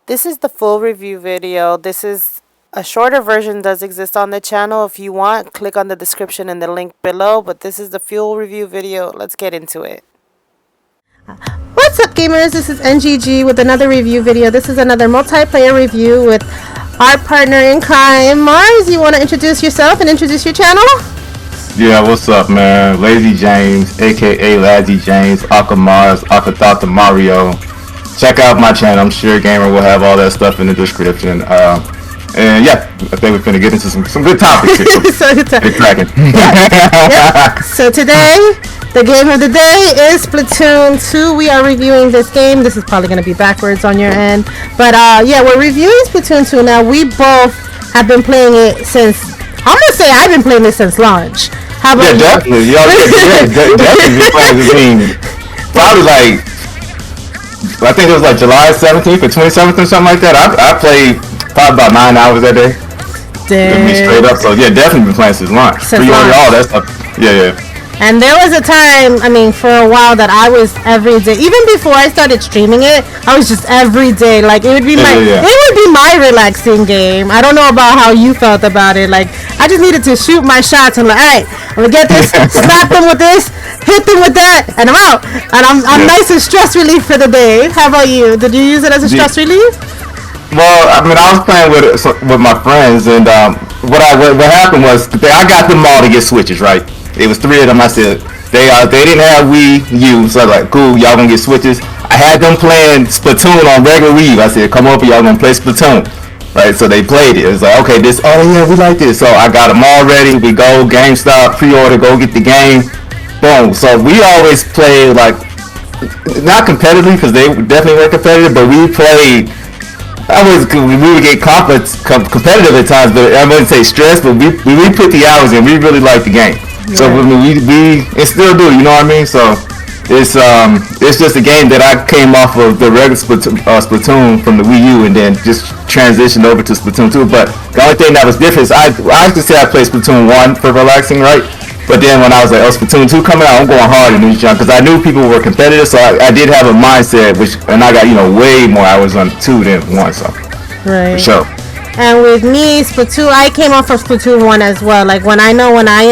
This is the full review video. This is a shorter version does exist on the channel. If you want, click on the description and the link below. But this is the full review video. Let's get into it. What's up, gamers? This is NGG with another review video. This is another multiplayer review with our partner in crime, Marz. You want to introduce yourself and introduce your channel? Yeah, what's up, man? LazzyJames, aka LazzyJames, Aka Marz, Aka Thought to Mario. Check out my channel. I'm sure Gamer will have all that stuff in the description. And yeah, I think we're gonna get into some good topics here. So good time. Cracking. Yep. So today, the game of the day is Splatoon 2. We are reviewing this game. This is probably gonna be backwards on your end, but yeah, we're reviewing Splatoon 2 now. We both have been playing it since. I'm gonna say I've been playing it since launch. How about you? Definitely. Definitely been playing this game. Probably like, I think it was like July 17th or 27th or something like that. I played probably about 9 hours that day. Damn. Me straight up. So yeah, definitely been playing since launch. Pre-order all that stuff. Yeah. And there was a time, I mean, for a while that I was every day. Even before I started streaming it, I was just every day. Like it would be it would be my relaxing game. I don't know about how you felt about it. Like I just needed to shoot my shots and like, all right, I'm gonna get this, slap them with this, hit them with that, and I'm out. And I'm nice and stress relief for the day. How about you? Did you use it as a stress relief? Well, I mean, I was playing with my friends, and what happened was I got them all to get switches, right? It was 3 of them. I said they didn't have Wii U, so I was like, cool, y'all gonna get switches. I had them playing Splatoon on regular Wii U. I said, come over, y'all gonna play Splatoon, right? So they played it. It was like, okay, we like this. So I got them all ready. We go GameStop, pre-order, go get the game, boom. So we always play like not competitively because they definitely were competitive, but we played. We would get competitive at times, but I wouldn't say stress. But we put the hours in. We really like the game. So I mean, we and still do, you know what I mean? So it's just a game that I came off of the regular Splatoon from the Wii U and then just transitioned over to Splatoon 2. But the only thing that was different is I used to say I played Splatoon 1 for relaxing, right? But then when I was like, Splatoon 2 coming out, I'm going hard in this jump because I knew people were competitive, so I did have a mindset, and I got way more hours on 2 than 1, so right. For sure. And with me, Splatoon, I came off of Splatoon 1 as well. Like when I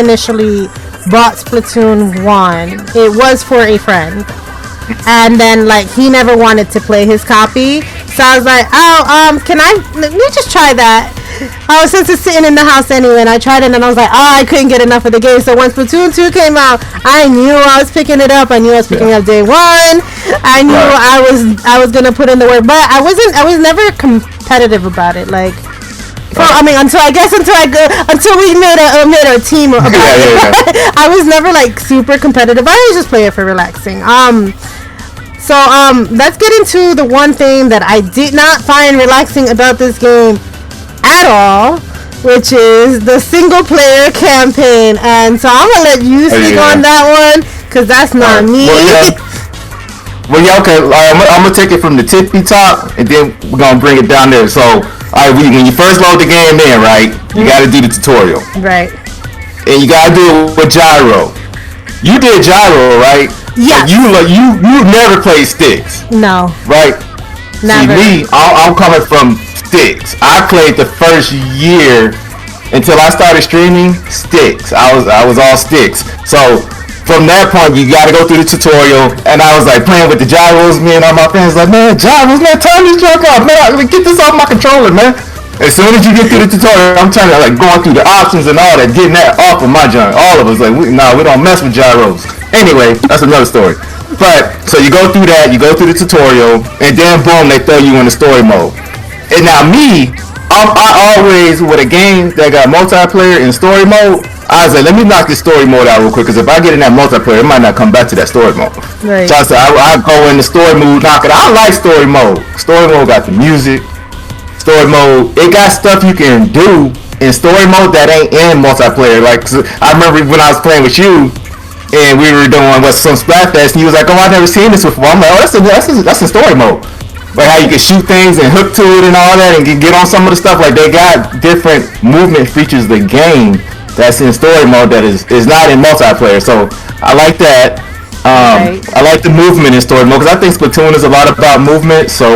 initially bought Splatoon 1, it was for a friend. And then like he never wanted to play his copy. So I was like, let me just try that. Since it's sitting in the house anyway, and I tried it and I was like, I couldn't get enough of the game. So when Splatoon 2 came out, I knew I was picking it up. I knew I was picking up day 1. I knew I was gonna put in the work, but I was never competitive about it. Like until we made a team about it. I was never like super competitive. I always just play it for relaxing. So let's get into the one thing that I did not find relaxing about this game at all, which is the single player campaign. And so I'm gonna let you speak on that one because that's not me. Well, okay. I'm gonna take it from the tippy top, and then we're gonna bring it down there. So, when you first load the game in, right, you gotta do the tutorial, right? And you gotta do it with gyro. You did gyro, right? Yeah. So you never played sticks. No. Right. Never. See me, I'm coming from sticks. I played the first year until I started streaming sticks. I was all sticks. So. From that point, you gotta go through the tutorial, and I was like playing with the gyros. Me and all my friends like, man, gyros, man, turn this junk off, man. Get this off my controller, man. As soon as you get through the tutorial, I'm turning like going through the options and all that, getting that off of my junk. All of us like, we don't mess with gyros. Anyway, that's another story. But so you go through that, you go through the tutorial, and then boom, they throw you in the story mode. And now me, I always with a game that got multiplayer in story mode. I was like, let me knock this story mode out real quick, because if I get in that multiplayer, it might not come back to that story mode. Right. So I said, I go in the story mode, knock it out. I like story mode. Story mode got the music. Story mode, it got stuff you can do in story mode that ain't in multiplayer. Like, I remember when I was playing with you, and we were doing some Splatfest, and you was like, I've never seen this before. I'm like, that's in story mode. Like how you can shoot things and hook to it and all that, and get on some of the stuff. Like they got different movement features of the game that's in story mode that is not in multiplayer. So I like that. I like the movement in story mode because I think Splatoon is a lot about movement. So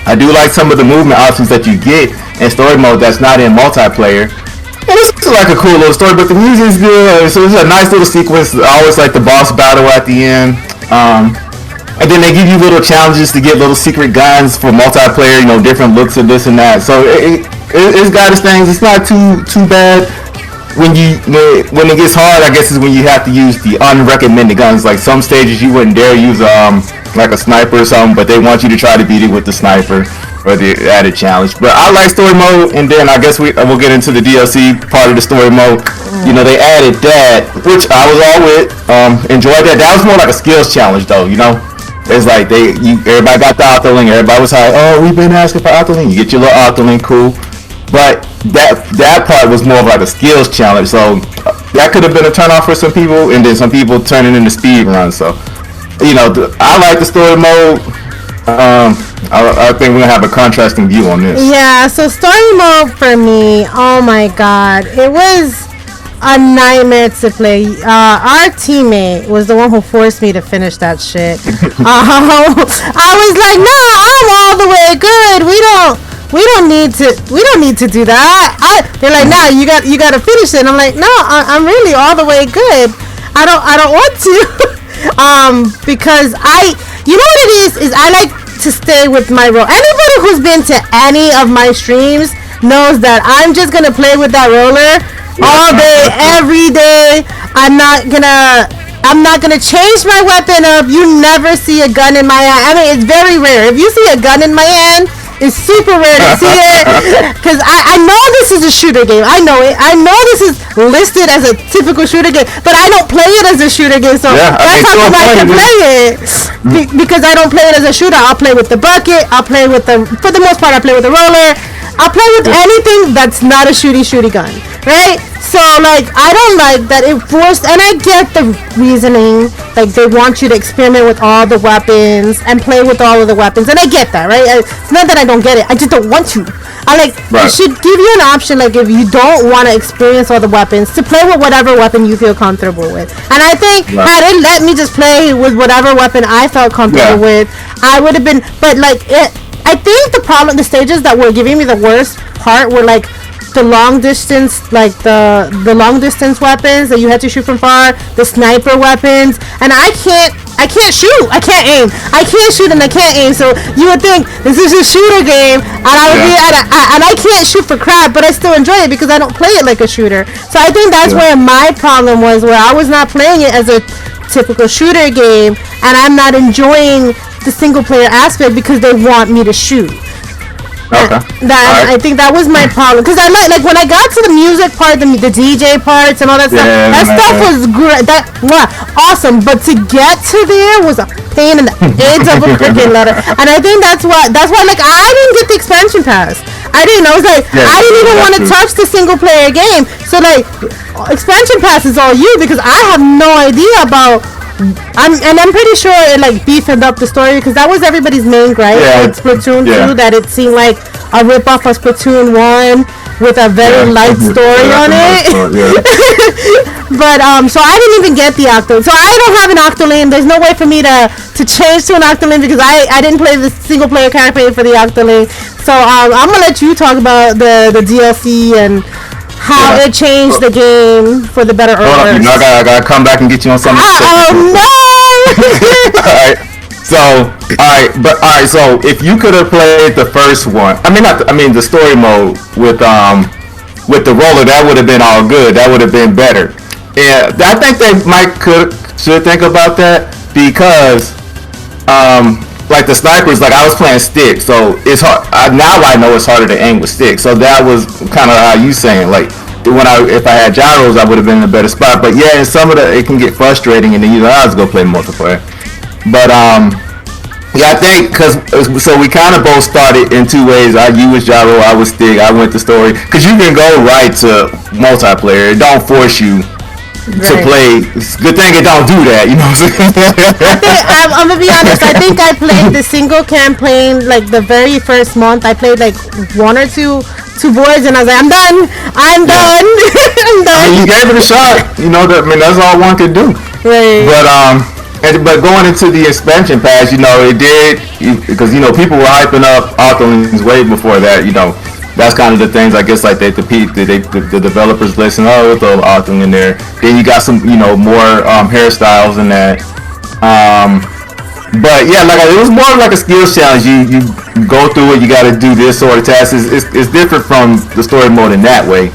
I do like some of the movement options that you get in story mode that's not in multiplayer. And it's like a cool little story, but the music's good. So it's a nice little sequence. I always like the boss battle at the end. And then they give you little challenges to get little secret guns for multiplayer, you know, different looks of this and that. So it's got its things. It's not too bad. When it gets hard, I guess is when you have to use the unrecommended guns. Like some stages you wouldn't dare use like a sniper or something, but they want you to try to beat it with the sniper or the added challenge. But I like story mode, and then I guess we'll get into the DLC part of the story mode. You know, they added that, which I was all with. Enjoyed that. That was more like a skills challenge, though. You know, it's like everybody got the Octoling. Everybody was like, oh, we've been asking for Octoling. You get your little Octoling, cool. But that part was more of like a skills challenge, so that could have been a turnoff for some people, and then some people turning into speed runs. So, you know, I like the story mode. I think we're gonna have a contrasting view on this. Yeah, so story mode for me, oh my god, it was a nightmare to play. Our teammate was the one who forced me to finish that shit. I was like, no, I'm all the way good. We don't need to do that. They're like, nah, you got to finish it. And I'm like, no, I'm really all the way good. I don't want to. Because you know what it is I like to stay with my role. Anybody who's been to any of my streams knows that I'm just gonna play with that roller all day, every day. I'm not gonna change my weapon up. You never see a gun in my hand. I mean, it's very rare. If you see a gun in my hand, it's super rare to see it, because I know this is a shooter game. I know it. I know this is listed as a typical shooter game, but I don't play it as a shooter game, so that's how come I can play it. Because I don't play it as a shooter. I'll play with the bucket. For the most part, I play with the roller. I'll play with anything that's not a shooty gun, right? So, like, I don't like that it forced, and I get the reasoning, like, they want you to experiment with all the weapons and play with all of the weapons, and I get that, right? It's not that I don't get it, I just don't want to. It should give you an option, like, if you don't want to experience all the weapons, to play with whatever weapon you feel comfortable with. And I think, had it let me just play with whatever weapon I felt comfortable with, I would have been, but, like, I think the stages that were giving me the worst part were, like, the long distance, like the long distance weapons that you had to shoot from far, the sniper weapons, and I can't shoot, I can't aim, I can't shoot and I can't aim. So you would think this is a shooter game, and I would be and I can't shoot for crap, but I still enjoy it because I don't play it like a shooter. So I think that's where my problem was, where I was not playing it as a typical shooter game, and I'm not enjoying the single player aspect because they want me to shoot. Okay. I think that was my problem, because I like when I got to the music part, the DJ parts and all that stuff. That stuff was great. Awesome. But to get to there was a pain in the AIDS of a freaking letter. And I think that's why like I didn't get the expansion pass. I didn't. I was like, I didn't even want to touch the single player game. So like, expansion pass is all you, because I have no idea about. I'm pretty sure it like beefed up the story, because that was everybody's main gripe with Splatoon 2, that it seemed like a rip-off of Splatoon 1 with a very light story on it. But so I didn't even get the Octo. So I don't have an Octoling. There's no way for me to change to an Octoling, because I didn't play the single player campaign for the Octoling. So I'm gonna let you talk about the DLC and how it changed the game for the better or worse. You know, I gotta come back and get you on something. Oh no! Alright. So if you could have played the first one, the story mode with the roller, that would have been all good. That would have been better. Yeah, I think they should think about that, because like the snipers, like I was playing stick, so it's hard. Now I know it's harder to aim with stick. So that was kind of how you saying, like, if I had gyros, I would have been in a better spot. But yeah, in some of it can get frustrating, and then you know, I was go play multiplayer. But yeah, I think so we kind of both started in two ways. You was gyro, I was stick. I went to story, because you can go right to multiplayer. It don't force you to play. It's a good thing it don't do that, you know what I'm saying? I'm gonna be honest, I think I played the single campaign like the very first month. I played like one or two boards, and I was like, I'm done. I'm done. You gave it a shot, you know. That's all one could do. Right. But but going into the expansion pass, it did because people were hyping up Octolings way before that. That's kind of the things I guess like the developers listen. Oh, we'll throw Octoling in there. Then you got some more hairstyles in that. But yeah, it was more like a skills challenge. You go through it. You got to do this sort of tasks. It's different from the story mode in that way,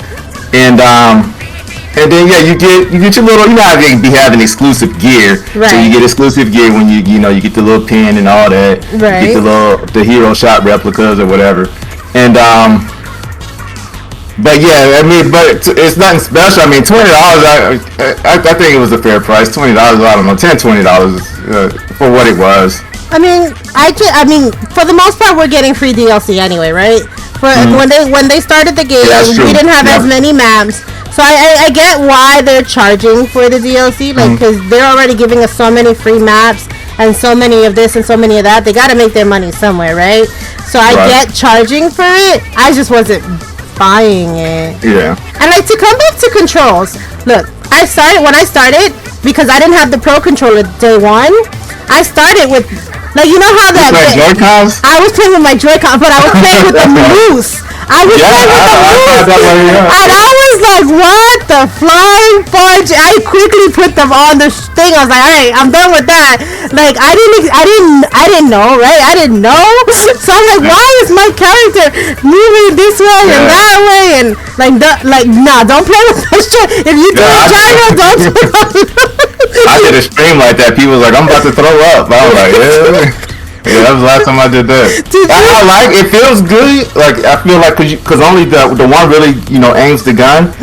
and then yeah, you get your little. How they be having exclusive gear. Right. So you get exclusive gear when you get the little pin and all that. Right. You get the hero shot replicas or whatever, and But yeah, but it's nothing special. I mean, $20. I think it was a fair price. $20. I don't know, $10-$20 for what it was. I mean, for the most part, we're getting free DLC anyway, right? When they started the game, we didn't have as many maps, so I get why they're charging for the DLC, because they're already giving us so many free maps and so many of this and so many of that. They got to make their money somewhere, right? So I get charging for it. I just wasn't buying it. Yeah. And to come back to controls, look, when I started, because I didn't have the Pro Controller day one, I started with, how that... Joy-Cons? I was playing with my Joy-Con, but I was playing with the moose. I was playing with the moose. And I was like, what the flying fudge? I quickly put them on the thing. I was like, all right, I'm done with that. I didn't know, right? I didn't know. So I'm like, why is my character moving this way and that way? And nah, don't play with that shit. If you do a gyro, don't do it. I did a stream like that. People was like, I'm about to throw up. I was like, yeah, that was the last time I did that. It feels good. I feel like because only the one really aims the gun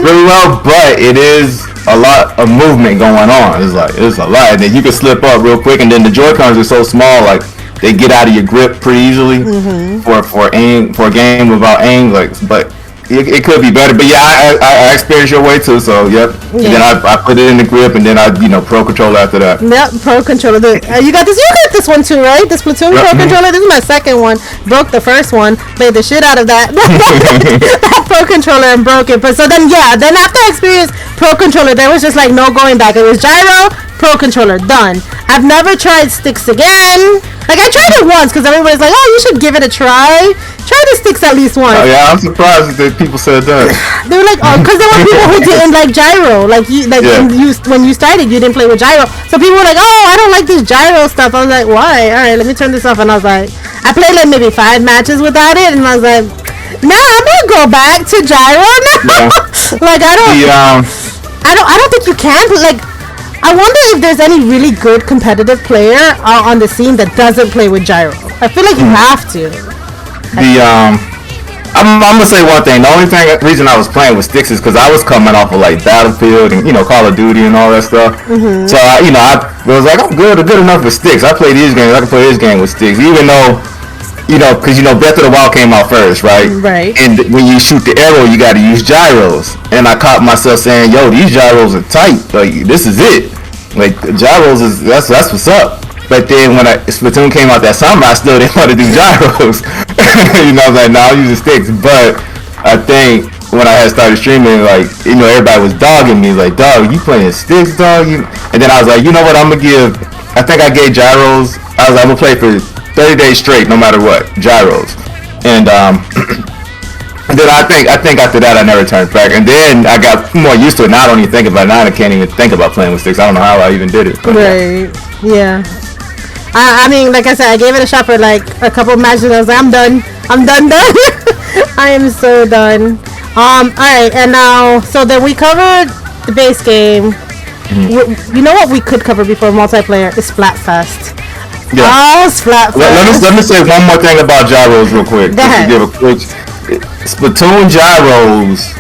really well, but it is a lot of movement going on. It's a lot, and then you can slip up real quick, and then the Joy-Cons are so small, they get out of your grip pretty easily for a game without aim. But it could be better. But yeah, I experienced your way too. So yep. And then I put it in the grip, and then I Pro Controller after that. Yep, Pro Controller. You got this one too, right? This Splatoon Pro Controller. This is my second one. Broke the first one. Played the shit out of that Pro Controller and broke it. But so then after I experienced Pro Controller, there was just no going back. It was gyro, Pro Controller, done. I've never tried sticks again. I tried it once because everybody's like, oh, you should give it a try. Try the sticks at least once. Oh yeah, I'm surprised that people said that. They were like, oh, because there were people who didn't like gyro. When you started, you didn't play with gyro. So people were like, oh, I don't like this gyro stuff. I was like, why? All right, let me turn this off. And I was like, I played maybe 5 matches without it, and I was like, nah, I'm gonna go back to gyro now. I don't think you can. I wonder if there's any really good competitive player on the scene that doesn't play with gyro. I feel like you have to. I'm gonna say one thing. The only reason I was playing with sticks is because I was coming off of Battlefield and Call of Duty and all that stuff. So I was like, I'm good enough with sticks. I play these games. I can play this game with sticks, even though because Breath of the Wild came out first, right? Right. And when you shoot the arrow, you got to use gyros. And I caught myself saying, yo, these gyros are tight. This is it. Gyros that's what's up. But then when Splatoon came out that summer, I still didn't want to do gyros. I was like, no, I'll use the sticks. But I think when I had started streaming, everybody was dogging me. Like, dog, you playing sticks, dog? And then I was like, you know what? I think I gave gyros. I was like, I'm gonna play for 30 days straight, no matter what, gyros. And then I think after that I never turned back. And then I got more used to it. Now I don't even think about it. Now I can't even think about playing with sticks. I don't know how I even did it. Right. Yeah. I mean, like I said, I gave it a shot for a couple of matches. I was like, I'm done. I am so done. Alright, and now, so then we covered the base game. You know what we could cover before multiplayer is Splatfest. Yeah. Oh, Splatfest. Let me say one more thing about gyros real quick. Go ahead. Just to give a quick... Splatoon gyros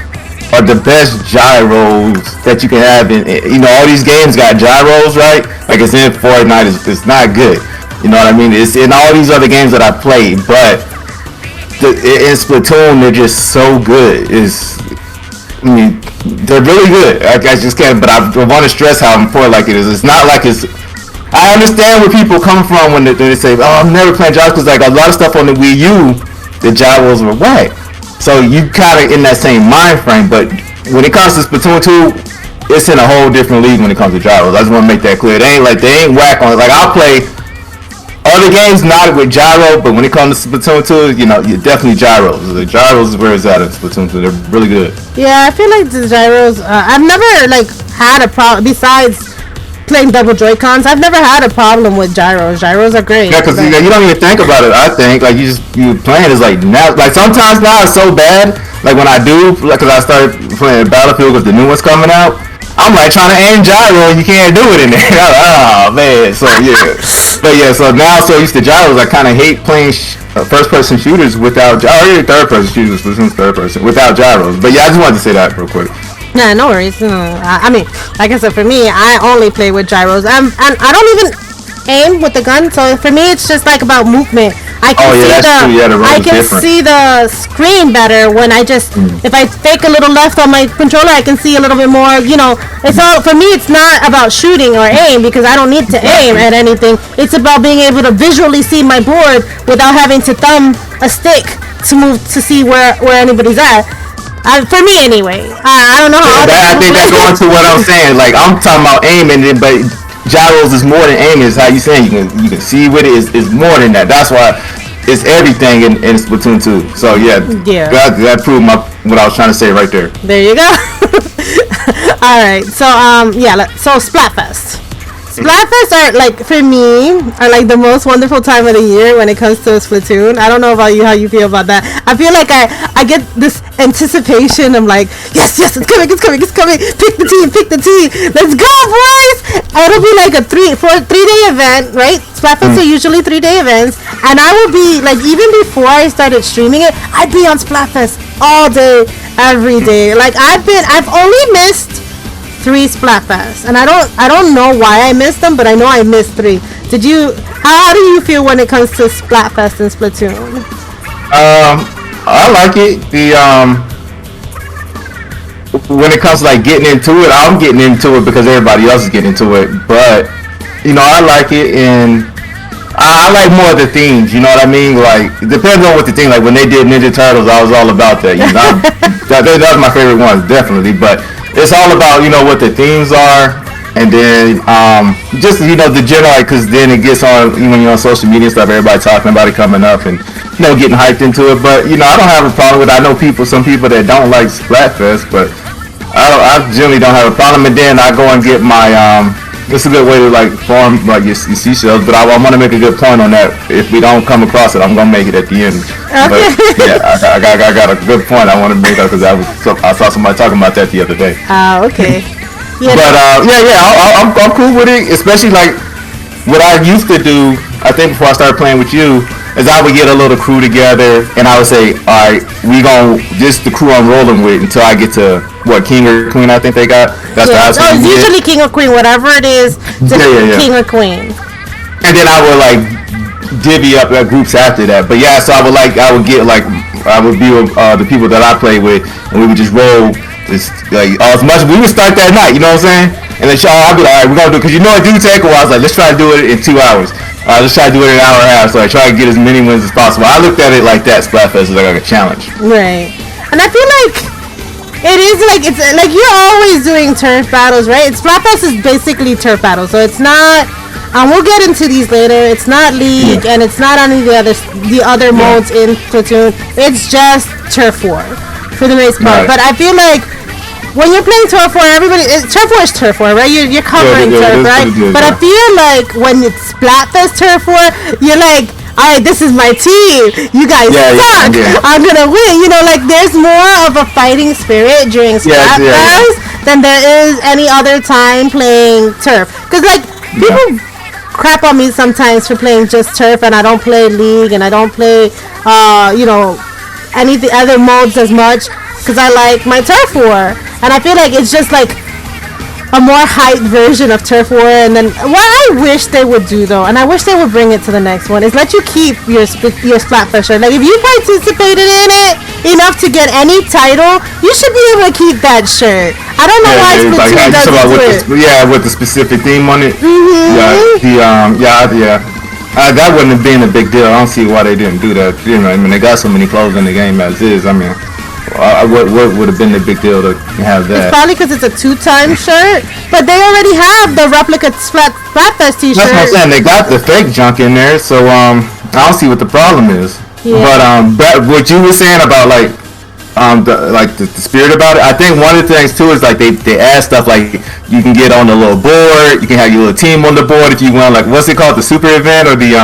are the best gyros that you can have in, all these games got gyros, right? It's in Fortnite, it's not good. You know what I mean? It's in all these other games that I played, but in Splatoon, they're just so good. They're really good. I just can't, but I want to stress how important it is. It's not it's... I understand where people come from when they say, oh, I'm never playing gyros, because a lot of stuff on the Wii U, the gyros were whack. So you kind of in that same mind frame, but when it comes to Splatoon 2, it's in a whole different league when it comes to gyros. I just want to make that clear. They ain't whack on it. Like I'll play other games not with gyro, but when it comes to Splatoon 2, you know, you're definitely gyros. The gyros is where it's at in Splatoon 2. They're really good. Yeah, I feel like the gyros. I've never like had a problem besides playing double Joy-Cons. I've never had a problem with gyros. Gyros are great. Yeah, because you don't even think about it. I think like you playing is like now. Like sometimes now it's so bad. Like when I do, like, cause I started playing Battlefield with the new ones coming out. I'm like trying to aim gyro and you can't do it in there. Oh man, so yeah. But yeah, so now so used to gyros, I kind of hate playing first-person shooters without gyros. Third-person shooters, third person without gyros. But yeah, I just wanted to say that real quick. Nah, no worries. I mean, like I said, for me, I only play with gyros. And I don't even aim with the gun, so for me, it's just like about movement. I can see the screen better when I just if I fake a little left on my controller, I can see a little bit more. You know, it's all for me. It's not about shooting or aim because I don't need to aim at anything. It's about being able to visually see my board without having to thumb a stick to move to see where anybody's at. For me, anyway. I don't know how. I think that's going to what I'm saying. Like I'm talking about aiming, but gyros is more than aiming. Is how you saying you can see with it. Is more than that. That's why it's everything in Splatoon 2. So yeah. That proved what I was trying to say right there. There you go. All right. So so Splatfest. Splatfest are like for me are like the most wonderful time of the year when it comes to Splatoon. I don't know about you, how you feel about that. I feel like I get this anticipation. I'm like, yes, it's coming. Pick the team. Let's go, boys! It'll be like a 3-day event, right? Splatfests are usually 3-day events, and I will be like even before I started streaming it, I'd be on Splatfest all day, every day. Like I've only missed 3 Splatfests, and I don't know why I missed them, but I know I missed 3. Did you? How do you feel when it comes to Splatfest and Splatoon? I like it. When it comes to like getting into it, I'm getting into it because everybody else is getting into it. But you know, I like it, and I like more of the themes. You know what I mean? Like it depends on what the theme. Like when they did Ninja Turtles, I was all about that. You know, that was my favorite ones, definitely. But it's all about, you know, what the themes are, and then just, you know, the general, because then it gets on, when you're on social media and stuff, everybody talking about it coming up and, you know, getting hyped into it. But, you know, I don't have a problem with it. I know some people that don't like Splatfest, but I generally don't have a problem. And then I go and get my, it's a good way to, like, form, like, your seashells, but I want to make a good point on that. If we don't come across it, I'm going to make it at the end. Okay. But, yeah, I got a good point I want to make that because I saw somebody talking about that the other day. Okay. Yeah, but, I'm cool with it, especially, like, what I used to do, I think before I started playing with you, is I would get a little crew together, and I would say, all right, this the crew I'm rolling with until I get to, what, King or Queen I think they got? That's it's usually King or Queen, whatever it is, King or Queen. And then I would, like, divvy up groups after that. But yeah, so I would be with the people that I play with, and we would just roll this, like, as much, we would start that night, you know what I'm saying? And then I'd be like, all right, we're going to do it, because you know it do take a while. I was like, let's try to do it in 2 hours. Let's try to do it in an hour and a half, so I try to get as many wins as possible. I looked at it like that, Splatfest is like a challenge. Right. And I feel like it is like, it's like you're always doing turf battles, right? Splatfest is basically turf battles, so it's not, we'll get into these later, it's not League, and it's not any of the other modes in Splatoon, it's just turf war, for the most part. Right. But I feel like, when you're playing turf war, turf war is turf war, right? You're covering turf, right? But I feel like when it's Splatfest turf war, you're like, all right, this is my team. You guys suck. I'm gonna win. You know, like there's more of a fighting spirit during Splatfest than there is any other time playing turf. Cause like people crap on me sometimes for playing just turf, and I don't play League, and I don't play, you know, any of the other modes as much. Because I like my turf war, and I feel like it's just like a more hyped version of turf war. And then what I wish they would do though, and I wish they would bring it to the next one, is let you keep your Splatfest shirt. Like if you participated in it enough to get any title, you should be able to keep that shirt. I don't know why Splatoon doesn't do it. With the specific theme on it. Mm-hmm. That wouldn't have been a big deal. I don't see why they didn't do that. You know, I mean, they got so many clothes in the game as is. I mean, What would have been the big deal to have that? Probably because it's a 2-time shirt, but they already have the replica Splatfest t-shirt. That's what I'm saying. They got the fake junk in there, so I don't see what the problem is. Yeah. But what you were saying about like the spirit about it, I think one of the things too is like they add stuff like you can get on the little board, you can have your little team on the board if you want, like what's it called, the super event or the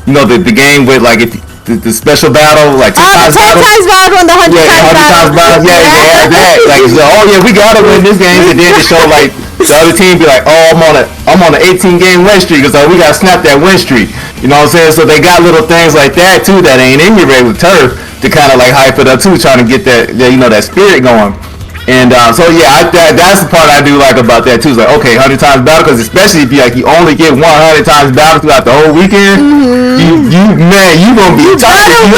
the game with like if the special battle, like 10 times battle and the 100 times battle. Yeah, they add that. Like, so, oh yeah, we gotta win this game, and then they show like the other team be like, oh, I'm on an 18 game win streak, so we gotta snap that win streak. You know what I'm saying? So they got little things like that too that ain't in your regular turf to kind of like hype it up too, trying to get that that spirit going. And so yeah, that's the part I do like about that too. It's like, okay, 100 times battle, because especially if you only get 100 times battle throughout the whole weekend, you gonna be tight. You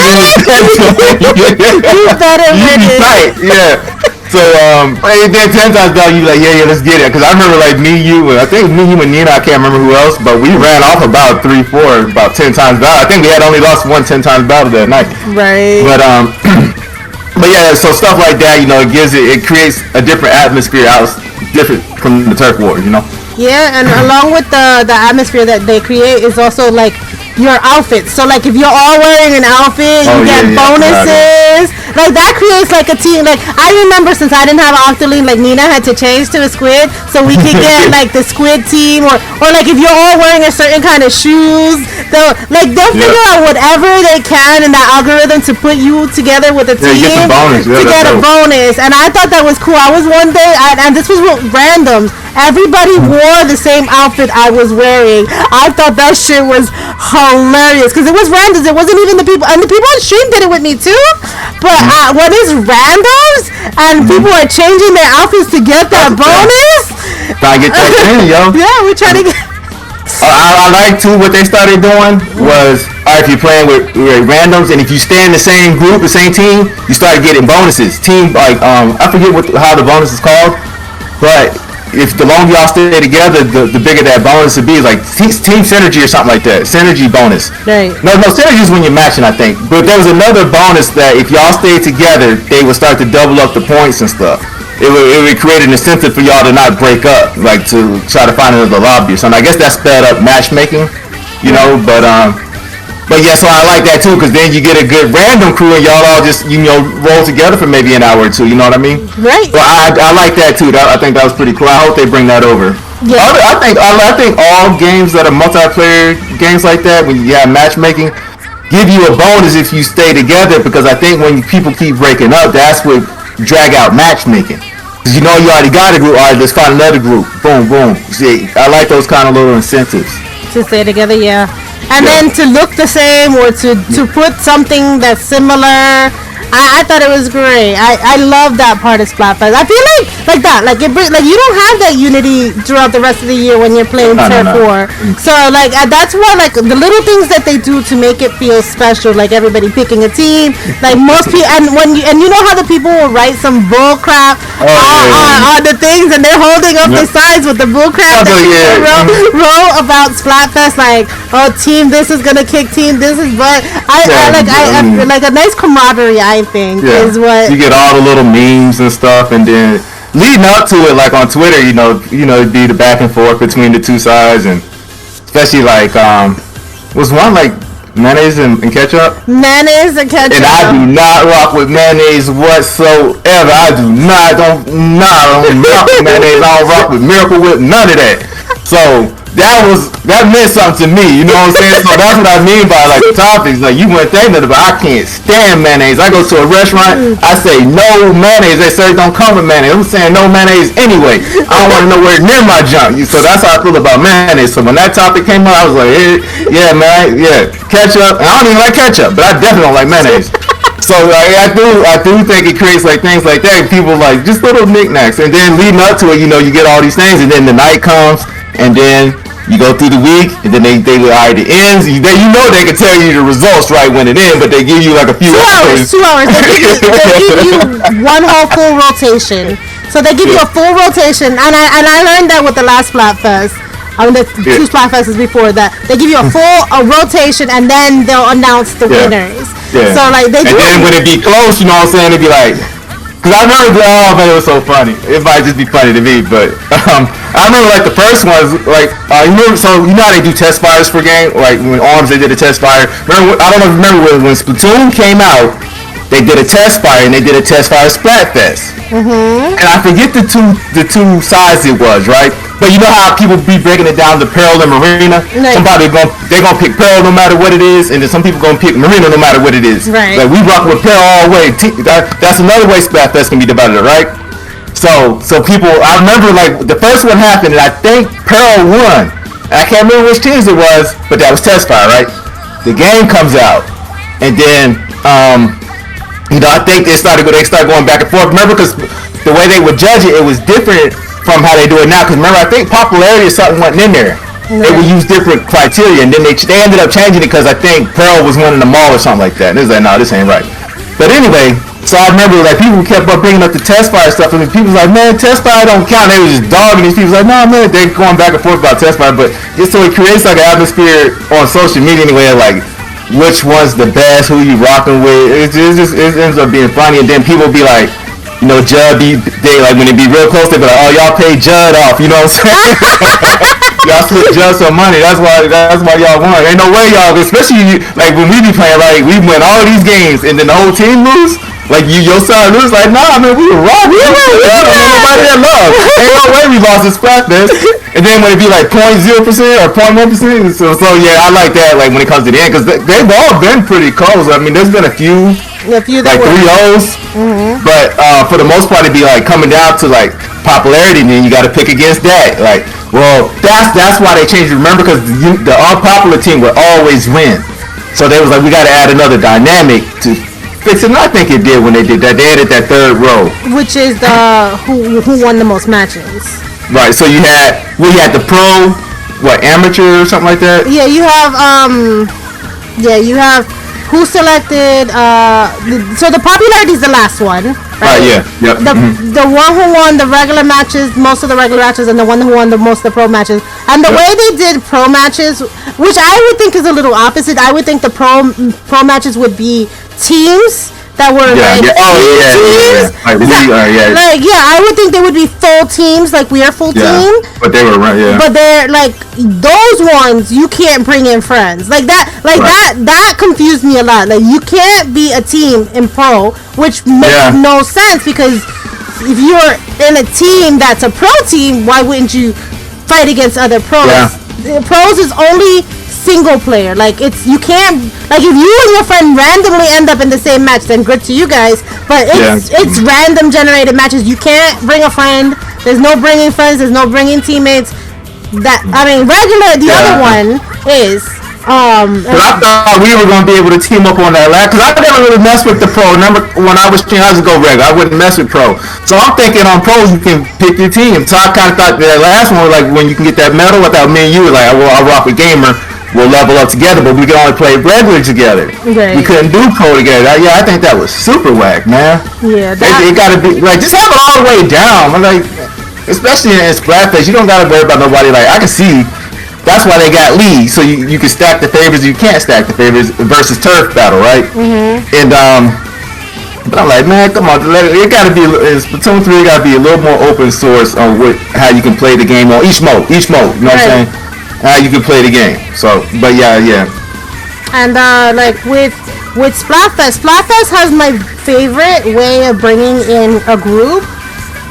better win it. Tight, yeah. So and then 10 times battle, you like, yeah, let's get it. Because I remember like I think me, you, and Nina, I can't remember who else, but we ran off about 3-4, about 10 times battle. I think we had only lost 10 times battle that night. Right. But yeah, so stuff like that, it creates a different atmosphere out, different from the turf wars, Yeah, and along with the atmosphere that they create is also like your outfits. So like if you're all wearing an outfit, you get bonuses. Like that creates like a team. Like I remember, since I didn't have Octoling, like Nina had to change to a squid so we could get like the squid team, or like if you're all wearing a certain kind of shoes, they'll figure out whatever they can in that algorithm to put you together with a team to get a bonus. And I thought that was cool. I was one day, and this was random. Everybody wore the same outfit I was wearing. I thought that shit was hilarious because it was randoms. It wasn't even the people, and the people on stream did it with me too. But when it's randoms and people are changing their outfits to get that bonus, trying to get that in, yo. Yeah, we're trying to get. I like too what they started doing was, if you're playing with randoms and if you stay in the same group, the same team, you start getting bonuses. Team I forget how the bonus is called, but if the longer y'all stay together, the bigger that bonus would be. It's like team synergy or something like that. Synergy bonus. Right. No, synergy is when you're matching, I think. But there was another bonus that if y'all stayed together, they would start to double up the points and stuff. It would create an incentive for y'all to not break up, like to try to find another lobby or something. I guess that sped up matchmaking, But yeah, so I like that too, because then you get a good random crew and y'all all just roll together for maybe an hour or two. You know what I mean? Right. So I like that too. I think that was pretty cool. I hope they bring that over. Yeah. I think all games that are multiplayer games like that, when you have matchmaking, give you a bonus if you stay together, because I think when people keep breaking up, that's what drag out matchmaking. Because you already got a group. All right, let's find another group. Boom, boom. See, I like those kind of little incentives. To stay together, yeah. And then to look the same, or to put something that's similar. I thought it was great. I love that part of Splatfest. I feel like that. Like you don't have that unity throughout the rest of the year when you're playing Turf War. So like that's why like the little things that they do to make it feel special, like everybody picking a team, like most people, and you know how the people will write some bull crap on the things, and they're holding up the sides with the bull crap that wrote about Splatfest, like, oh, team this is gonna kick team this is, but I like a nice camaraderie, I think, is what you get, all the little memes and stuff, and then leading up to it, like on Twitter, it'd be the back and forth between the two sides, and especially like was one like mayonnaise and ketchup. Mayonnaise and ketchup. And I do not rock with mayonnaise whatsoever. I don't rock with mayonnaise. I don't rock with Miracle Whip, none of that. So that meant something to me, you know what I'm saying? So that's what I mean by like the topics. Like you wouldn't think that, but I can't stand mayonnaise. I go to a restaurant, I say no mayonnaise. They say don't come with mayonnaise. I'm saying no mayonnaise anyway. I don't want to know where near my junk. So that's how I feel about mayonnaise. So when that topic came up, I was like, yeah, man, yeah, ketchup. And I don't even like ketchup, but I definitely don't like mayonnaise. So like, I do think it creates like things like that. People like just little knickknacks, and then leading up to it, you get all these things, and then the night comes, and then you go through the week, and then they all right, it ends. They can tell you the results right when it ends, but they give you like a few 2 hours. 2 hours. They give you one whole full rotation. So they give you a full rotation, and I learned that with the last Splatfest. The two Splatfests before that. They give you a full rotation, and then they'll announce the winners. Yeah. So like they. And then when it be close, you know what I'm saying? It'd be like. Cause I remember, oh man, it was so funny. It might just be funny to me, but I remember like the first ones, like you remember, so you know how they do test fires for game, like when Arms they did a test fire. Remember, I don't know if you remember when Splatoon came out, they did a test fire and they did a test fire Splatfest. And I forget the two sides it was, right? But you know how people be breaking it down to Pearl and Marina. Nice. Somebody gonna pick Pearl no matter what it is, and then some people gonna pick Marina no matter what it is. Right. Like we rock with Pearl all the way. That's another way Splatfest can be developed, right? So people, I remember like the first one happened, and I think Pearl won. I can't remember which teams it was, but that was test fire, right? The game comes out, and then I think they started going back and forth. Remember, because the way they would judge it was different from how they do it now. Because remember, I think popularity or something wasn't in there. Right. They would use different criteria, and then they ended up changing it because I think Pearl was winning them all or something like that. And it was like, no, this ain't right. But anyway, so I remember like people kept up bringing up the test fire stuff, and people was like, man, test fire don't count. They was just dogging these people. Like, no, man, they're going back and forth about test fire. But just so it creates like an atmosphere on social media anyway, like which one's the best, who you rocking with. It ends up being funny, and then people be like, you know, Judd they like when it be real close, they be like, oh, y'all pay Judd off, you know what I'm saying? Y'all split Judd some money. That's why y'all won. Ain't no way y'all, especially like when we be playing, like we win all these games and then the whole team lose. Like your side lose, like nah, man, we were wrong. Nobody had love. Ain't no way we lost this practice. And then when it be like 0.0% or 0.1%, so yeah, I like that. Like when it comes to the end, because they've all been pretty close. I mean, there's been a few like 3-0s, but for the most part, it'd be like coming down to like popularity, and then you got to pick against that. Like, well, that's why they changed it. Remember, because the unpopular team would always win. So they was like, we got to add another dynamic to fix it. And I think it did when they did that. They added that third row, which is the who won the most matches. Right. So you had the pro, amateur or something like that. Yeah, you have who selected. So the popularity is the last one, right? Yeah. Yep. The one who won the regular matches, most of the regular matches, and the one who won the most of the pro matches. And the way they did pro matches, which I would think is a little opposite. I would think the pro matches would be teams that were teams. I would think they would be full teams, like we are full team. But they were But they're like those ones you can't bring in friends like that. That confused me a lot. Like you can't be a team in pro, which makes no sense because if you're in a team that's a pro team, why wouldn't you fight against other pros? Yeah. Pros is only single player. Like you can't, like if you and your friend randomly end up in the same match, then good to you guys, but it's random generated matches. You can't bring a friend. There's no bringing friends, there's no bringing teammates. Regular, the other one is but I thought we were going to be able to team up on that last, because I never really messed with the pro. Remember when I was streaming, I just go regular. I wouldn't mess with pro. So I'm thinking on pros you can pick your team. So I kind of thought that last one was like when you can get that medal without me and you, like I'll rock with gamer. We'll level up together, but we can only play regular together. Right. We couldn't do pro together. I think that was super whack, man. Yeah, it got to be like just have it all the way down. Like, especially in Splatfest, you don't got to worry about nobody. Like I can see, that's why they got leagues, so you can stack the favors. You can't stack the favors versus turf battle, right? And but I'm like, man, come on, it got to be in Splatoon 3. It got to be a little more open source on how you can play the game on each mode. You know what I'm saying? How you can play the game. So, but yeah. And like with Splatfest has my favorite way of bringing in a group.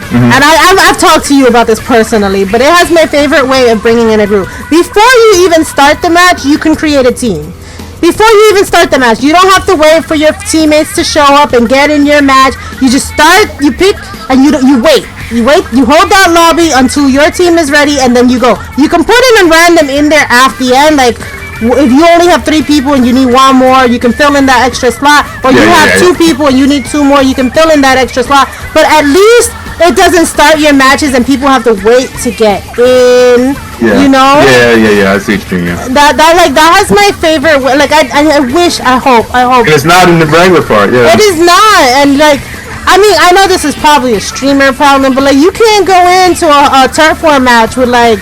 And I've talked to you about this personally, but it has my favorite way of bringing in a group. Before you even start the match, you can create a team. Before you even start the match, you don't have to wait for your teammates to show up and get in your match. You just start, you pick, and you wait. You hold that lobby until your team is ready, and then you go. You can put in a random in there after the end, like if you only have 3 people and you need 1 more, you can fill in that extra slot. Or you have 2 people and you need 2 more, you can fill in that extra slot. But at least it doesn't start your matches and people have to wait to get in. You know? Yeah. I see what you mean. That has my favorite. Like I wish, I hope. And it's not in the regular part. Yeah. It is not, and like. I mean, I know this is probably a streamer problem, but like you can't go into a turf war match with like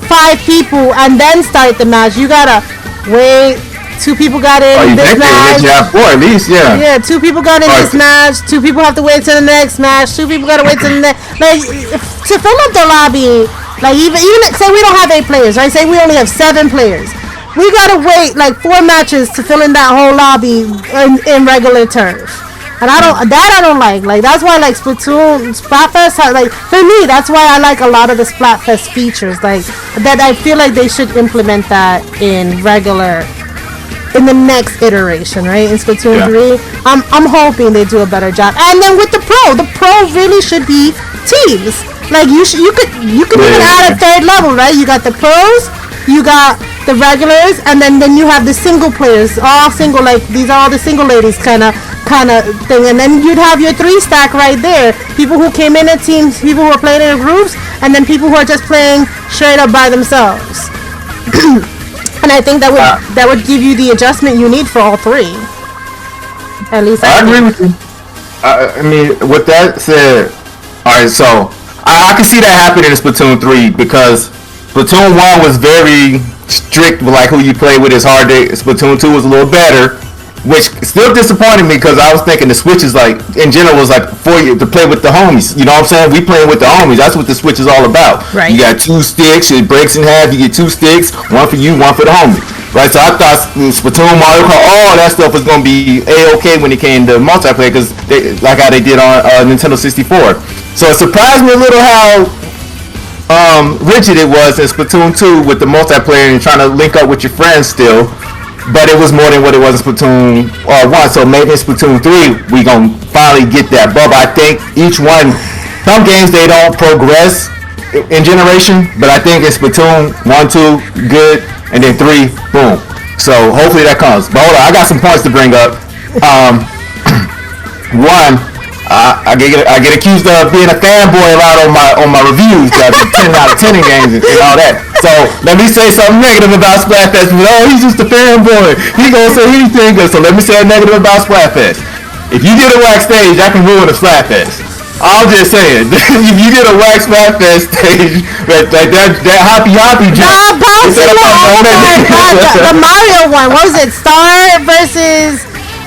5 people and then start the match. You gotta wait. 2 people got in this match. You have 4 at least, yeah. Yeah, 2 people got in this match. 2 people have to wait till the next match. 2 people gotta wait till the next. Like to fill up the lobby. Like even say we don't have 8 players, right? Say we only have 7 players. We gotta wait like 4 matches to fill in that whole lobby in regular turf. And I don't like. Like that's why like Splatoon Splatfest like for me that's why I like a lot of the Splatfest features. Like that I feel like they should implement that in the next iteration, right? In Splatoon 3. I'm hoping they do a better job. And then with the pro really should be teams. Like you could even add a 3rd level, right? You got the pros, you got the regulars, and then you have the single players, all single, like these are all the single ladies kind of thing, and then you'd have your 3 stack right there. People who came in teams, people who are playing in groups, and then people who are just playing straight up by themselves. And I think that would give you the adjustment you need for all 3. At least I agree with you. I mean, with that said, all right, so I can see that happening in Splatoon 3 because Splatoon 1 was very strict with like who you play with is hard. Splatoon 2 was a little better, which still disappointed me because I was thinking the Switch is like in general was like for you to play with the homies. You know what I'm saying? We playing with the homies. That's what the Switch is all about. Right. You got 2 sticks. It breaks in half. You get 2 sticks. One for you, one for the homie. Right. So I thought Splatoon, Mario Kart, all that stuff was gonna be a-okay when it came to multiplayer because like how they did on Nintendo 64. So it surprised me a little how rigid it was in Splatoon 2 with the multiplayer and trying to link up with your friends still. But it was more than what it was in Splatoon 1. So maybe in Splatoon 3, we going to finally get that bubble. I think each one, some games they don't progress in generation, but I think in Splatoon 1, 2, good, and then 3, boom. So hopefully that comes. But hold on, I got some points to bring up. One, I get accused of being a fanboy a lot on my reviews, 10 out of 10 games and all that. So let me say something negative about Splatfest. Oh, he's just a fanboy. He gonna say anything good. So let me say a negative about Splatfest. If you get a wax stage, that can ruin a Splatfest. I'm just saying, if you get a wax Splatfest stage, that hoppy jump. The Mario one, what was it? Star versus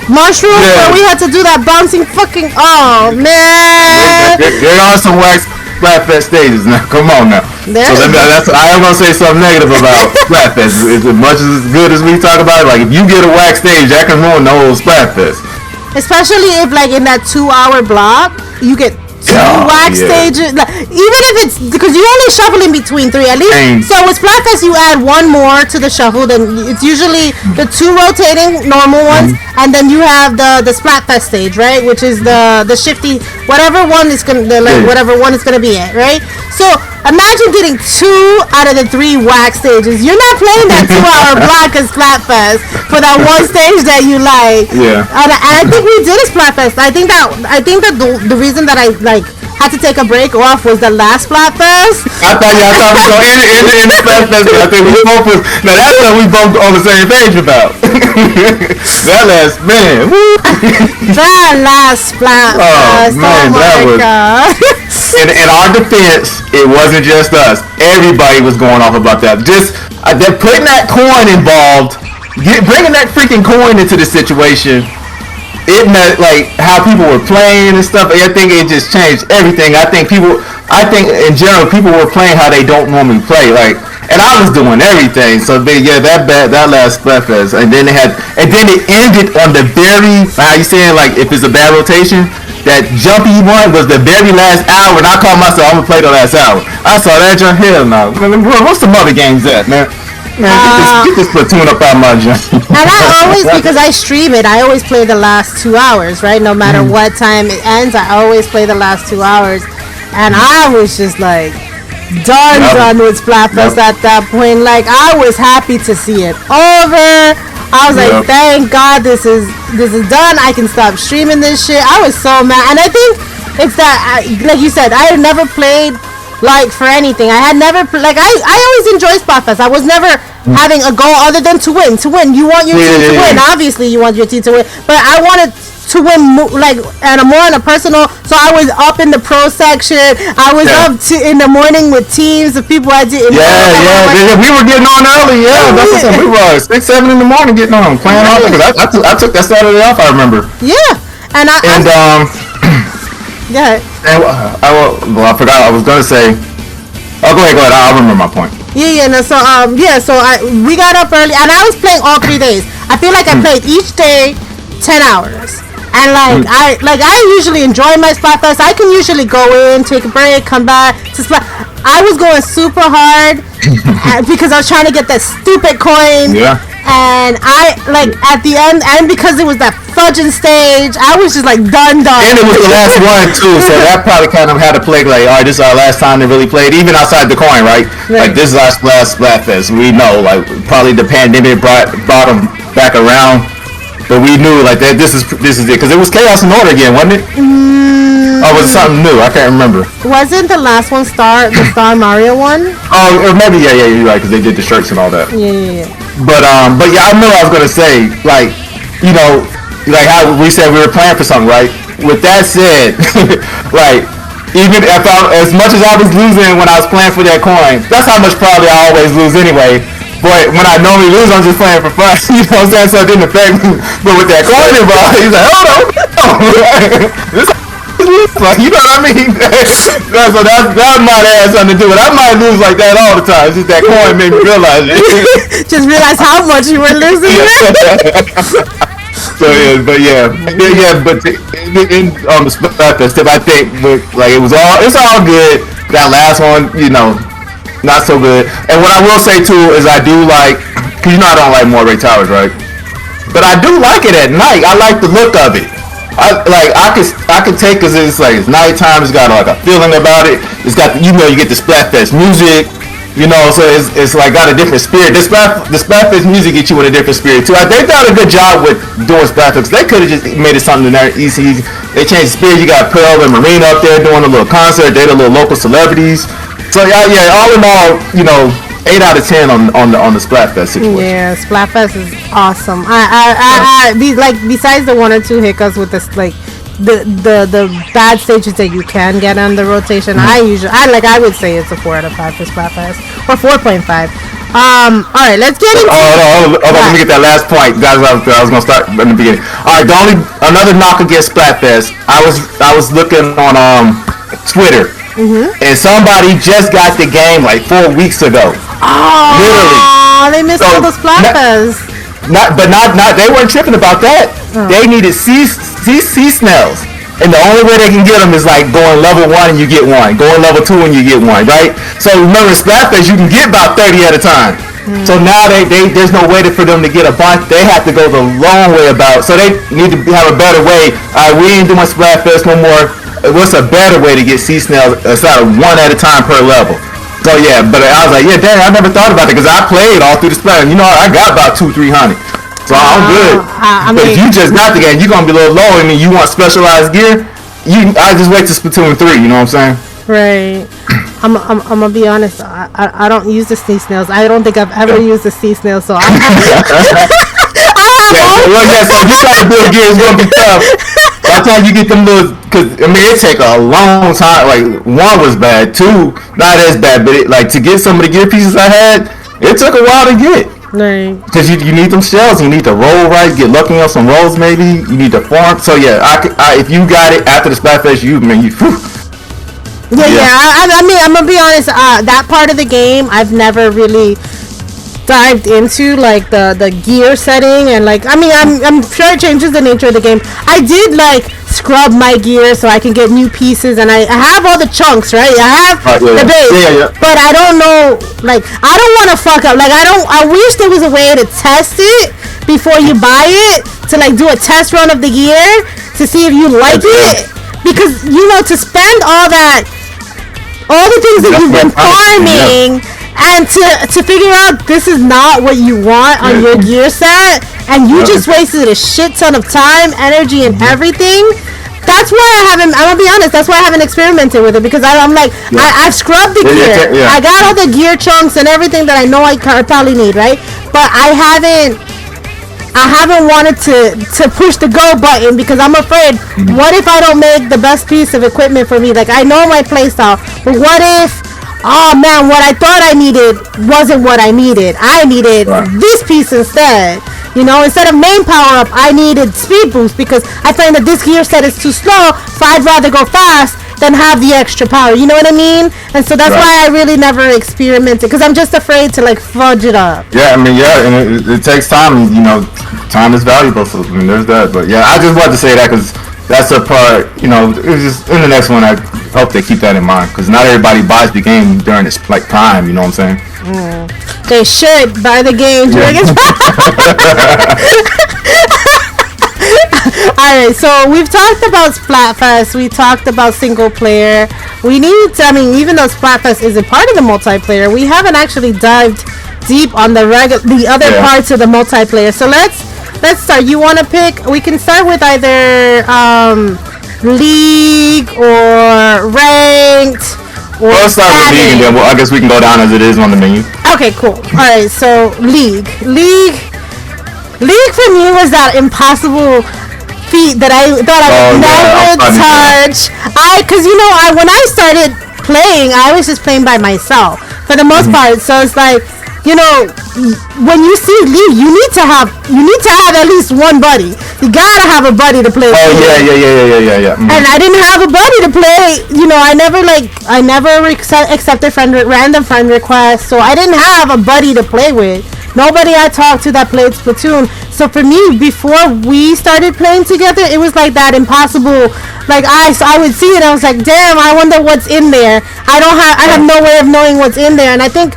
Mushroom, where we had to do that bouncing fucking. Oh man! There are some wax Splatfest stages now. Come on now. I am gonna say something negative about Splatfest. As much as good as we talk about it, like if you get a wax stage, that can ruin the whole Splatfest. Especially if like in that 2-hour block, you get 2 wax stages. Like, even if it's because you only shuffle in between 3 at least. So with Splatfest, you add 1 more to the shuffle. Then it's usually the 2 rotating normal ones, and then you have the Splatfest stage, right? Which is the shifty whatever one is whatever one is gonna be at, right? So imagine getting 2 out of the 3 wax stages. You're not playing that 2-hour block of Splatfest for that one stage that you like. Yeah. And I think we did a Splatfest. I think that the reason that I like had to take a break off was the last Splatfest. I thought we were going to end the Splatfest. I think we both was. Now that's what we both on the same page about. That last man. That last Splatfest. Oh man, that was. In our defense, it wasn't just us. Everybody was going off about that. Just they're putting that coin involved, bringing that freaking coin into the situation. It meant like how people were playing and stuff. I think it just changed everything. I think in general people were playing how they don't normally play. Like, and I was doing everything. So that last Splatfest, and then it ended on the very how you saying like if it's a bad rotation. That jumpy one was the very last hour, and I called myself, I'm gonna play the last hour. I saw that jump. Hell no. What's some other games at, man? Get this Splatoon up out my jump. And I always, because I stream it, I always play the last 2 hours, right? No matter what time it ends, I always play the last 2 hours. And I was just like done with Splatfest at that point. Like I was happy to see it over. I was like, thank God this is done. I can stop streaming this shit. I was so mad. And I think it's that, like you said, I had never played like for anything. I had never, I always enjoyed Splatfest. I was never having a goal other than to win. You want your team to win. Obviously, you want your team to win. But I wanted to win and more on a personal. So I was up in the pro section. I was up in the morning with teams of people I didn't know. Yeah. We were getting on early. Yeah, that's what we were 6, 7 in the morning getting on playing all day. I took that Saturday off. I remember. Yeah, and yeah. And I forgot. I was gonna say. Oh, go ahead. I'll remember my point. Yeah. No, so we got up early, and I was playing all 3 days. I feel like I played each day 10 hours. And I usually enjoy my Splatfest. I can usually go in, take a break, come back to Splat. I was going super hard because I was trying to get that stupid coin. Yeah. And at the end, and because it was that fudging stage, I was just like done. And it was the last one too, so that probably kind of had to play like, all right, this is our last time they really played, even outside the coin, right? Like this is our last Splatfest. We know, like probably the pandemic brought them back around. But we knew like that this is it because it was Chaos and Order again, wasn't it? Or was it something new? I can't remember. Wasn't the last one the Star Mario one? Oh, or maybe you're right because they did the shirts and all that. Yeah. But yeah, I know I was gonna say like like how we said we were playing for something, right? With that said, like even if as much as I was losing when I was playing for that coin, that's how much probably I always lose anyway. But when I normally lose, I'm just playing for fun. You know what I'm saying? So it didn't affect me. But with that coin involved, he's like, hold on. Like, you know what I mean? So that might have something to do with it. I might lose like that all the time. It's just that coin made me realize it. Just realize how much you were losing. So but in the Splatfest, I think like it's all good. That last one, not so good. And what I will say too is I do like, cause I don't like Moray Towers, right? But I do like it at night. I like the look of it. I can take cause it's like it's nighttime. It's got like a feeling about it. It's got you get the Splatfest music. So it's like got a different spirit. The Splatfest music gets you in a different spirit too. They done a good job with doing Splatfest. They could have just made it something there easy. They changed the spirit. You got Pearl and Marina up there doing a little concert. They the little local celebrities. So yeah, all in all, 8 out of 10 on the Splatfest situation. Yeah, Splatfest is awesome. I besides the 1 or 2 hiccups with this the bad stages that you can get on the rotation, I would say it's a 4 out of 5 for Splatfest or 4.5. All right, let's get into. Hold on, let me get that last point. That's what I was gonna start in the beginning. All right, another knock against Splatfest. I was looking on Twitter. And somebody just got the game like 4 weeks ago. Oh, literally. They missed all the Splatfest. Not they weren't tripping about that. They needed sea snails. And the only way they can get them is like going level 1 and you get 1, going level 2 and you get 1, right? So remember Splatfest you can get about 30 at a time. So now there's no way for them to get a bunch. They have to go the long way about. So they need to have a better way. All right, we ain't doing Splatfest no more. What's a better way to get sea snails instead of 1 at a time per level? So yeah, but I was like, yeah, dang, I never thought about it because I played all through the Splat. I got about 200-300. So I'm good. But if you just got the game, you're gonna be a little low. And you want specialized gear, I just wait to Splatoon 3. You know what I'm saying? Right. I'm gonna be honest. I don't use the sea snails. I don't think I've ever used the sea snails. So so if you try to build gear, it's gonna be tough. By the time you get them little, cause it take a long time. Like 1 was bad, 2 not as bad, but to get some of the gear pieces I had, it took a while to get. Right. Because you need them shells, you need to roll right, get lucky on some rolls maybe. You need to farm. So yeah, if you got it after the Splatfest, Yeah. I mean, I'm gonna be honest. That part of the game, I've never really dived into like the gear setting and I'm sure it changes the nature of the game. I did scrub my gear so I can get new pieces and I have all the chunks, right? I have the base, but I don't know, I don't want to fuck up. I wish there was a way to test it before you buy it, to do a test run of the gear to see if you like it, because to spend all the things that you've been farming. And to figure out this is not what you want on your gear set, and you just wasted a shit ton of time, energy, and everything. That's why I'm gonna be honest. That's why I haven't experimented with it, because I've scrubbed the gear. I got all the gear chunks and everything that I know I probably need, right? But I haven't I haven't wanted to push the go button because I'm afraid. What if I don't make the best piece of equipment for me? Like I know my playstyle, but what if? Oh man, what I thought I needed wasn't what I needed. I needed this piece instead. You know, instead of main power up, I needed speed boost because I find that this gear set is too slow, so I'd rather go fast than have the extra power. You know what I mean? And so that's why I really never experimented because I'm just afraid to like fudge it up. Yeah, I mean, and it takes time. You know, time is valuable. So I mean, there's that. But yeah, I just wanted to say that because that's a part. You know, it's just in the next one. I hope they keep that in mind because not everybody buys the game during its like prime. You know what I'm saying? They should buy the game during its Alright, so we've talked about Splatfest, we talked about single player. We need to, I mean, even though Splatfest isn't part of the multiplayer, we haven't actually dived deep on the other parts of the multiplayer. So let's start. You want to pick? We can start with either League or Ranked. Let's start with League, and then I guess we can go down as it is on the menu. Okay, cool. All right, so League for me was that impossible feat that I thought I would never touch. Cause you know, when I started playing, I was just playing by myself for the most part. So it's like, you know, when you see League, you need to have at least one buddy. You gotta have a buddy to play with. Oh yeah. And I didn't have a buddy to play. You know, I never accepted random friend requests, so I didn't have a buddy to play with. Nobody I talked to that played Splatoon. So for me, before we started playing together, it was like that impossible. Like I would see it, I was like, damn, I wonder what's in there. I have no way of knowing what's in there, and I think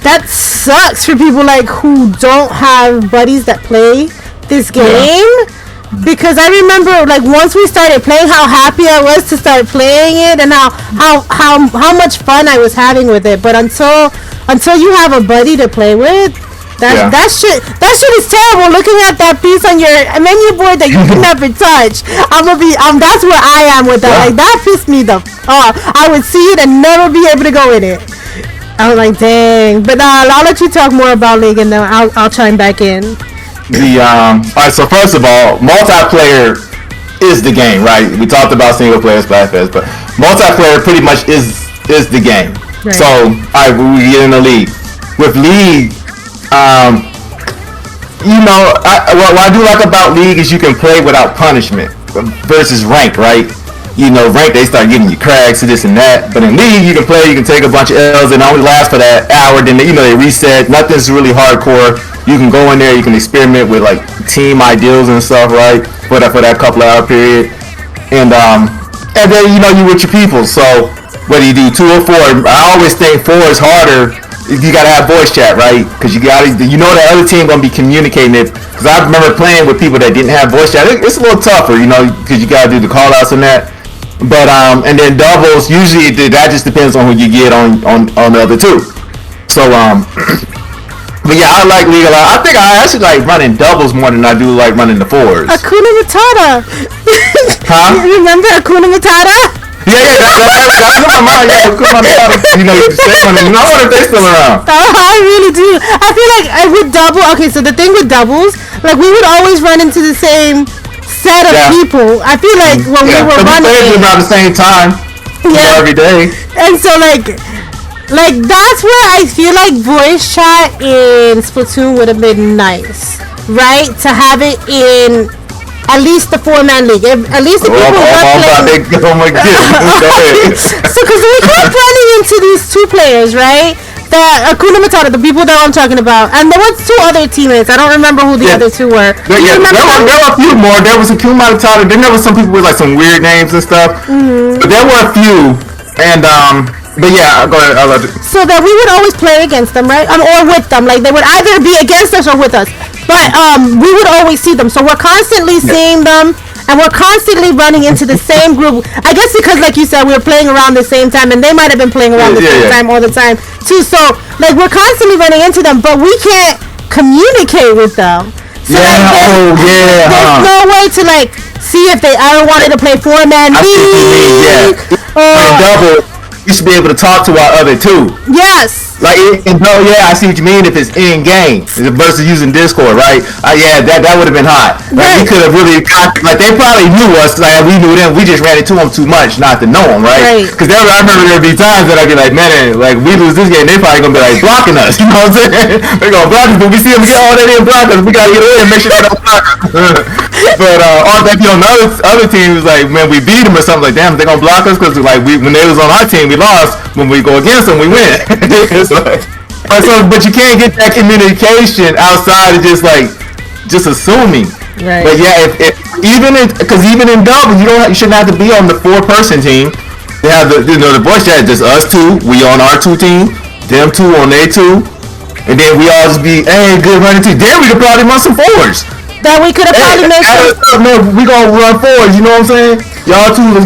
that sucks for people like who don't have buddies that play this game. Because I remember, like, once we started playing, how happy I was to start playing it, and how much fun I was having with it. But until you have a buddy to play with, that shit is terrible. Looking at that piece on your menu board that you can never touch, that's where I am with that. Like, that pissed me the off. I would see it and never be able to go in it. I was like, dang. But I'll let you talk more about League, and then I'll chime back in. Alright, so first of all, multiplayer is the game, right? We talked about single player Splatfest, but multiplayer pretty much is the game. Right. So, alright, we get in the League. With League, you know, what I do like about League is you can play without punishment versus Ranked, right? You know, Ranked, they start giving you cracks and this and that, but in League, you can play, you can take a bunch of L's and it only lasts for that hour, then, you know, they reset. Nothing's really hardcore. You can go in there, you can experiment with like team ideals and stuff, right? For that couple of hour period. And then, you know, you with your people. So whether you do 2 or 4, I always think 4 is harder. You gotta have voice chat, right? Because you know the other team gonna be communicating it. Because I remember playing with people that didn't have voice chat. It's a little tougher, you know, because you gotta do the call outs and that. But and then doubles, usually that just depends on who you get on the other two. So but yeah, I like League a lot. I think I actually like running doubles more than I do like running the 4s. Hakuna Matata. Huh? You remember Hakuna Matata? Yeah, that's in my mind. Yeah, Hakuna Matata. You know, you say something. I wonder if they're still around. Oh, I really do. I feel like with double. Okay, so the thing with doubles, like we would always run into the same set of people. I feel like when we were running, we played around the same time. Every day. And so like that's where I feel like voice chat in Splatoon would have been nice, right? To have it in at least the 4-man league. At least the people who are playing. Oh my God. So because we kept running into these 2 players, right? The Hakuna Matata, the people that I'm talking about, and there was 2 other teammates. I don't remember who the other 2 were. There were a few more. There was Hakuna Matata. Then there was some people with like some weird names and stuff. But there were a few, and but yeah, go ahead. I'll let you. So that we would always play against them, right? Or with them. Like they would either be against us or with us. But we would always see them. So we're constantly seeing them, and we're constantly running into the same group. I guess because, like you said, we were playing around the same time, and they might have been playing around the same time all the time too. So like we're constantly running into them, but we can't communicate with them. So there's no way to like see if they ever wanted to play 4-man league. Double. You should be able to talk to our other 2. Yes. Like, no, yeah, I see what you mean. If it's in game versus using Discord, right? Yeah, that would have been hot. Like, we could have really, like, they probably knew us. Like, we knew them. We just ran into them too much not to know them, right? Because I remember there'd be times that I'd be like, man, like, we lose this game, they probably gonna be like blocking us. You know what I'm saying? They're gonna block us, but we see them get all that in block us. We gotta get away and make sure they don't block us. But all that, you know, the other teams, like, man, we beat them or something, like, damn, they gonna block us because, like, when they was on our team, we lost. When we go against them, we win. But you can't get that communication outside of just assuming. Right. But yeah, if even in double, you shouldn't have to be on the 4-person team. They have the voice chat, just us two, we on our 2 team, them 2 on their 2, and then we all just be, hey, good running team. Then we could probably run some forwards. That we could have probably made man, we gonna run forwards, you know what I'm saying? Y'all two, let's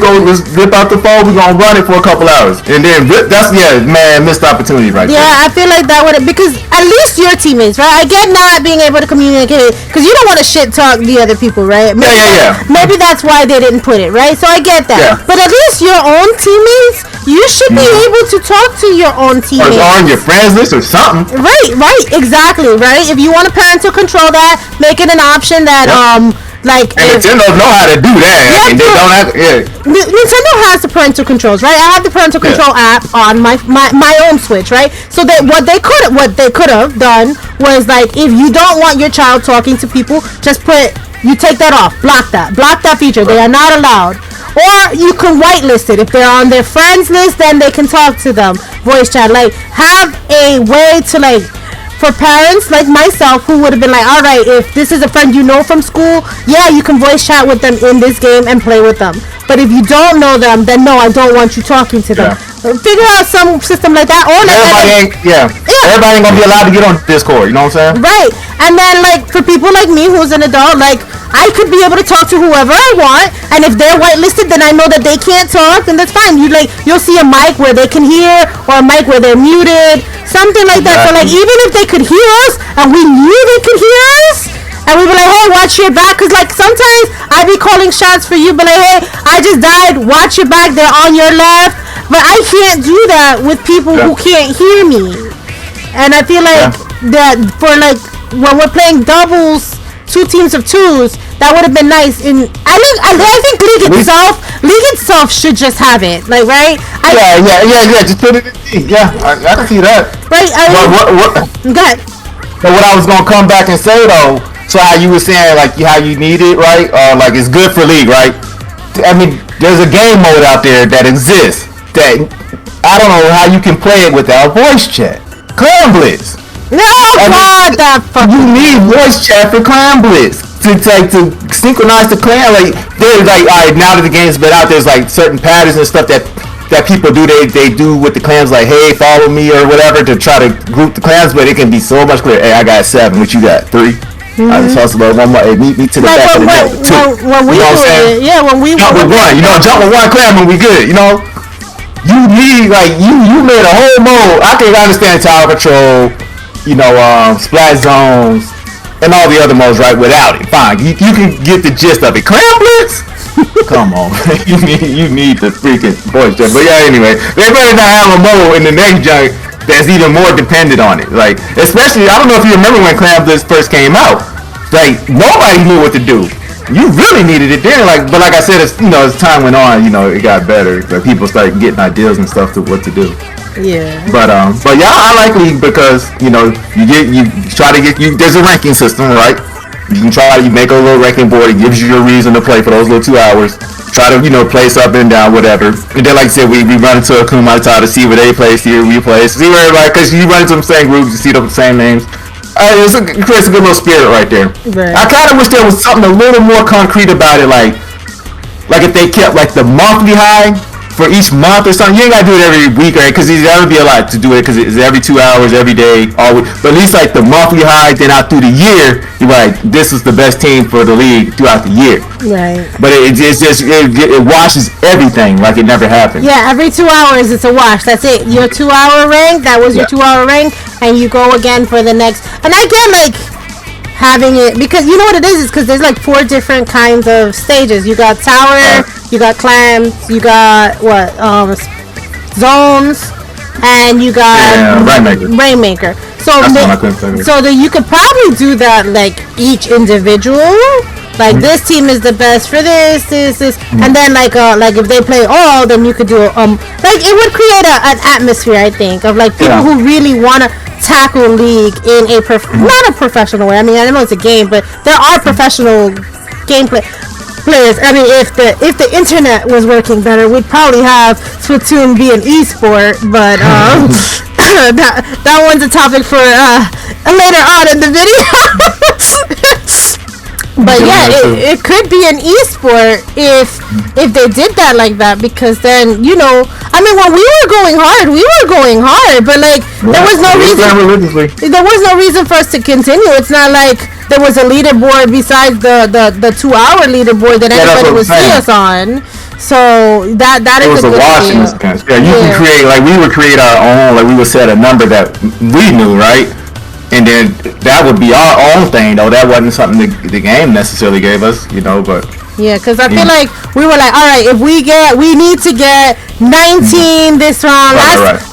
rip out the phone. We gonna run it for a couple hours, and then missed opportunity right there. Yeah, I feel like that would, because at least your teammates, right? I get not being able to communicate because you don't want to shit talk the other people, right? Maybe, maybe that's why they didn't put it, right? So I get that. Yeah. But at least your own teammates, you should be able to talk to your own teammates. Or on your friends list or something. Right, exactly, right? If you want to parental control that, make it an option that like, and Nintendo know how to do that. Yeah, I mean, they don't have. Yeah. Nintendo has the parental controls, right? I have the parental control app on my own Switch, right? So that what they could have done was, like, if you don't want your child talking to people, just you take that off, block that feature. They are not allowed. Or you can whitelist it. If they're on their friends list, then they can talk to them, voice chat. Like, have a way to, like, for parents like myself who would have been like, all right, if this is a friend you know from school, yeah, you can voice chat with them in this game and play with them. But if you don't know them, then no, I don't want you talking to them. Figure out some system like that. Or everybody ain't gonna be allowed to get on Discord, you know what I'm saying? Right. And then, like, for people like me who's an adult, like, I could be able to talk to whoever I want, and if they're whitelisted, then I know that they can't talk, and that's fine. You'll see a mic where they can hear, or a mic where they're muted, something like that. So, like, even if they could hear us, and we knew they could hear us, and we be like, hey, watch your back, because, like, sometimes I be calling shots for you, but like, hey, I just died, watch your back, they're on your left. But I can't do that with people who can't hear me. And I feel like that for, like, when we're playing doubles, 2 teams of 2s, that would have been nice. I think League itself should just have it, like, right? Just put it in. Yeah, I can see that. Right. Go ahead. But what I was gonna come back and say though, so how you were saying, like, how you need it, right? Like, it's good for League, right? I mean, there's a game mode out there that exists that I don't know how you can play it without voice chat. Clan Blitz. No, God, that fucking. You need voice chat for Clan Blitz to synchronize the clan. Like, there's like, all right, now that the game's been out, there's like certain patterns and stuff that people do. They do with the clans, like, hey, follow me or whatever, to try to group the clans, but it can be so much clearer. Hey, I got 7. What you got? 3. I just talked about 1 more. Hey, meet me to the back of the net. 2. When we you know what I'm saying? when we jump with 1. You know, jump with 1 clan when we good. You know. You need, like, you made a whole mode. I can understand Tower Control, you know, Splash Zones, and all the other modes, right, without it. Fine, you can get the gist of it. Clan Blitz? Come on, man. You need the freaking voice chat. But yeah, anyway, they better not have a mode in the next junk that's even more dependent on it. Like, especially, I don't know if you remember when Clan Blitz first came out. Like, nobody knew what to do. You really needed it then, like, but like I said, as time went on, it got better. Like, people started getting ideas and stuff to what to do. Yeah. But yeah, I like League because you try to get there's a ranking system, right? You make a little ranking board. It gives you your reason to play for those little 2 hours. Try to place up and down, whatever. And then, like I said, we run into a Kumata to see where they play, see where we play, see where everybody, because you run into the same groups, you see the same names. It creates a good little spirit right there. Right. I kind of wish there was something a little more concrete about it, like if they kept like the monthly high for each month or something. You ain't gotta do it every week, right? Because that would be a lot to do it, because it's every 2 hours, every day, all week. But at least like the monthly high, then out through the year, you're like, this is the best team for the league throughout the year. Right. But it washes everything like it never happened. Yeah, every 2 hours it's a wash. That's it. Your 2 hour rank, that was your 2 hour rank, and you go again for the next. And I get like having it, because you know what it is because there's like 4 different kinds of stages. You got tower, you got clans, you got zones. and you got Rainmaker. So you could probably do that like each individual. Like this team is the best for this, and then like if they play all, then you could do like it would create an atmosphere, I think, of like people who really want to tackle League in a not a professional way. I mean, I know it's a game, but there are professional gameplay players. I mean, if the internet was working better, we'd probably have Splatoon be an esport, but that one's a topic for later on in the video. But yeah, it could be an esport if they did that like that, because then, you know, I mean, when we were going hard, but like there was no reason for us to continue. It's not like there was a leaderboard besides the 2-hour leaderboard that anybody would see us on. So that is a good idea. Yeah, you can create, like we would create our own, like we would set a number that we knew, right? And then that would be our own thing, though. That wasn't something the game necessarily gave us, you know, but... Yeah, because I feel like we were like, all right, if we need to get 19 this round.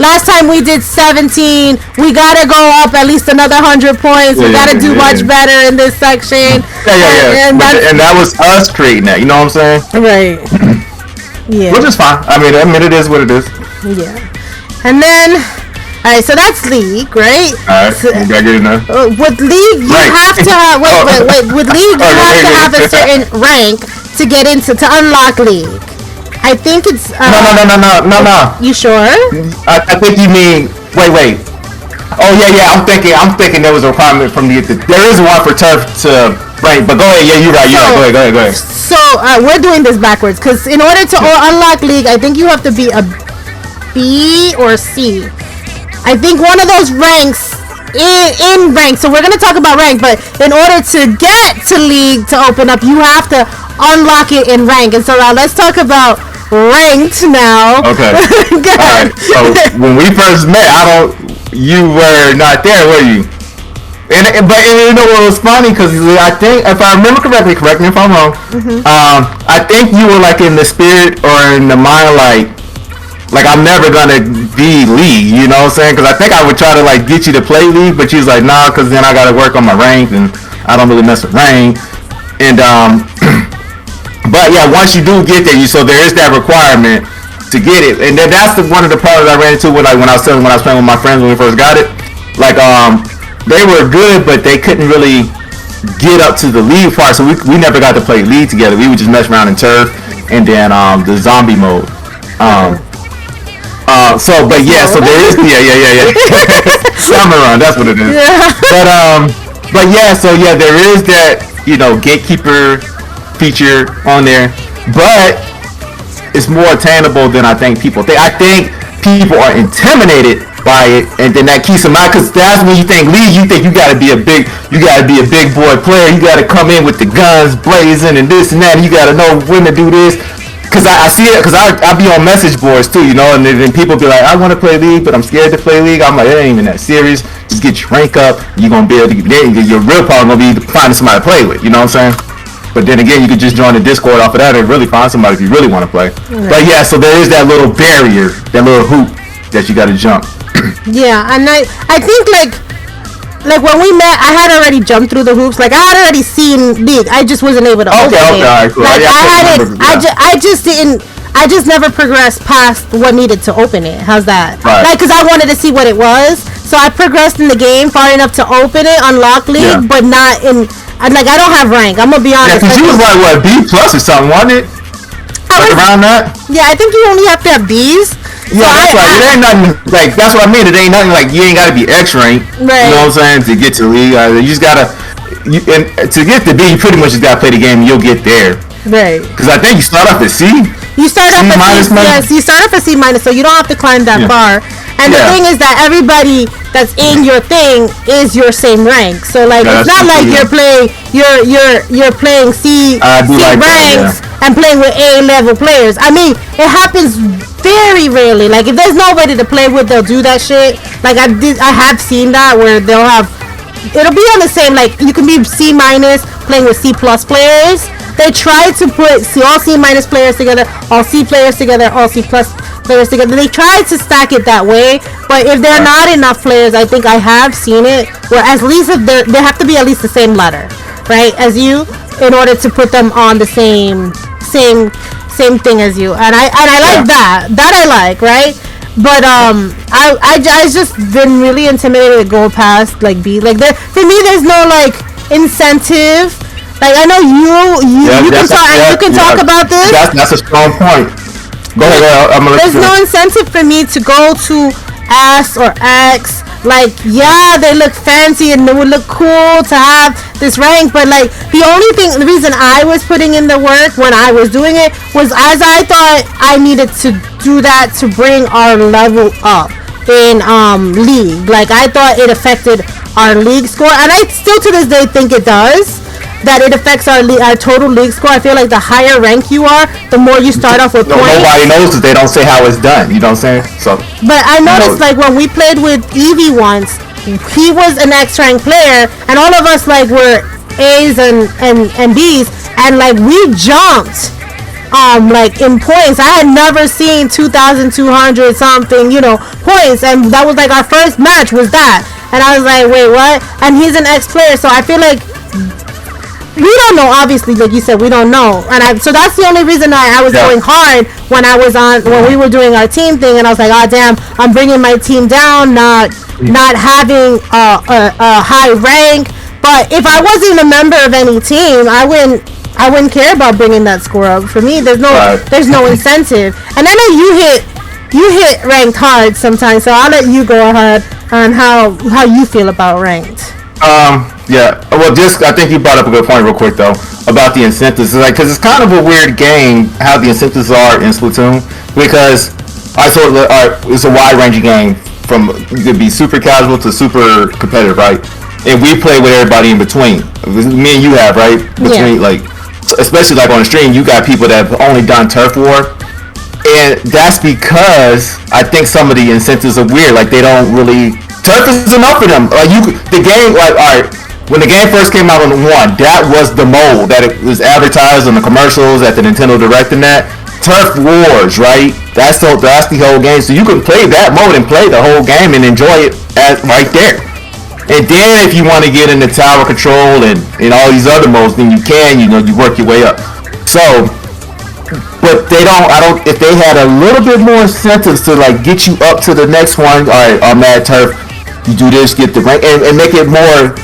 Last time we did 17. We got to go up at least another 100 points. We got to do much better in this section. Yeah. And that was us creating that, you know what I'm saying? Right. Yeah. Which is fine. I mean, it is what it is. Yeah. And then... Alright, so that's League, right? Alright, so, you gotta get in there. With League, you have to have... Wait. With League, you have to have a certain rank to get into, to unlock League. I think it's... No. You sure? I think you mean... Wait. Oh, yeah, I'm thinking there was a requirement from the... There is one for turf to rank, but go ahead, yeah, you're right. Go ahead. So, we're doing this backwards, because in order to unlock League, I think you have to be a B or C. I think one of those ranks in rank. So we're gonna talk about rank, but in order to get to League to open up, you have to unlock it in rank. And so now let's talk about ranked now. Okay. Alright. So when we first met, you were not there, were you? But you know what was funny? Because I think, if I remember correctly, correct me if I'm wrong. I think you were like in the spirit or in the mind like I'm never gonna be League, you know what I'm saying? Because I think I would try to like get you to play League, but she's like, nah, because then I gotta work on my rank, and I don't really mess with rank. And but yeah, once you do get there, so there is that requirement to get it, and then that's one of the problems I ran into when I was playing with my friends when we first got it. Like they were good, but they couldn't really get up to the League part, so we never got to play League together. We would just mess around in turf and then the zombie mode. So there is summer run, that's what it is. But there is that, you know, gatekeeper feature on there, but it's more attainable than I think people think. I think people are intimidated by it, and then that keeps them out, because that's when you think League, you think you gotta be a big boy player, you gotta come in with the guns blazing and this and that, and you gotta know when to do this. Because I see it, because I be on message boards too, you know, and then people be like, I want to play League, but I'm scared to play League. I'm like, it ain't even that serious. Just get your rank up, you're going to be able to get, your real problem going to be finding somebody to play with, you know what I'm saying? But then again, you could just join the Discord off of that and really find somebody if you really want to play. Right. But yeah, so there is that little barrier, that little hoop that you got to jump. Yeah, and I think like when we met, I had already jumped through the hoops. Like I had already seen League. I just wasn't able to open it. Right, cool. Like I just never progressed past what needed to open it. How's that? Right. Like, because I wanted to see what it was. So I progressed in the game far enough to open it, unlock League, but not in. Like I don't have rank. I'm gonna be honest. Yeah, because you was like what, B+ or something, wasn't it? Around that? Yeah, I think you only have to have B's. Yeah, so that's right. It ain't nothing like, that's what I mean. It ain't nothing like you ain't gotta be X rank. Right. You know what I'm saying? To get to League, you just gotta. And to get to B, you pretty much just gotta play the game, and you'll get there. Right. Because I think you start off at C. You start off at C. Yes, you start off at C-, so you don't have to climb that far. And the thing is that everybody that's in your thing is your same rank. So like it's not like you're playing C ranks and playing with A level players. I mean, it happens very rarely. Like if there's nobody to play with, they'll do that shit. Like I have seen that where it'll be on the same, like you can be C- playing with C+ players. They try to put all C- players together, all C players together, all C+ players together. They try to stack it that way, but if there are not enough players, I think I have seen it where at least if they have to be at least the same letter, right, as you, in order to put them on the same thing as you. And I like that I like, right? But I just been really intimidated to go past like B. Like there, for me, there's no like incentive. Like I know you can talk about this. That's a strong point. Go ahead. I'm gonna There's no incentive for me to go to S or X. Like, yeah, they look fancy and it would look cool to have this rank, but like the reason I was putting in the work when I was doing it was as I thought I needed to do that to bring our level up in league. Like I thought it affected our league score, and I still to this day think it does. That it affects our total league score. I feel like the higher rank you are, the more you start off with points. Nobody knows that they don't say how it's done. You know what I'm saying? So. But I noticed like when we played with Evie once, he was an X rank player, and all of us like were A's and B's, and like we jumped. Like in points, I had never seen 2,200 something, points, and that was like our first match was that, and I was like, wait, what? And he's an X player, so I feel like. We don't know, obviously, like you said, we don't know, and so that's the only reason I was going hard when we were doing our team thing, and I was like, oh damn, I'm bringing my team down, not having a high rank. But if I wasn't a member of any team, I wouldn't care about bringing that score up. For me, there's no incentive, and I know you hit ranked hard sometimes, so I'll let you go ahead on how you feel about ranked. Yeah. Well, I think you brought up a good point real quick though about the incentives. It's like, because it's kind of a weird game how the incentives are in Splatoon, because it's a wide ranging game from you could be super casual to super competitive, right? And we play with everybody in between. Me and you have, right? Between like, especially like on the stream, you got people that have only done turf war. And that's because I think some of the incentives are weird. Like they don't really. Turf is enough for them. Like the game. Like all right, when the game first came out on the one, that was the mode that it was advertised on the commercials at the Nintendo Direct and that. Turf Wars, right? That's the whole game. So you can play that mode and play the whole game and enjoy it right there. And then if you want to get into tower control and all these other modes, then you can. You work your way up. So. But if they had a little bit more incentives to like get you up to the next one, all right, on that turf, you do this, get the rank, and make it more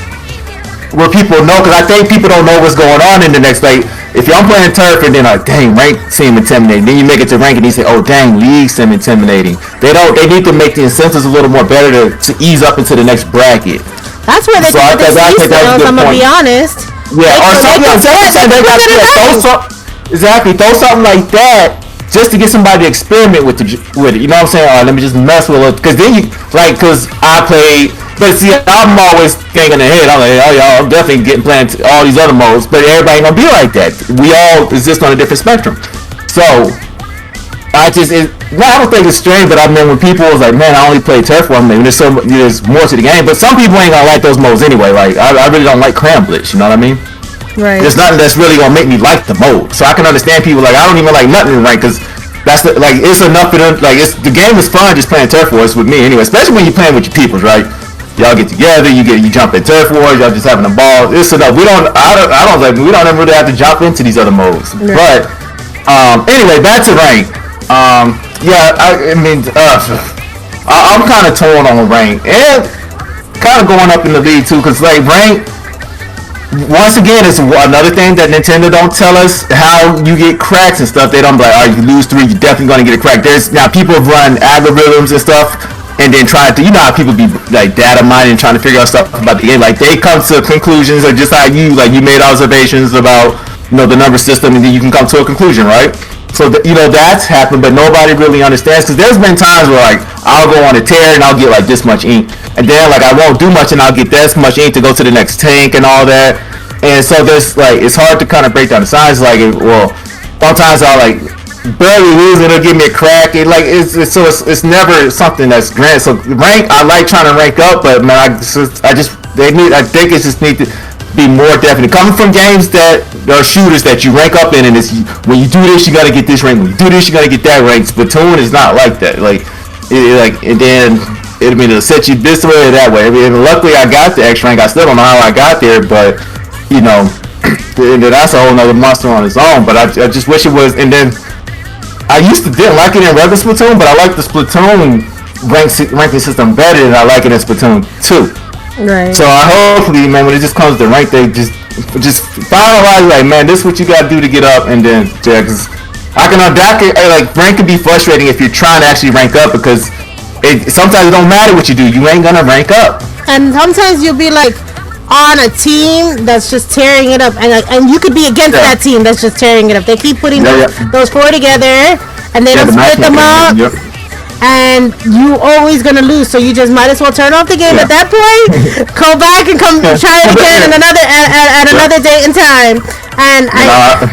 where people know, because I think people don't know what's going on in the next, like, if y'all playing turf and then like, dang, rank seem intimidating, then you make it to rank and you say, oh dang, league seem intimidating. They need to make the incentives a little more better to ease up into the next bracket. That's where they get the skills, I'm gonna be honest. Yeah, or something like that. Exactly, throw something like that just to get somebody to experiment with it. You know what I'm saying? Let me just mess with it, because then because I play. But see, I'm always thinking ahead. I'm like, oh y'all, I'm definitely playing all these other modes, but everybody ain't gonna be like that. We all exist on a different spectrum. So I don't think it's strange, but I mean when people was like, man, I only play turf war, maybe there's more to the game. But some people ain't gonna like those modes anyway. Like I really don't like Clam Blitz. You know what I mean? Right. There's nothing that's really gonna make me like the mode, so I can understand people like I don't even like nothing right, because it's enough for them. Like the game is fun just playing turf wars with me anyway, especially when you're playing with your peoples, right? Y'all get together, you jump in turf wars, y'all just having a ball. It's enough. We don't ever really have to jump into these other modes. Right. But anyway, back to rank. I'm kind of torn on rank and kind of going up in the league too, because like rank. Once again, it's another thing that Nintendo don't tell us how you get cracks and stuff. They don't be like, all right, you lose 3, you're definitely going to get a crack. Now people have run algorithms and stuff, and then try to, how people be like data mining and trying to figure out stuff about the game. Like they come to conclusions, or just like you made observations about the number system, and then you can come to a conclusion, right? So that's happened, but nobody really understands, because there's been times where like I'll go on a tear and I'll get like this much ink, and then like I won't do much and I'll get this much ink to go to the next tank and all that. And so there's like it's hard to kind of break down the signs. Like sometimes I'll like barely lose and it'll give me a crack. It's never something that's grand. So rank, I like trying to rank up, but man, I think it's just need to be more definite. Coming from games that are shooters that you rank up in, and it's when you do this, you gotta get this rank. When you do this, you gotta get that rank. Splatoon is not like that. And then it'll set you this way or that way. I mean, luckily I got the X rank. I still don't know how I got there, but that's a whole nother monster on its own. But I just wish it was. And then I used to didn't like it in regular Splatoon, but I like the Splatoon ranking system better than I like it in Splatoon 2. Right. So hopefully, man, when it just comes to rank, they just finalize like, man, this is what you gotta do to get up, and then cause rank can be frustrating if you're trying to actually rank up because sometimes it don't matter what you do, you ain't gonna rank up. And sometimes you'll be like on a team that's just tearing it up, and you could be against that team that's just tearing it up. They keep putting those four together, and they don't split them up. Yep. And you always gonna lose, so you just might as well turn off the game at that point. Go back and come try it again at another date and time. And I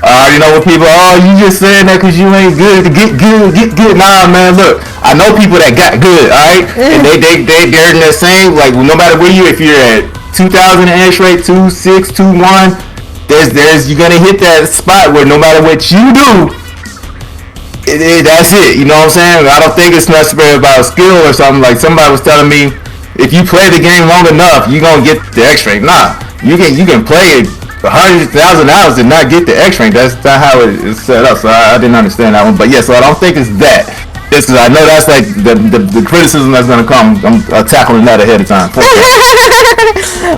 already know what people. Oh, you just saying that because you ain't good to get good. Nah, man, look, I know people that got good. All right, and they're in the same. Like no matter where if you're at 2,000 H rate, 2.6, 2.1, there's you're gonna hit that spot where no matter what you do. That's it, you know what I'm saying? I don't think it's necessarily about skill or something. Like somebody was telling me, if you play the game long enough, you're gonna get the X rank. Nah, you can play it 100,000 hours and not get the X rank. That's not how it is set up. So I didn't understand that one. But yeah, so I don't think it's that. Just because I know that's like the criticism that's gonna come. I'm tackling that ahead of time.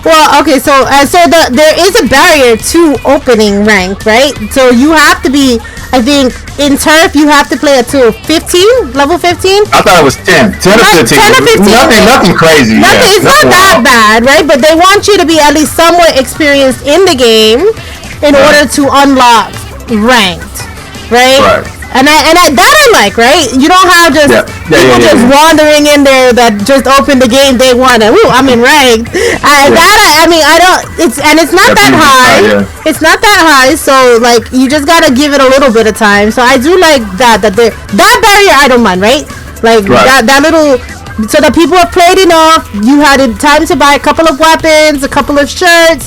Well, okay, so there is a barrier to opening rank, right? So you have to be, I think, in turf you have to play up to 15, level 15. I thought it was 10 or 15. 10 or 15. Nothing crazy. It's not that bad, right? But they want you to be at least somewhat experienced in the game in order to unlock ranked, right? Right. And that I like, right? You don't have just people just wandering in there that just opened the game day one and I'm in ranked. It's not that high. It's not that high, so like you just gotta give it a little bit of time. So I do like that barrier I don't mind, right? Like that little, so that people have played enough. You had time to buy a couple of weapons, a couple of shirts.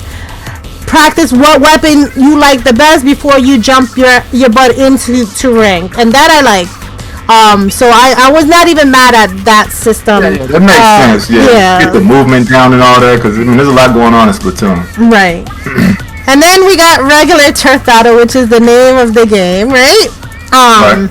Practice what weapon you like the best before you jump your butt into rank, and that I like. So I was not even mad at that system. Yeah, that makes sense. Yeah, get the movement down and all that, because there's a lot going on in Splatoon. Right. And then we got regular turf battle, which is the name of the game, right? Right.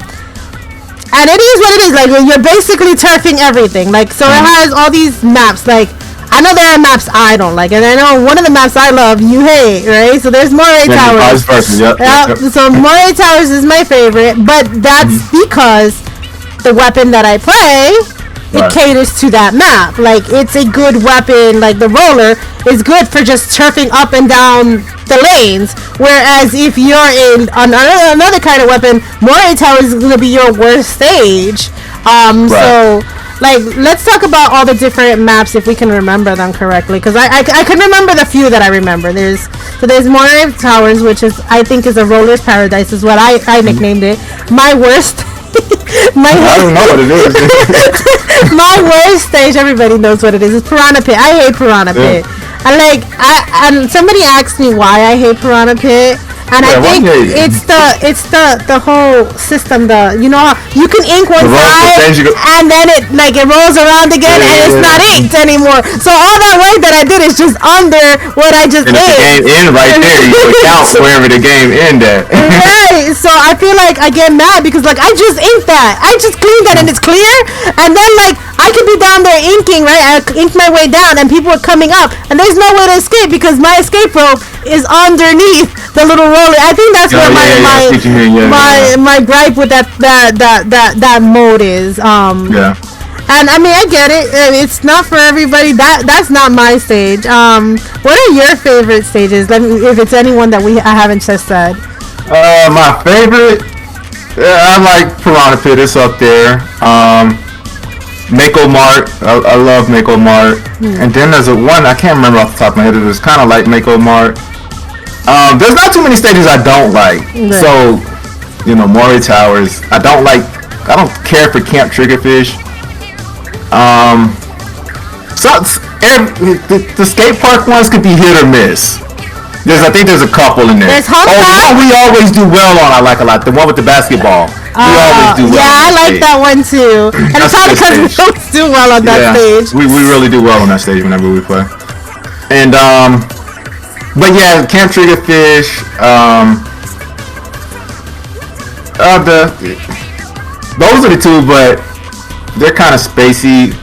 And it is what it is. Like you're basically turfing everything. Like so, it has all these maps. Like I know there are maps I don't like, and I know one of the maps I love you hate, right? So there's Moray Towers. Yep. So Moray Towers is my favorite, but that's because the weapon that I play, it caters to that map. Like it's a good weapon. Like the roller is good for just turfing up and down the lanes. Whereas if you're in another kind of weapon, Moray Towers is gonna be your worst stage. So. Like, let's talk about all the different maps if we can remember them correctly, because I can remember the few that I remember. There's Moray Towers, which I think is a roller's paradise, is what I nicknamed it. My worst. I don't know what it is. My worst stage, everybody knows what it is. It's Piranha Pit. I hate Piranha Pit. And somebody asked me why I hate Piranha Pit. And I think it's the whole system. You know how you can ink one side and then it rolls around again and it's not inked anymore. So all that work that I did is just under what I just inked. The game end right there. You can count wherever the game end at. Right. So I feel like I get mad because like I just inked that. I just cleaned that and it's clear. And then like I could be down there inking, right? I inked my way down and people are coming up and there's no way to escape because my escape rope is underneath the little roller. I think that's where my gripe with that mode is. And I mean I get it. It's not for everybody. That's not my stage. What are your favorite stages? If it's anyone that I haven't just said. My favorite, I like Piranha Pit. It's up there. Mako Mart. I love Mako Mart. And then there's one I can't remember off the top of my head. It was kind of like Mako Mart. There's not too many stages I don't like. Right. So, Moray Towers. I don't care for Camp Triggerfish. So the skate park ones could be hit or miss. I think there's a couple in there. There's Hometown. Oh, the one we always do well on, I like a lot. The one with the basketball. We always do well. Yeah, I like that one too. And it's probably because we always do well on that stage. We really do well on that stage whenever we play. And but yeah, Camp Triggerfish. Those are the two, but they're kind of spacey.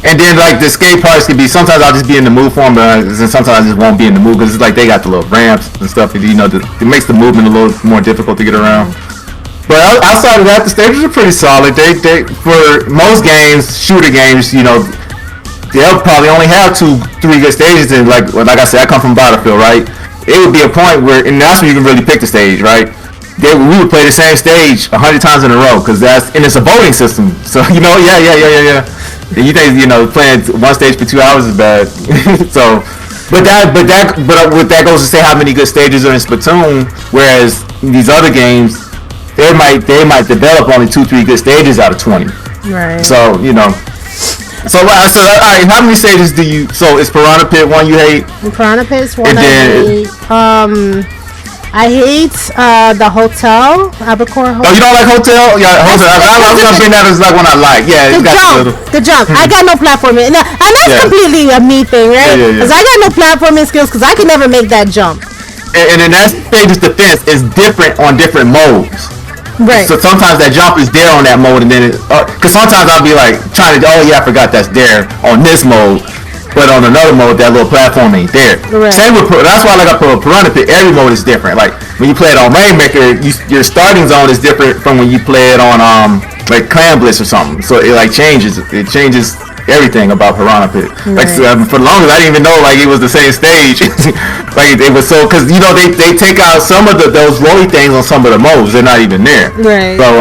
And then like the skate parks can be, sometimes I'll just be in the mood for them, but sometimes I just won't be in the mood because it's like they got the little ramps and stuff. And, it makes the movement a little more difficult to get around. But outside of that, the stages are pretty solid. They for most games, shooter games, they'll probably only have 2-3 good stages. And like I said, I come from Battlefield, right? It would be a point where, and that's when you can really pick the stage, right? We would play the same stage 100 times in a row because it's a voting system. So yeah. And you think playing one stage for 2 hours is bad. So, but what that goes to say how many good stages are in Splatoon, whereas these other games, they might develop only 2-3 good stages out of 20. Right. So So all right, how many stages do you? So it's Piranha Pit one you hate. Piranha Pit's one I hate. I hate the hotel, Abercore Hotel. Oh, you don't like hotel? Yeah, hotel. I was gonna bring that as like one I like. Yeah, the jump. I got no platforming, and that's completely a me thing, right? Because I got no platforming skills because I can never make that jump. And then that stage's defense is different on different modes. Right. So sometimes that jump is there on that mode, and then because sometimes I'll be like trying to, I forgot that's there on this mode. But on another mode, that little platform ain't there. Right. Same with, that's why I like Piranha Pit. Every mode is different. Like when you play it on Rainmaker, your starting zone is different from when you play it on like Clan Blitz or something. So it like changes. It changes everything about Piranha Pit. Right. Like for the longest, I didn't even know like it was the same stage. Like it was so because they take out some of those rolly things on some of the modes. They're not even there. Right. So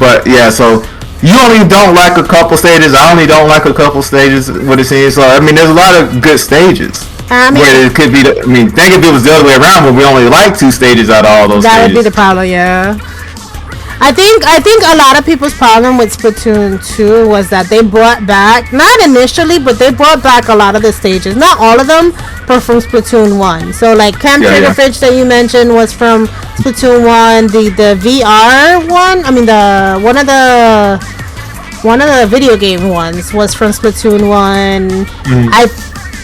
but yeah, so. You only don't like a couple stages. I only don't like a couple stages. What it seems. So I mean, there's a lot of good stages. Where it could be. Think if it was the other way around, but we only like 2 stages out of all those. That would be the problem. Yeah. I think a lot of people's problem with Splatoon 2 was that they brought back, not initially, but they brought back a lot of the stages. Not all of them, but from Splatoon 1. So like Camp Triggerfish that you mentioned was from Splatoon 1. The VR one, one of the video game ones was from Splatoon 1.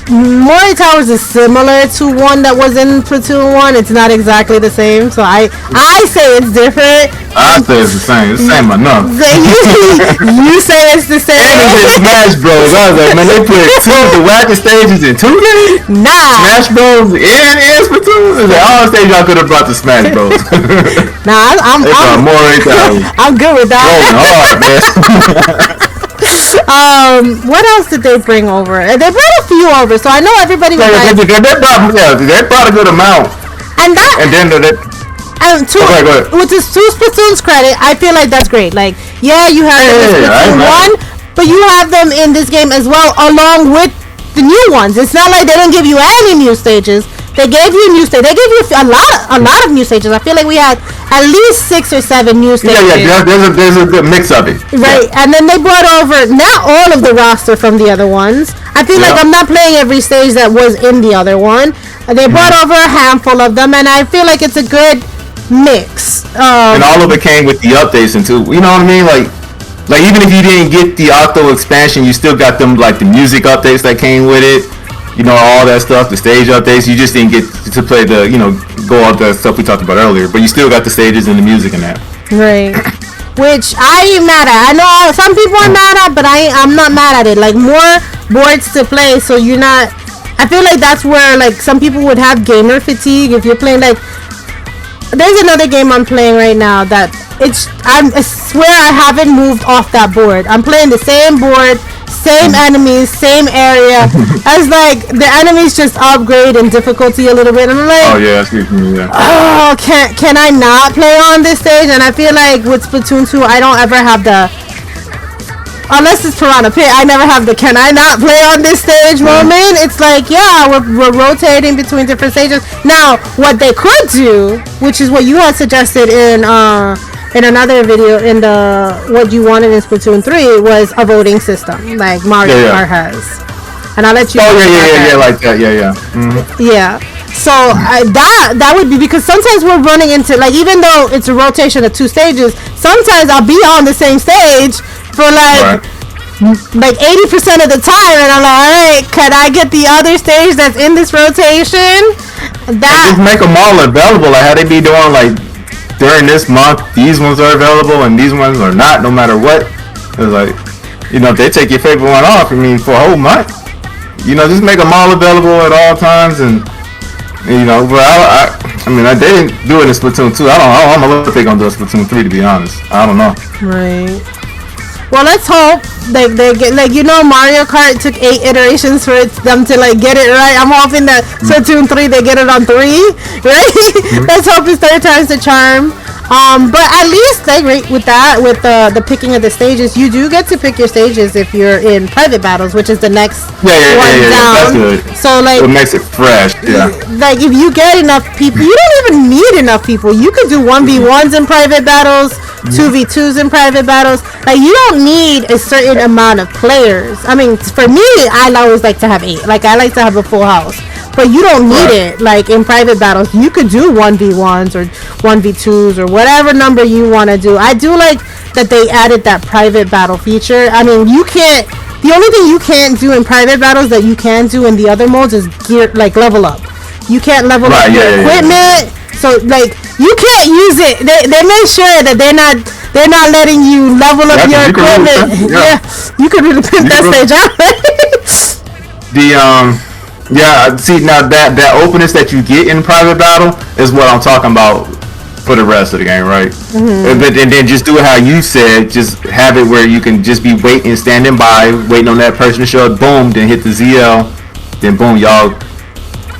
Mori Towers is similar to one that was in Splatoon 1. It's not exactly the same, so I say it's different. I say it's the same. It's the same enough. You say it's the same. And it's Smash Bros. I was like, man, they put 2 of the wackest stages in 2 games? Nah. Smash Bros. and Splatoon? Like, all the stages y'all could have brought to Smash Bros. Nah, I'm good with that. Rolling hard, man. What else did they bring over? They brought a few over, so I know everybody was they brought a good amount. With the 2 Splatoon's credit, I feel like that's great. Like, yeah, you have Splatoon 1, but you have them in this game as well, along with the new ones. It's not like they don't give you any new stages. They gave you new stages. They gave you a lot of new stages. I feel like we had at least 6 or 7 new stages. Yeah. There's a good mix of it. Right, and then they brought over not all of the roster from the other ones. I feel like I'm not playing every stage that was in the other one. They brought over a handful of them, and I feel like it's a good mix. And all of it came with the updates, and too. You know what I mean? Like even if you didn't get the Octo expansion, you still got them like the music updates that came with it. All that stuff, the stage updates. You just didn't get to play go all the stuff we talked about earlier, but you still got the stages and the music and that. Right. Which I ain't mad at. I know some people are mad at, but I'm not mad at it. Like, more boards to play, so you're not. I feel like that's where like some people would have gamer fatigue if you're playing like. There's another game I'm playing right now that I swear I haven't moved off that board. I'm playing the same board. Same enemies, same area. As like the enemies just upgrade in difficulty a little bit, and I'm like, oh yeah, I see what you mean, yeah. Oh, can I not play on this stage? And I feel like with Splatoon 2, I don't ever have the, unless it's Piranha Pit, I never have the can I not play on this stage moment. It's like, yeah, we're rotating between different stages. Now, what they could do, which is what you had suggested in another video in the what you wanted in Splatoon 3, was a voting system like Marz has. and I'll let you. Oh know yeah, like that. Yeah. Yeah. So that would be because sometimes we're running into like even though it's a rotation of 2 stages, sometimes I'll be on the same stage for like 80% of the time, and I'm like, all right, can I get the other stage that's in this rotation? Just make them all available. Like how they be doing like during this month, these ones are available and these ones are not. No matter what, it's like if they take your favorite one off, for a whole month, just make them all available at all times and. But they didn't do it in Splatoon 2. I don't know what they're gonna do in Splatoon 3. To be honest, I don't know. Right. Well, let's hope they get Mario Kart took 8 iterations for them to get it right. I'm hoping that Splatoon 3 they get it on 3, right? Let's hope it's 3rd time's the charm. But at least with the picking of the stages, you do get to pick your stages if you're in private battles, which is the next one down. That's good. So it makes it fresh. Yeah. If you get enough people, you don't even need enough people. You could do 1v1s in private battles, 2v2s in private battles. You don't need a certain amount of players. For me, I always like to have 8. I like to have a full house. But you don't need it, in private battles. You could do 1v1s or 1v2s or whatever number you want to do. I do like that they added that private battle feature. You can't... The only thing you can't do in private battles that you can do in the other modes is level up. You can't level up your equipment. So, you can't use it. They make sure that they're not letting you level up your equipment. You could really pimp that stage out. Yeah, see now that openness that you get in private battle is what I'm talking about for the rest of the game, right? And then just do it how you said, just have it where you can just be standing by, waiting on that person to show up, boom, then hit the ZL, then boom, y'all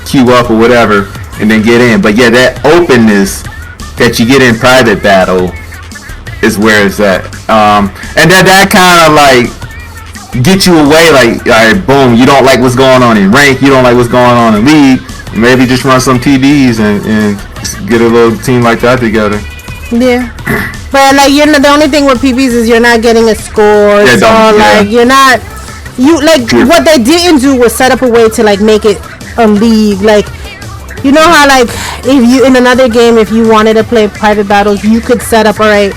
queue up or whatever, and then get in. But yeah, that openness that you get in private battle is where it's at. And that kind of get you away, alright, boom, you don't like what's going on in rank, you don't like what's going on in league, maybe just run some TDs and get a little team like that together. Yeah. But the only thing with PBs is you're not getting a score, you're not what they didn't do was set up a way to make it a league. You know how if you in another game, if you wanted to play private battles, you could set up, alright,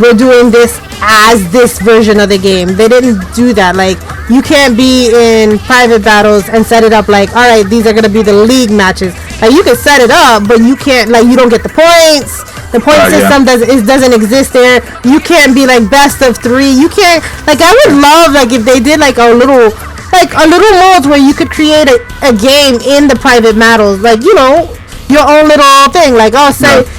we're doing this as this version of the game. They didn't do that. You can't be in private battles and set it up alright, these are gonna be the league matches. You can set it up, but you can't you don't get the points. The point system doesn't exist there. You can't be best of 3. You can't I would love if they did a little modes where you could create a game in the private battles, your own little thing,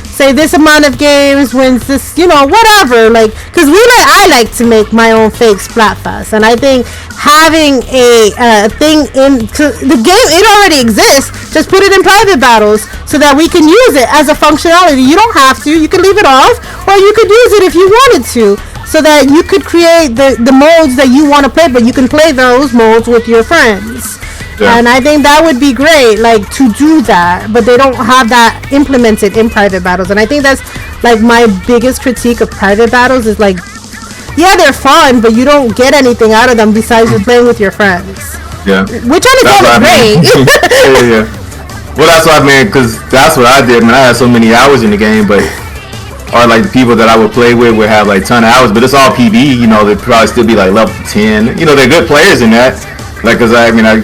say this amount of games wins this, whatever, because I like to make my own fake Splatfest, and I think having a thing in the game, it already exists, just put it in private battles so that we can use it as a functionality. You don't have to, you can leave it off, or you could use it if you wanted to, so that you could create the modes that you want to play, but you can play those modes with your friends. Yeah. And I think that would be great, to do that, but they don't have that implemented in private battles. And I think that's my biggest critique of private battles is yeah, they're fun, but you don't get anything out of them besides just playing with your friends. Yeah. Which on its own is great. Yeah. Well, that's what I mean, because that's what I did. I had so many hours in the game, but or the people that I would play with would have ton of hours, but it's all PB. They'd probably still be level 10. They're good players in that. Cause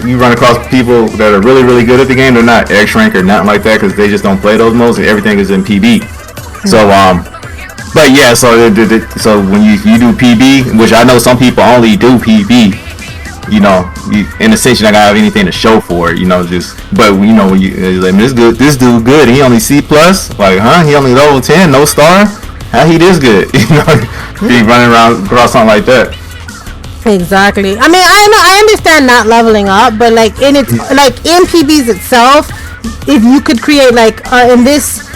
you run across people that are really, really good at the game. They're not X rank or nothing like that, cause they just don't play those modes. And everything is in PB. So but yeah, so when you do PB, which I know some people only do PB, in a sense you're not gonna have anything to show for it, but when this dude good, he only C plus, he only level 10, no star, how he this good, he running around across something like that. Exactly. I understand not leveling up, but in its in PBs itself, if you could create in this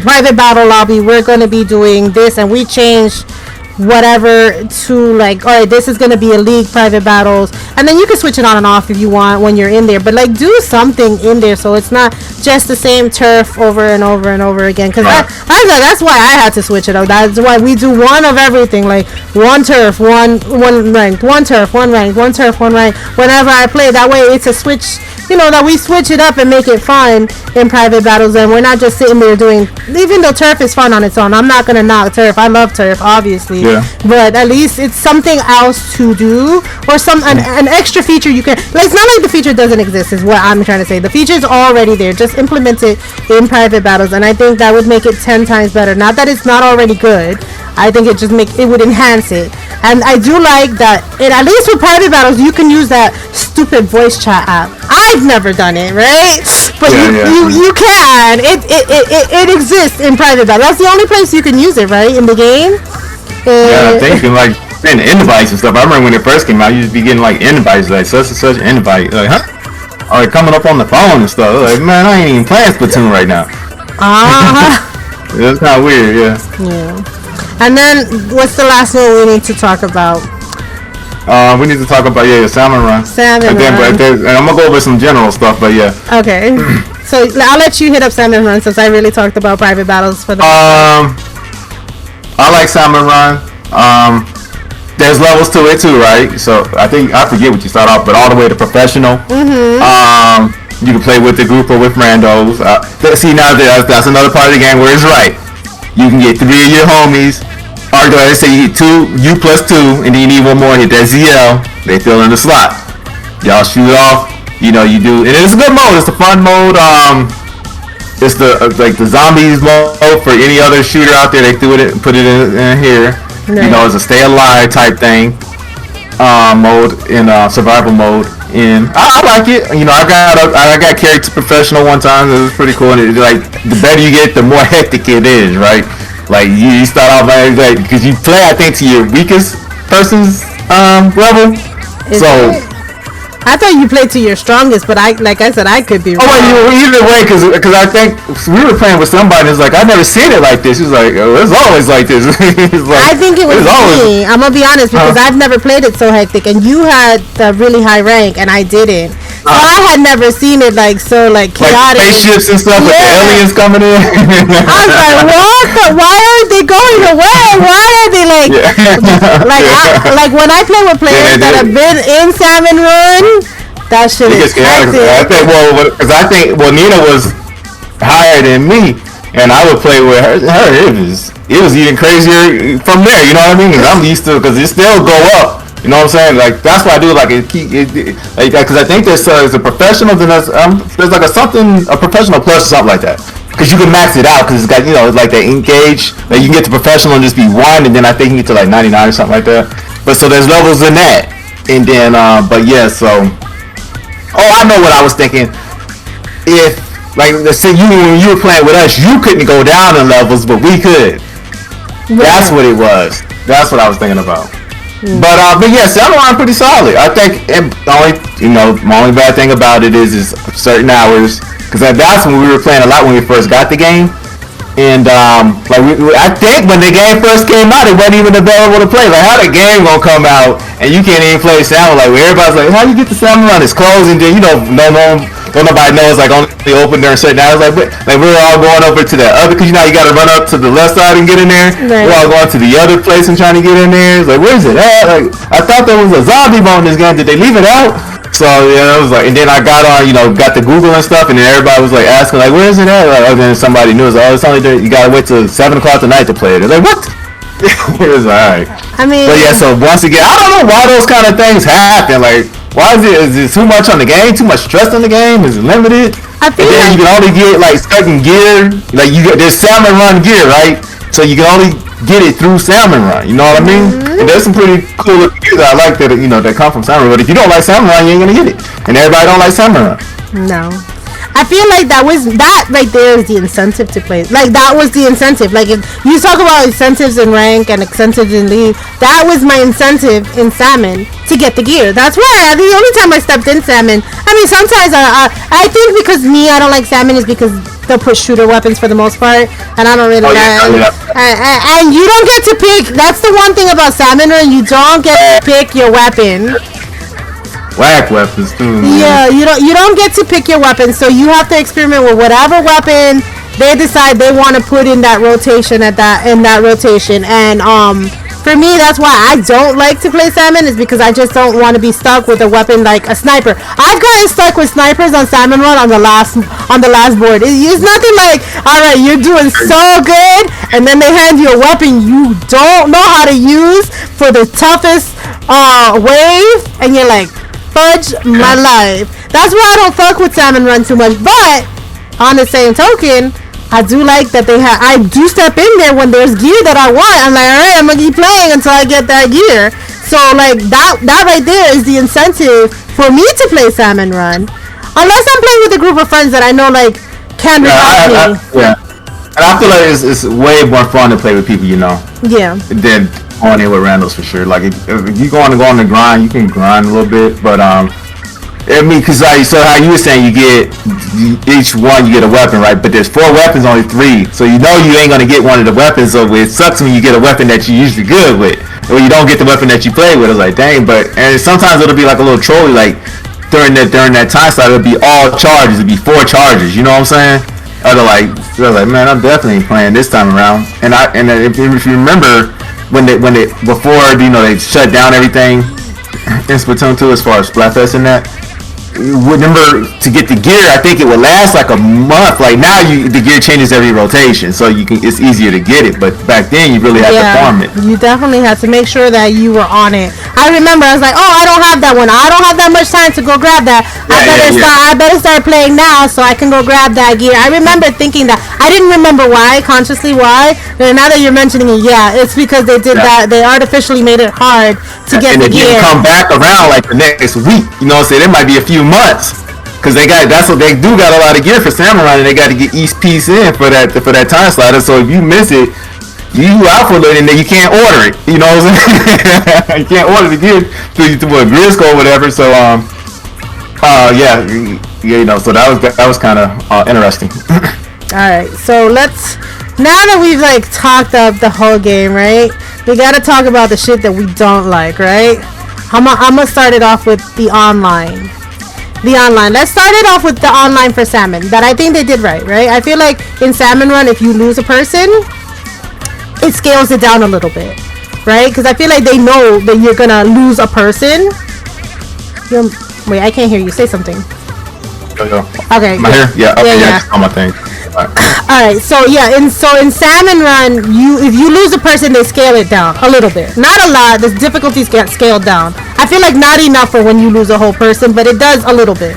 private battle lobby, we're going to be doing this, and we change whatever to like, all right, this is gonna be a league private battles, and then you can switch it on and off if you want when you're in there. But like, do something in there so it's not just the same turf over and over and over again. Because that's why I had to switch it up. That's why we do one of everything, like one turf, one ranked, one turf, one ranked, one turf, one ranked. Whenever I play, that way it's a switch. You know, that we switch it up and make it fun in private battles, and we're not just sitting there doing. Even though turf is fun on its own, I'm not gonna knock turf. I love turf, obviously. Yeah. But at least it's something else to do, or an extra feature you can. Like, it's not like the feature doesn't exist. Is what I'm trying to say. The feature's already there. Just implement it in private battles, and I think that would make it 10 times better. Not that it's not already good. I think it would enhance it. And I do like that at least for private battles you can use that stupid voice chat app. I've never done it, right? But you can. It exists in private battles. That's the only place you can use it, right? In the game. I think you can like send invites and stuff. I remember when it first came out, you used to be getting like invites, like such and such invite, like or like coming up on the phone and stuff. Like, man, I ain't even playing Splatoon right now. It's kind of weird, yeah. And then, what's the last one we need to talk about? We need to talk about salmon run. Salmon run. And I'm gonna go over some general stuff, but yeah. Okay. So I'll let you hit up salmon run since I really talked about private battles for the. I like salmon run. There's levels to it too, right? So I forget what you start off, but all the way to professional. You can play with the group or with randos. See, now that's another part of the game where it's right. You can get 3 of your homies. Or let's say you get 2, you plus 2, and then you need one more. Hit that ZL. They fill in the slot. Y'all shoot off. You do, and it's a good mode. It's a fun mode. It's the like the zombies mode for any other shooter out there. They put it in here. Nice. It's a stay alive type thing. Mode in survival mode. And I like it. I got carried to professional one time. It was pretty cool. And like the better you get, the more hectic it is, right? Like you start off like because you play, I think, to your weakest person's level. I thought you played to your strongest, but I said I could be wrong. Either way, because I think we were playing with somebody. It's like I've never seen it like this. It's like it's always like this. I think it was me. I'm gonna be honest because I've never played it so hectic, and you had the really high rank, and I didn't. So I had never seen it like chaotic. Like spaceships and stuff with the aliens coming in. I was like, what? Why aren't they going away? Why are they like when I play with players that have been in Salmon Run? That shit is hectic. I think Nina was higher than me, and I would play with her. It was even crazier from there. You know what I mean? Because I'm used to because it still go up. You know what I'm saying? Like that's why I do like it. Because I think there's a professional. Then there's like a professional plus or something like that. Because you can max it out because it's got like that engage. Like you can get to professional and just be 1, and then I think you get to like 99 or something like that. But so there's levels in that, and then but yeah, so. Oh, I know what I was thinking. If, like, let's say when you were playing with us, you couldn't go down in levels, but we could. Right. That's what it was. That's what I was thinking about. But yeah, Salmon Run pretty solid. I think my only bad thing about it is certain hours, because that's when we were playing a lot when we first got the game. And I think when the game first came out, it wasn't even available to play. Like, how the game gonna come out and you can't even play Salmon? Like, where everybody's like, how do you get the Salmon Run? It's closed, and then don't nobody knows. Like, only open during certain hours. Like we're all going over to the other, because you got to run up to the left side and get in there. Right. We're all going to the other place and trying to get in there. It's like, where's it at? Like, I thought there was a zombie mode in this game. Did they leave it out? So it was like, and then I got on, got the Google and stuff, and then everybody was like asking, like, where is it at? Like, and then somebody knew, it was like, oh, it's only there. You gotta wait till 7 o'clock tonight to play it. It's like, what? It was alright. I mean, but yeah. So once again, I don't know why those kind of things happen. Like, why is it too much on the game? Too much stress on the game? Is it limited? I feel and then you can only get like certain gear. Like there's Salmon Run gear, right? So you can only get it through Salmon Run. You know what I mean? Mm-hmm. And there's some pretty cool looking gear that I like that that come from Salmon Run. But if you don't like Salmon Run, you ain't gonna get it. And everybody don't like Salmon Run. No. I feel like that right there is the incentive to play. Like, that was the incentive. Like, if you talk about incentives in rank and incentives in league, that was my incentive in Salmon to get the gear. That's why the only time I stepped in Salmon, I mean, sometimes I think because I don't like Salmon is because they'll put shooter weapons for the most part, and I don't really like. And you don't get to pick. That's the one thing about Salmon Run. You don't get to pick your weapon. Whack weapons too. Man. Yeah, you don't get to pick your weapon, so you have to experiment with whatever weapon they decide they want to put in that rotation and for me, that's why I don't like to play Salmon, is because I just don't want to be stuck with a weapon like a sniper. I've gotten stuck with snipers on Salmon Run on the last board. It's nothing like, all right, you're doing so good, and then they hand you a weapon you don't know how to use for the toughest wave, and you're like, fudge my life. That's why I don't fuck with Salmon Run too much. But on the same token, I do like that I do step in there when there's gear that I want. I'm like, alright, I'm gonna keep playing until I get that gear. So like that right there is the incentive for me to play Salmon Run. Unless I'm playing with a group of friends that I know like can revive me. And I feel like it's way more fun to play with people you know. Yeah. Than going in with randos for sure. Like if you go on the grind, you can grind a little bit, but I mean, cause like, so how you were saying, you get each one, you get a weapon, right? But there's 4 weapons, only 3, so you know you ain't gonna get one of the weapons. So it sucks when you get a weapon that you're usually good with, or you don't get the weapon that you play with. It's like, dang. And sometimes it'll be like a little trolley, like during that time slot, it'll be all charges. It'll be 4 charges. You know what I'm saying? They're like, man, I'm definitely playing this time around. And if you remember when they before they shut down everything in Splatoon 2 as far as Splatfest and that. Remember, to get the gear, I think it would last like a month. Like now, the gear changes every rotation, so it's easier to get it. But back then, you really had to farm it. You definitely had to make sure that you were on it. I remember I was like, oh, I don't have that one. I don't have that much time to go grab that. I better start playing now so I can go grab that gear. I remember thinking that. I didn't remember consciously why. And now that you're mentioning it, it's because they did that. They artificially made it hard to get the gear. And it didn't come back around like the next week. You know what I'm saying? It might be a few months, because that's what they do, got a lot of gear for Salmon Run, and they got to get each piece in for that time slot. So if you miss it, you out for it, and then you can't order it. You know what I'm saying? You can't order the gear to a Grisco or whatever. So so that was kind of interesting. All right, so now that we've like talked up the whole game, right? We got to talk about the shit that we don't like, right? I'm gonna start it off with the online. Let's start it off with the online for Salmon. That I think they did right? I feel like in Salmon Run, if you lose a person, it scales it down a little bit, right? Because I feel like they know that you're gonna lose a person. Wait, I can't hear you. Say something. Okay. Am I here? Yeah. Okay. Yeah. On my thing. Alright, so in Salmon Run, if you lose a person, they scale it down a little bit. Not a lot. The difficulties get scaled down. I feel like not enough for when you lose a whole person, but it does a little bit.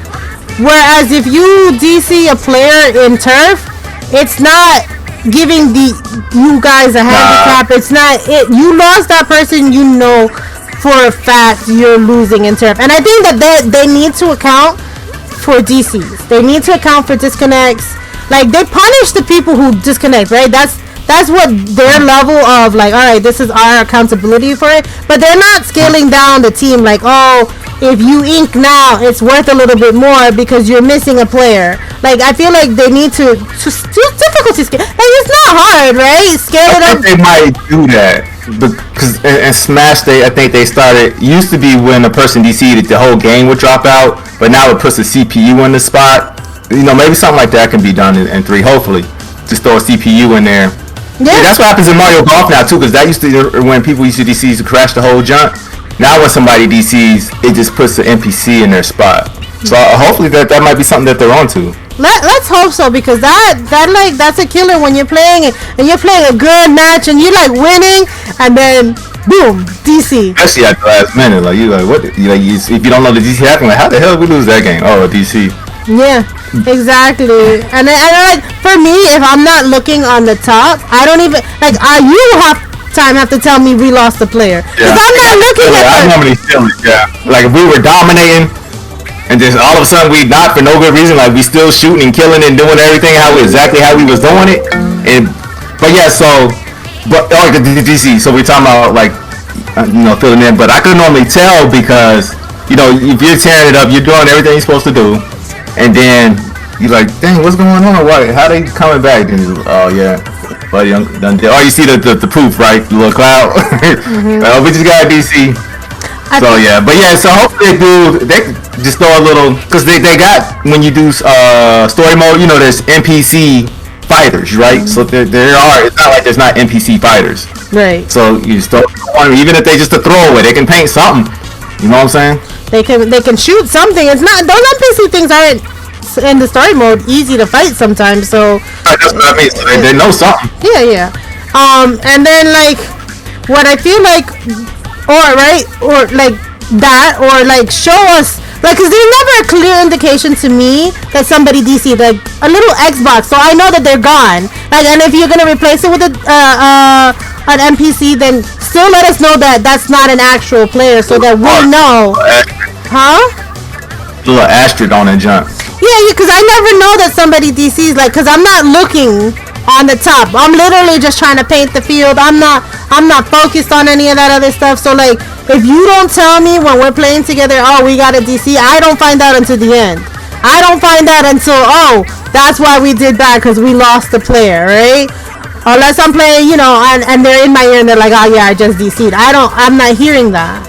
Whereas if you DC a player in Turf, it's not giving you guys a handicap. It's not it. You lost that person, you know for a fact you're losing in Turf. And I think that they need to account for DCs. They need to account for disconnects. Like, they punish the people who disconnect, right? That's what their level of, like, all right, this is our accountability for it. But they're not scaling down the team like, oh, if you ink now, it's worth a little bit more because you're missing a player. Like, I feel like they need to difficulty scale. Like, it's not hard, right? Scale it up. They might do that. Because in Smash, I think they started, used to be when a person DC'd, the whole game would drop out. But now it puts the CPU in the spot. Maybe something like that can be done in 3, hopefully. Just throw a CPU in there. Yeah, that's what happens in Mario Golf now, too, because that used to, when people used to DC to crash the whole jump. Now when somebody DCs, it just puts the NPC in their spot. So hopefully that might be something that they're onto. Let's hope so, because that's a killer when you're playing it, and you're playing a good match, and you're, like, winning, and then boom, DC. Especially at the last minute, like what? If you don't know the DC happened, like how the hell did we lose that game? Oh, DC. Yeah, exactly. And like, for me, if I'm not looking on the top, I don't even like. You have to tell me we lost the player. Because I'm not looking at. I normally feel it. Yeah, like if we were dominating, and just all of a sudden we not for no good reason, like we still shooting and killing and doing everything exactly how we was doing it. The DC. So we're talking about like filling in, but I could normally tell because if you're tearing it up, you're doing everything you're supposed to do. And then You like, dang, what's going on? Why? How they coming back? Then he's like, oh yeah, buddy, I'm done. Oh, you see the proof, right? The little cloud. We just got DC. So yeah, but yeah, so hopefully they just throw a little, because they got, when you do story mode, you know, there's NPC fighters, right? So there are, it's not like there's not NPC fighters. Right. So you just throw one, even if they just a throwaway, they can paint something. You know what I'm saying? They can shoot something. It's not, those NPC things aren't in the story mode easy to fight sometimes. So that's what I mean. So they know something. Yeah. And then like what I feel like, or like that, or like show us, like, because there's never a clear indication to me that somebody DC'd, like a little Xbox, so I know that they're gone. Like, and if you're gonna replace it with an NPC, then still let us know that that's not an actual player, so that we know. Huh? Little asterisk on that junk. Yeah, because I never know that somebody DC's, like, because I'm not looking on the top. I'm literally just trying to paint the field. I'm not focused on any of that other stuff. So like, if you don't tell me when we're playing together, oh, we got a DC, I don't find out until the end. I don't find out until, oh, that's why we did bad, because we lost the player, right? Unless I'm playing, you know, and they're in my ear and they're like, oh yeah, I just DC'd. I'm not hearing that.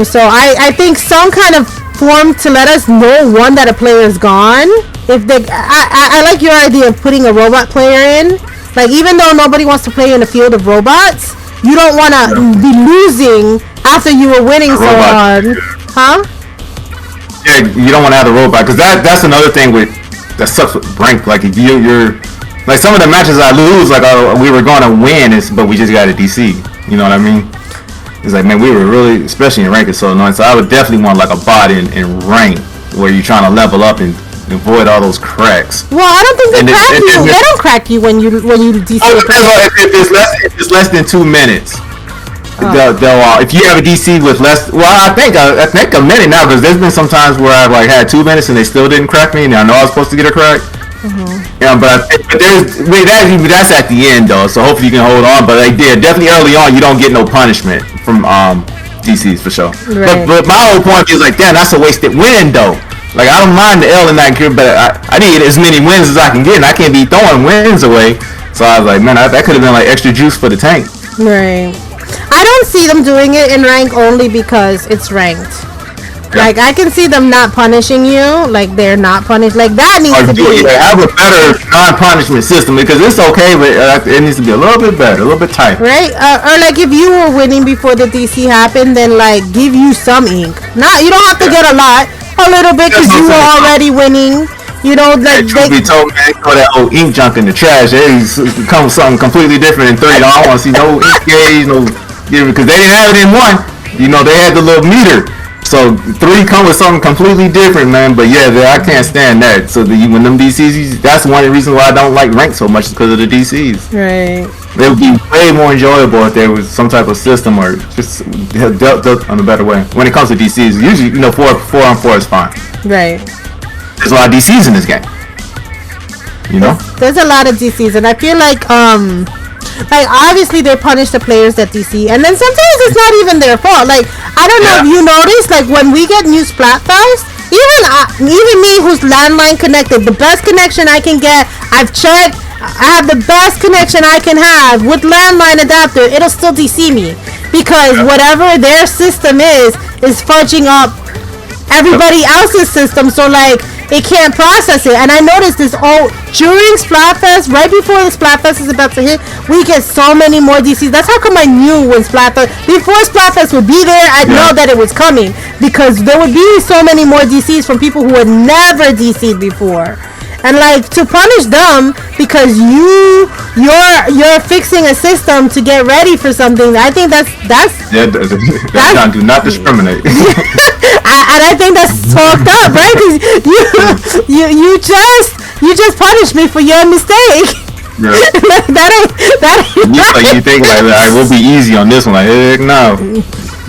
So I think some kind of form to let us know, one, that a player is gone. If they, I like your idea of putting a robot player in. Like, even though nobody wants to play in a field of robots, you don't want to be losing after you were winning so hard. Huh? Yeah, you don't want to have the robot, because that's another thing that sucks with rank. Like, if you're like, some of the matches I lose, like, oh, we were going to win, but we just got a DC. You know what I mean? It's like, man, we were really, especially in rank, it's so annoying. So I would definitely want like a bot in rank where you're trying to level up and avoid all those cracks. Well, I don't think they crack you. They don't crack you when you DC. If it's less than 2 minutes, they'll if you have a DC with less. Well, I think a minute now, because there's been some times where I've like had 2 minutes and they still didn't crack me, and I know I was supposed to get a crack. Yeah, but that's at the end though, so hopefully you can hold on. But like, yeah, definitely early on, you don't get no punishment from DCs for sure. Right. But my whole point is like, damn, that's a wasted win though. Like, I don't mind the L in that group, but I need as many wins as I can get, and I can't be throwing wins away. So I was like, man, that could have been like extra juice for the tank. Right. I don't see them doing it in rank only because it's ranked. Like, I can see them not punishing you. Like, they're not punished. Like, that needs to be. Yeah, have a better non-punishment system, because it's okay, but it needs to be a little bit better, a little bit tighter. Right? Or like, if you were winning before the DC happened, then like, give you some ink. You don't have to get a lot. A little bit, because you were already winning. You know, like, truth be told, man, throw that old ink junk in the trash. It comes something completely different in 3. I don't want to see no ink gauge, because they didn't have it in 1. You know, they had the little meter. So 3 come with something completely different, man. But yeah, I can't stand that. So when them DCs, that's one of the reasons why I don't like rank so much, is because of the DCs. Right. It would be way more enjoyable if there was some type of system, or just dealt on a better way. When it comes to DCs, usually, you know, 4 on 4 is fine. Right. There's a lot of DCs in this game. You know? There's a lot of DCs, and I feel like obviously they punish the players that DC, and then sometimes it's not even their fault. Like, I don't know if you notice, like, when we get new Splatfest, even me who's landline connected, the best connection I can get, I've checked, I have the best connection I can have with landline adapter, it'll still DC me, because whatever their system is fudging up everybody else's system, so like, it can't process it. And I noticed this during Splatfest, right before the Splatfest is about to hit, we get so many more DCs. That's how come I knew when before Splatfest would be there, I'd know that it was coming, because there would be so many more DCs from people who had never DC'd before. And like, to punish them because you're fixing a system to get ready for something, I think that's do not discriminate. And I think that's fucked up, right? Because you just punished me for your mistake. Yeah. that ain't right. You think like, I will be easy on this one? Like, heck no.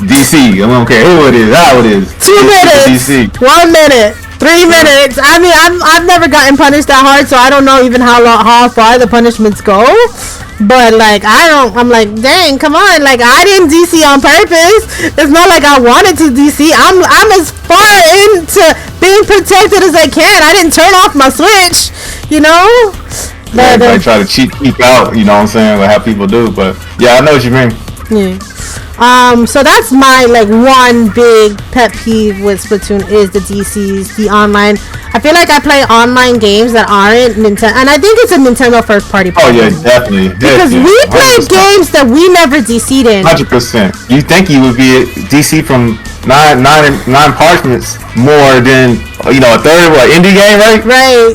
DC, I don't care who it is, how it is. 2 minutes. DC. 1 minute. 3 minutes. I mean, I've never gotten punished that hard, so I don't know even how far the punishments go. But like, I'm like, dang, come on, like, I didn't DC on purpose. It's not like I wanted to DC. I'm as far into being protected as I can. I didn't turn off my Switch, you know. Yeah, I try to keep out, you know what I'm saying, like how people do. But yeah, I know what you mean. Yeah. So that's my like one big pet peeve with Splatoon is the DCs, the online. I feel like I play online games that aren't Nintendo, and I think it's a Nintendo first party problem. Oh yeah, definitely. Because we play games that we never DC'd in. 100%. You think you would be DC from nine parchments more than a third indie game, right? Right.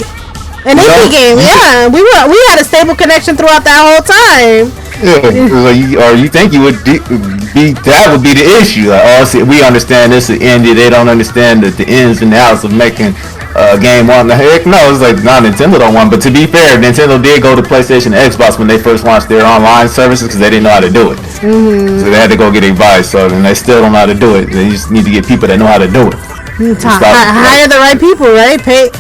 An indie game, yeah. We had a stable connection throughout that whole time. Yeah, or you think you would that would be the issue. Like, oh, see, we understand this is indie. They don't understand the ins and outs of making a game on the heck. No, it's like Nintendo don't want. But to be fair, Nintendo did go to PlayStation and Xbox when they first launched their online services because they didn't know how to do it. Mm-hmm. So they had to go get advice. So then they still don't know how to do it. They just need to get people that know how to do it. Hire the right people, right? Pay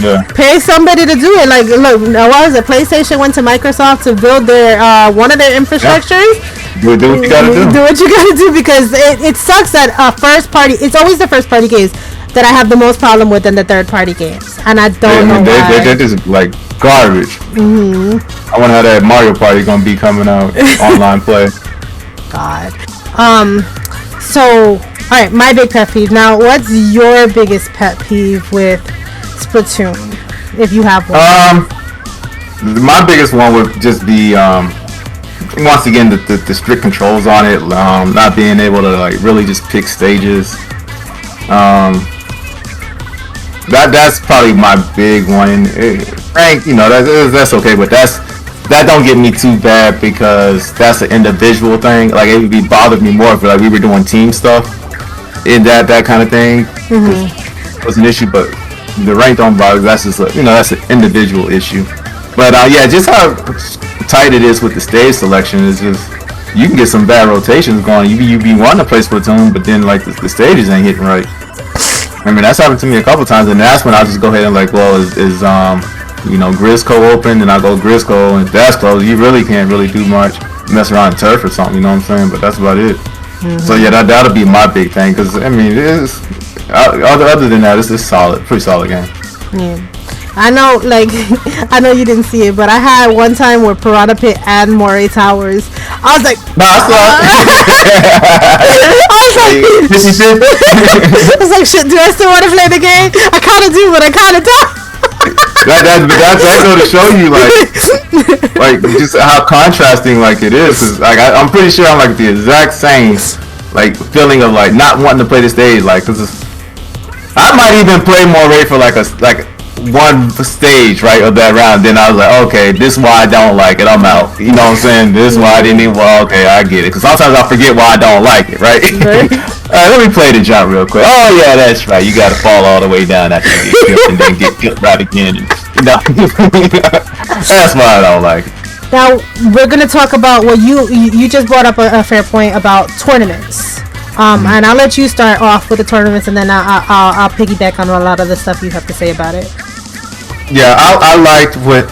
somebody to do it. Like, look, what was it? PlayStation went to Microsoft to build their one of their infrastructures. Yeah. Do what you gotta do. Do what you gotta do because it sucks that first party. It's always the first party games that I have the most problem with than the third party games, and I don't know why. They're just like garbage. Mm-hmm. I wonder how that Mario Party gonna be coming out online play. God. So, alright, my big pet peeve. Now, what's your biggest pet peeve with Splatoon, if you have one? My biggest one would just be, once again, the strict controls on it, not being able to, like, really just pick stages. That's probably my big one. Frank, that's okay, but that don't get me too bad because that's an individual thing. Like, it would be bothered me more if like we were doing team stuff in that kind of thing. Mm-hmm. It was an issue, but the rank don't bother. That's just that's an individual issue. But yeah, just how tight it is with the stage selection is just you can get some bad rotations going. You be wanting to play Splatoon, but then like the stages ain't hitting right. I mean, that's happened to me a couple times, and that's when I'll just go ahead and like, well, is Grisco open, and I go Grisco, and if that's closed, you really can't really do much. Mess around in turf or something, you know what I'm saying? But that's about it. Mm-hmm. So yeah, that'll be my big thing, because I mean, it's other than that, it's solid, pretty solid game. Yeah. I know, like, I know you didn't see it, but I had one time where Piranha Pit and Moray Towers. I was like, I was like, shit, do I still want to play the game? I kind of do, but I kind of don't. That's going to show you like just how contrasting like it is. Cause, like I'm pretty sure I'm like the exact same like feeling of like not wanting to play the stage. Like, cause I might even play Moray for like one stage, right, of that round. Then I was like, okay, this is why I don't like it. I'm out. You know what I'm saying? This is why I didn't even. Well, okay, I get it. Cause sometimes I forget why I don't like it, right? Let me play the jump real quick. Oh yeah, that's right. You got to fall all the way down after you get killed and then get killed right again. That's why I don't like it. Now we're gonna talk about what you just brought up a fair point about tournaments. And I'll let you start off with the tournaments, and then I'll piggyback on a lot of the stuff you have to say about it. Yeah, I liked what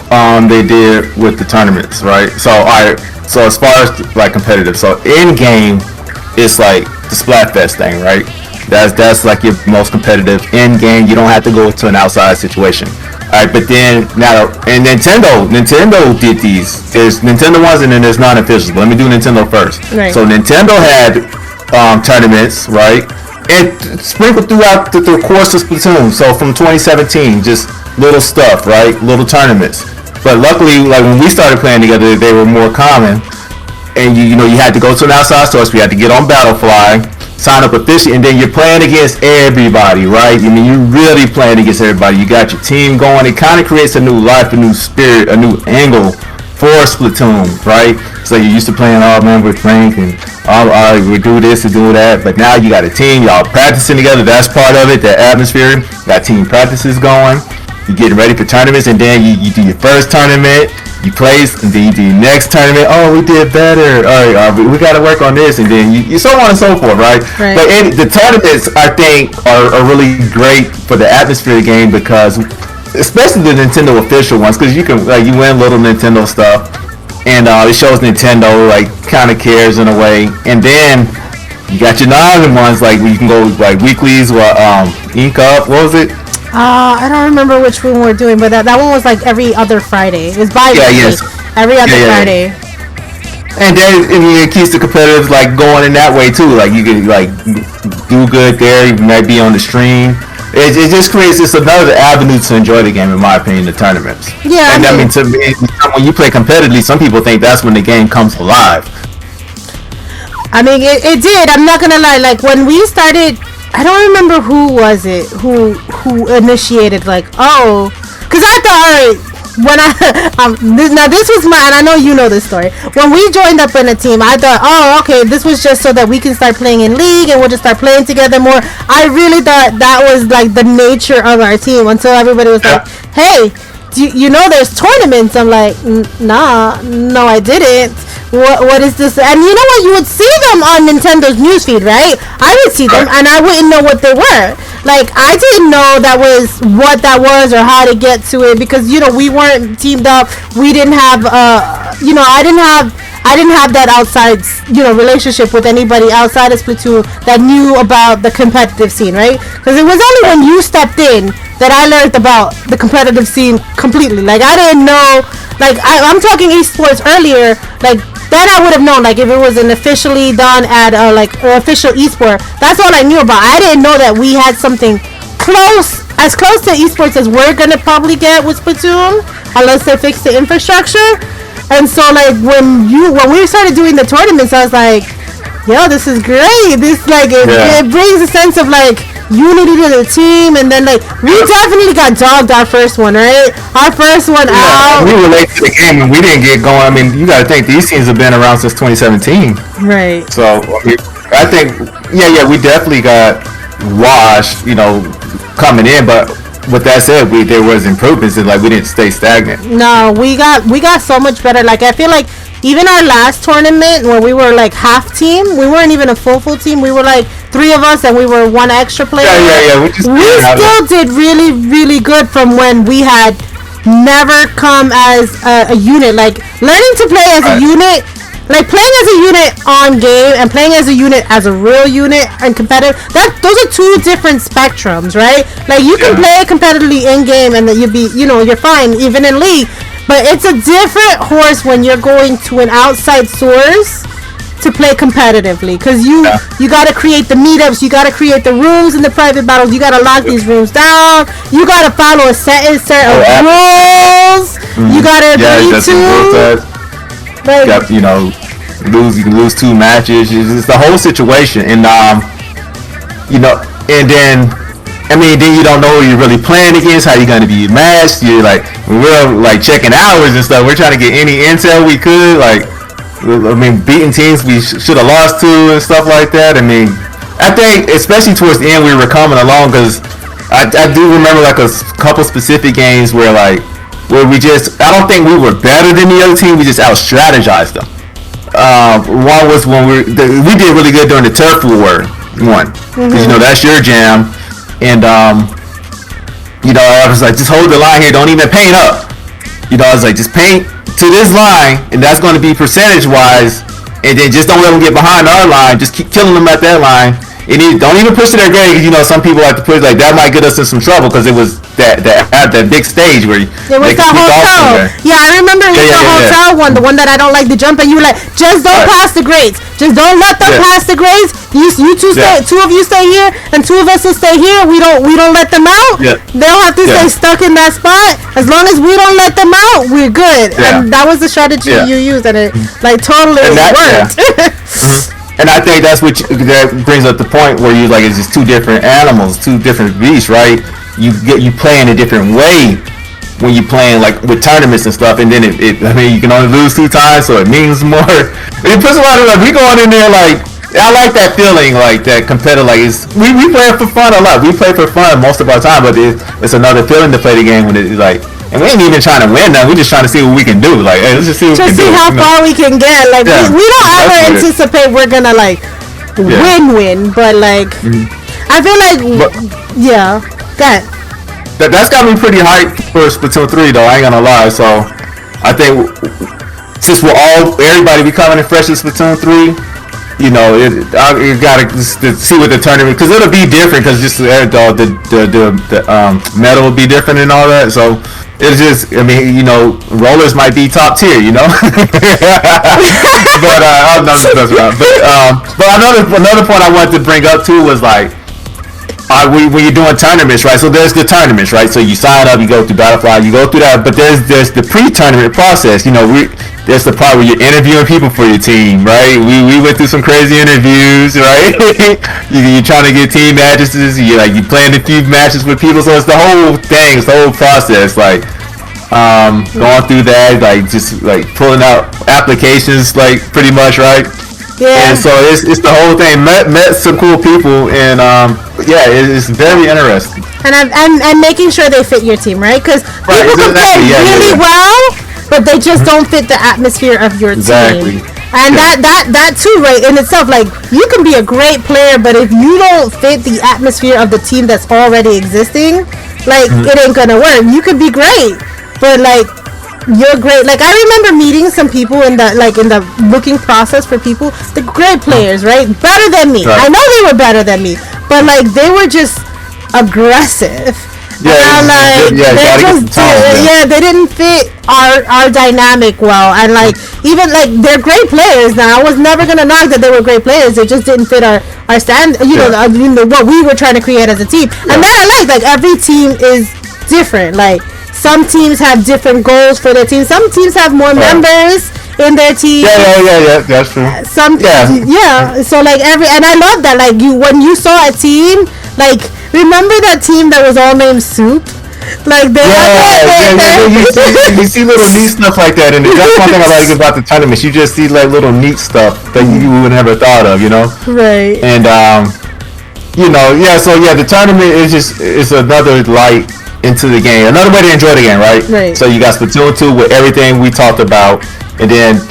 they did with the tournaments, right? So as far as like competitive, so in game, it's like the Splatfest thing, right? That's like your most competitive in game. You don't have to go to an outside situation. All right, but then now and Nintendo did these. There's Nintendo ones and then there's non-officials. But let me do Nintendo first. Right. So Nintendo had tournaments, right? And sprinkled throughout the course of Splatoon. So from 2017, just little stuff, right? Little tournaments. But luckily, like when we started playing together, they were more common. And you had to go to an outside source. We had to get on Battlefly, sign up officially, and then you're playing against everybody, right? I mean, you're really playing against everybody. You got your team going. It kind of creates a new life, a new spirit, a new angle for Splatoon, right? So you're used to playing, oh man, we're Frank, and we do this and do that, but now you got a team, y'all practicing together. That's part of it, the atmosphere. Got team practices going. You're getting ready for tournaments, and then you do your first tournament, you place, and then you do your next tournament. Oh, we did better. All right, we got to work on this, and then you so on and so forth, right? But the tournaments, I think, are really great for the atmosphere of the game because, especially the Nintendo official ones, because you can you win little Nintendo stuff, and it shows Nintendo like kind of cares in a way, and then you got your non ones like where you can go like weeklies or Ink Up. What was it? I don't remember which one we're doing, but that one was like every other Friday. It was Yeah, bi-weekly. yes. Every other Friday. And then it keeps the competitive like going in that way too. Like you can like do good there. You might be on the stream. It just creates this another avenue to enjoy the game, in my opinion, the tournaments. Yeah, And I mean, to me, when you play competitively, some people think that's when the game comes alive. I mean, it did. I'm not gonna lie. Like when we started, I don't remember who was it who initiated. Like, oh, because I thought, all right, when I now this was my, and I know you know this story. When we joined up in a team, I thought, oh, okay, this was just so that we can start playing in league and we'll just start playing together more. I really thought that was like the nature of our team until everybody was like, hey, you know there's tournaments. I'm like, nah, no, I didn't. What is this? And you know what? You would see them on Nintendo's newsfeed, right? I would see them, and I wouldn't know what they were. Like, I didn't know that was what that was or how to get to it because we weren't teamed up. We didn't have I didn't have that outside relationship with anybody outside of Splatoon that knew about the competitive scene, right? Because it was only when you stepped in that I learned about the competitive scene completely. Like, I didn't know. Like, I'm talking esports earlier. Like, then I would have known. Like, if it was an officially done at or official esport, that's all I knew about. I didn't know that we had something as close to esports as we're gonna probably get with Splatoon, unless they fix the infrastructure. And so, like, when we started doing the tournaments, I was like, yo, this is great. This, like, it brings a sense of, like, unity to the team. And then, like, we definitely got dogged our first one, right? Our first one out. We relate to the game and we didn't get going. I mean, you got to think these teams have been around since 2017. Right. So, I think, we definitely got washed, coming in, but with that said, there was improvements and like we didn't stay stagnant. No, we got so much better. Like, I feel like even our last tournament where we were like half team, we weren't even a full team. We were like 3 of us and we were 1 extra player. Yeah. We still did really, really good from when we had never come as a unit. Like, learning to play as a unit. Like, playing as a unit on game and playing as a unit as a real unit and competitive, those are 2 different spectrums, right? Like, you can play competitively in game and then you're fine, even in league. But it's a different horse when you're going to an outside source to play competitively. Because you got to create the meetups, you got to create the rooms in the private battles, you got to lock these rooms down, you got to follow a set of rules, you got to agree to... Like, you can lose 2 matches. It's the whole situation, and and then then you don't know who you're really playing against, how you're going to be matched. You're like, we're like checking hours and stuff. We're trying to get any intel we could. Like, beating teams we should have lost to and stuff like that. I think especially towards the end we were coming along because I do remember like a couple specific games where I don't think we were better than the other team. We just out-strategized them. One was when we did really good during the turf war one. Because, that's your jam. And, I was like, just hold the line here. Don't even paint up. I was like, just paint to this line, and that's going to be percentage-wise. And then just don't let them get behind our line. Just keep killing them at that line. And don't even push to their grade because some people like to push like that might get us in some trouble because it was that big stage where it was the hotel. Yeah, I remember it was the hotel one, the one that I don't like to jump, and you were like, just don't pass the grades. Just don't let them pass the grades. You two stay, 2 of you stay here, and 2 of us will stay here. We don't let them out. Yeah. They'll have to stay stuck in that spot. As long as we don't let them out, we're good. Yeah. And that was the strategy you used, and it like totally worked. And I think that brings up the point where you like it's just 2 different animals, 2 different beasts, right? You play in a different way when you playing like with tournaments and stuff, and then you can only lose 2 times, so it means more. It puts a lot of we going in there like I like that feeling like that competitive. Like we play for fun a lot. We play for fun most of our time, but it's another feeling to play the game when it's like. And we ain't even trying to win now. We're just trying to see what we can do. Like, hey, let's just see what we can do. Just see how far we can get. Like, we don't ever anticipate we're gonna like win, but like, I feel like, that's got me pretty hyped for Splatoon 3, though. I ain't gonna lie. So, I think since everybody be coming in fresh in Splatoon 3, you know, you gotta see what the tournament, because it'll be different, because just the medal will be different and all that. So it's just, I mean, you know, rollers might be top tier, you know. But another point I wanted to bring up too was like, when you're doing tournaments, right? So there's the tournaments, right? So you sign up, you go through Battlefly, you go through that, but there's the pre-tournament process. You know, there's the part where you're interviewing people for your team, right? We went through some crazy interviews, right? You're trying to get team matches. You playing a few matches with people, so it's the whole thing, it's the whole process, like going through that, like just like pulling out applications, like pretty much, right? Yeah. And so it's the whole thing. Met some cool people, and yeah, it's very interesting. And making sure they fit your team, right? Because people can play really well, but they just don't fit the atmosphere of your team. And that too, right, in itself, like, you can be a great player, but if you don't fit the atmosphere of the team that's already existing, like, it ain't gonna work. You could be great, but like, you're great. Like, I remember meeting some people in the booking process for people, the great players, right? Better than me. Right. I know they were better than me, but like, they were just aggressive. Yeah, they didn't fit our dynamic well, and like, even like, they're great players. Now, I was never gonna knock that they were great players. They just didn't fit our stand. You know, what we were trying to create as a team. And then I like every team is different. Like, some teams have different goals for their team. Some teams have more members in their team. Yeah, that's true. So like and I love that. Like, when you saw a team, like, remember that team that was all named Soup? Like, you see little neat stuff like that, and that's one thing I like about the tournaments. You just see like little neat stuff that you would never thought of, you know? Right. And you know, the tournament is another light into the game, another way to enjoy the game, right? So you got Splatoon 2 with everything we talked about, and then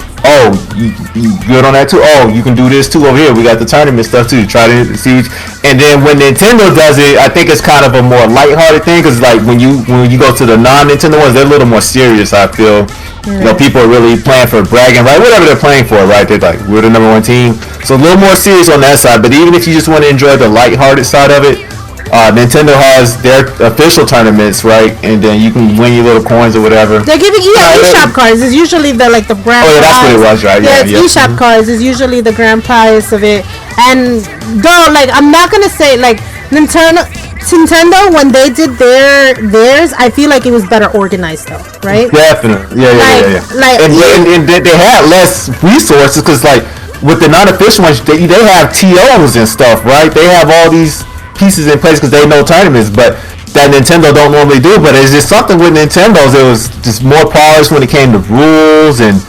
you good on that too. You can do this too over here. We got the tournament stuff too. Try to see, and then when Nintendo does it, I think it's kind of a more lighthearted thing, because like when you go to the non-Nintendo ones, they're a little more serious, I feel. You know, people are really playing for bragging, right? Whatever they're playing for, right? They're like, we're the number one team, so a little more serious on that side. But even if you just want to enjoy the lighthearted side of it, Nintendo has their official tournaments, right? And then you can win your little coins or whatever. They're giving eShop cards. It's usually the grand prize. That's what it was, right? Yeah, it's eShop cards is usually the grand prize of it. And though, like, I'm not gonna say like Nintendo when they did theirs, I feel like it was better organized though, right? Definitely, yeah. Like, and they had less resources, because like with the non-official ones, they have TOs and stuff, right? They have all these pieces in place because they know tournaments, but that Nintendo don't normally do. But it's just something with Nintendo's, it was just more polished when it came to rules and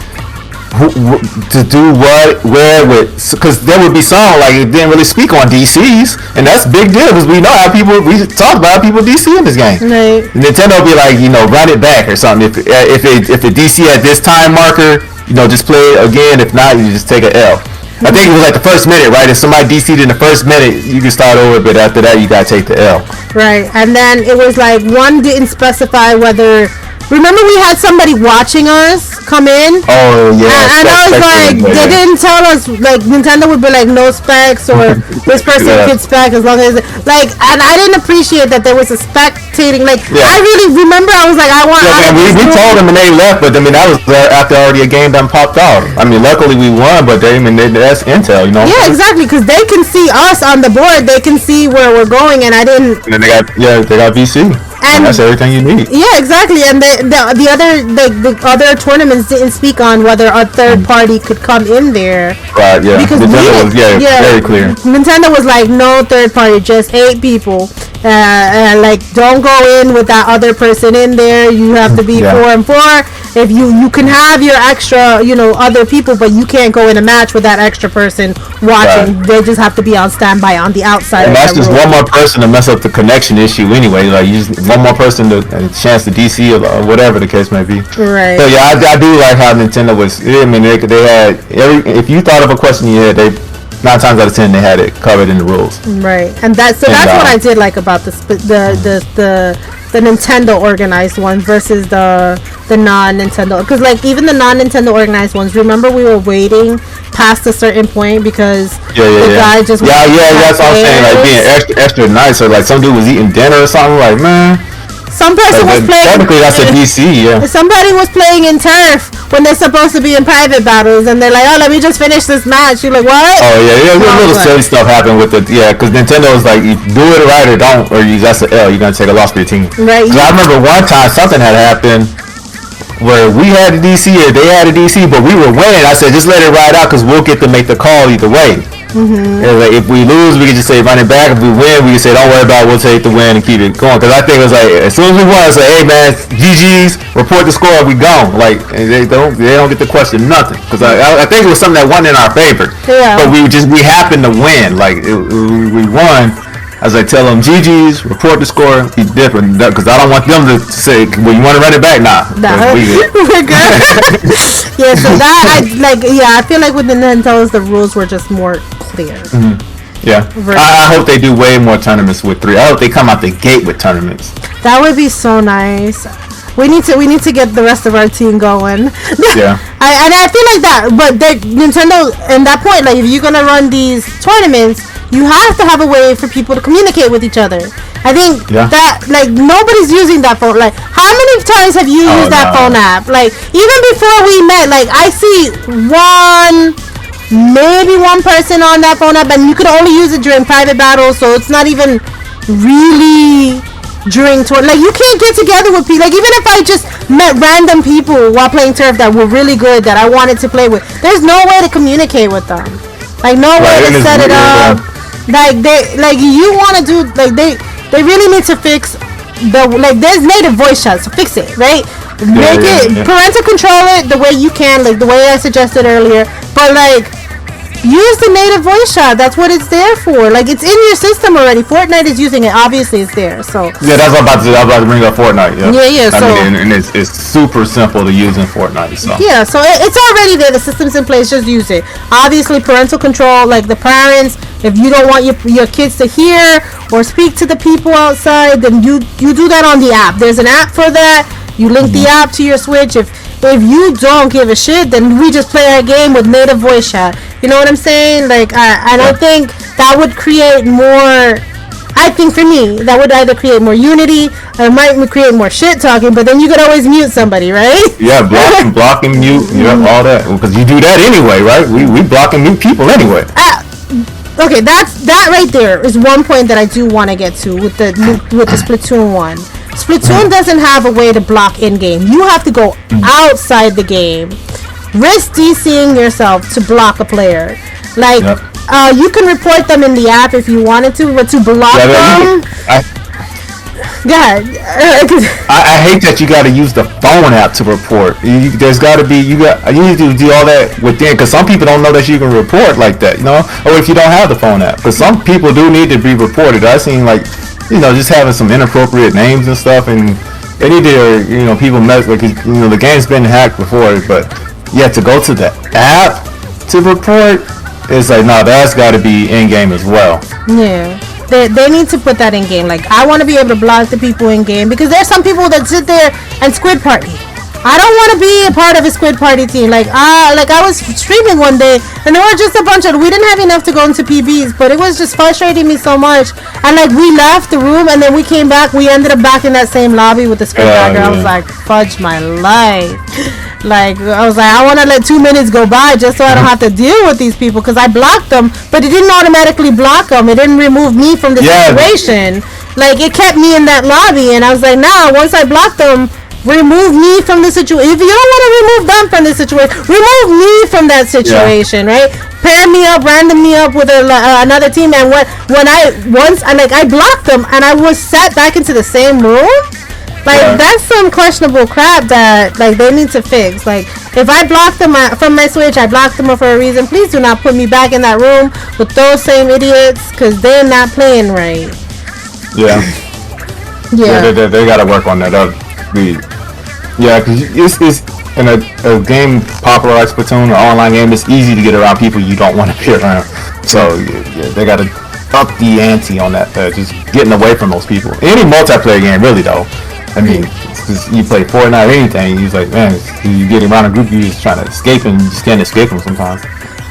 to do what, where, with, because there would be some like it didn't really speak on DCs, and that's a big deal, because we know how we talk about how people DC in this game. Right. Nintendo would be like, you know, run it back or something. If a DC at this time marker, you know, just play it again. If not, you just take an L. I think it was like the first minute, right? If somebody DC'd in the first minute, you can start over, but after that, you gotta take the L. Right, and then it was like one didn't specify whether. Remember, we had somebody watching us come in. Oh yeah. And I was like, they didn't tell us. Like, Nintendo would be like, no specs, or this person could spec as long as like. And I didn't appreciate that there was a spectating. Like, I really remember. I was like, I want. Yeah, we told them and they left, but I mean that was after already a game done popped out. I mean, luckily we won, but that's intel, you know. Yeah, exactly, because they can see us on the board. They can see where we're going, and I didn't. And then they got VC. And that's everything you need. Yeah, exactly. And the other tournaments didn't speak on whether a third party could come in there. Right. Yeah. Because Nintendo was very clear. Nintendo was like, no third party, just 8 people. Like, don't go in with that other person in there. You have to be 4 and 4. If you can have your extra, you know, other people, but you can't go in a match with that extra person watching. Right. They just have to be on standby on the outside. And that's just one more person to mess up the connection issue anyway. Like, you just one more person to a chance to DC or whatever the case may be. Right. So yeah, I do like how Nintendo was. I mean, they had if you thought of a question you had, they 9 times out of 10 they had it covered in the rules. Right, and that's what I did like about the Nintendo organized one versus the non-Nintendo, because like even the non-Nintendo organized ones, remember we were waiting past a certain point because Yeah, the guy just that's what I'm saying. Like being extra nice, or like some dude was eating dinner or something. Like, man, some person was playing. Technically, that's a DC. Yeah. Somebody was playing in turf when they're supposed to be in private battles, and they're like, "Oh, let me just finish this match." You're like, "What?" Oh yeah, little silly stuff happened with it. Yeah, because Nintendo's like, you do it right or don't, or that's an L. You're gonna take a loss for your team. Right. So I remember one time something had happened where we had a DC or they had a DC, but we were winning. I said, just let it ride out because we'll get to make the call either way. Mm-hmm. Like, if we lose, we can just say run it back. If we win, we can say don't worry about it. We'll take the win and keep it going. Because I think it was like as soon as we won, it's like, hey man, GG's, report the score, we gone. Like they don't get to question nothing. Because I think it was something that won in our favor. Yeah. But we happened to win. Like we won. As I tell them, GG's, report the score, be different. Because I don't want them to say, well, you want to run it back? Nah. We're good. Yeah, so that, I feel like with the Nintendos, the rules were just more clear. Mm-hmm. Yeah. I hope they do way more tournaments with 3. I hope they come out the gate with tournaments. That would be so nice. We need to get the rest of our team going. Yeah. I feel like that, but Nintendo, in that point, like, if you're going to run these tournaments, you have to have a way for people to communicate with each other. I think that, like, nobody's using that phone. Like, how many times have you used that phone app? Like, even before we met, like, I see maybe one person on that phone app, and you could only use it during private battles, so it's not even really during tour. Like, you can't get together with people. Like, even if I just met random people while playing turf that were really good that I wanted to play with, there's no way to communicate with them. Like, no way to set it up. Like you want to do, like, they really need to fix there's native voice chat, so fix it, right? Make it parental control it the way you can, like the way I suggested earlier, but like use the native voice chat. That's what it's there for. Like, it's in your system already. Fortnite is using it. Obviously, it's there. So yeah, that's what I was about to bring up Fortnite. Yeah. So I mean, and it's super simple to use in Fortnite. So yeah, so it's already there. The system's in place. Just use it. Obviously, parental control. Like the parents, if you don't want your kids to hear or speak to the people outside, then you do that on the app. There's an app for that. You link the app to your Switch. If you don't give a shit, then we just play our game with native voice chat. You know what I'm saying? Like, I don't think that would create more. I think for me, that would either create more unity or it might create more shit talking. But then you could always mute somebody, right? Yeah, block and mute, all that. Because you do that anyway, right? We block and mute people anyway. Okay, that right there is one point that I do want to get to with the Splatoon one. Splatoon doesn't have a way to block in-game. You have to go outside the game, risk DCing yourself to block a player. Like, you can report them in the app if you wanted to, but to block them... I hate that you got to use the phone app to report. There's got to be you need to do all that within, because some people don't know that you can report like that, or if you don't have the phone app, because some people do need to be reported. I've seen like just having some inappropriate names and stuff, and they need to people mess like the game's been hacked before, but to go to the app to report, it's like no, that's got to be in game as well. Yeah. They need to put that in game. Like, I want to be able to block the people in game because there's some people that sit there and squid party. I don't want to be a part of a squid party team. Like I was streaming one day and there were just a bunch of, we didn't have enough to go into PBs, but it was just frustrating me so much. And like, we left the room and then we came back. We ended up back in that same lobby with the squid bagger. I was like, fudge my life. Like, I was like, I want to let 2 minutes go by just so I don't have to deal with these people, because I blocked them, but it didn't automatically block them. It didn't remove me from the situation. Like, it kept me in that lobby, and I was like, nah, once I blocked them, remove me from the situation. If you don't want to remove them from the situation, remove me from that situation, right? Pair me up, random me up with another team, and I blocked them, and I was sat back into the same room. Like, that's some questionable crap that, like, they need to fix. Like, if I block them from my Switch, I blocked them for a reason. Please do not put me back in that room with those same idiots, because they're not playing right. Yeah. They gotta work on that. Because it's in a game popular like Splatoon, or online game, it's easy to get around people you don't want to be around. So, they gotta up the ante on that. Just getting away from those people. Any multiplayer game, really, though. I mean, you play Fortnite or anything, you're like, man, you get around a group, you're just trying to escape, and you just can't escape them sometimes.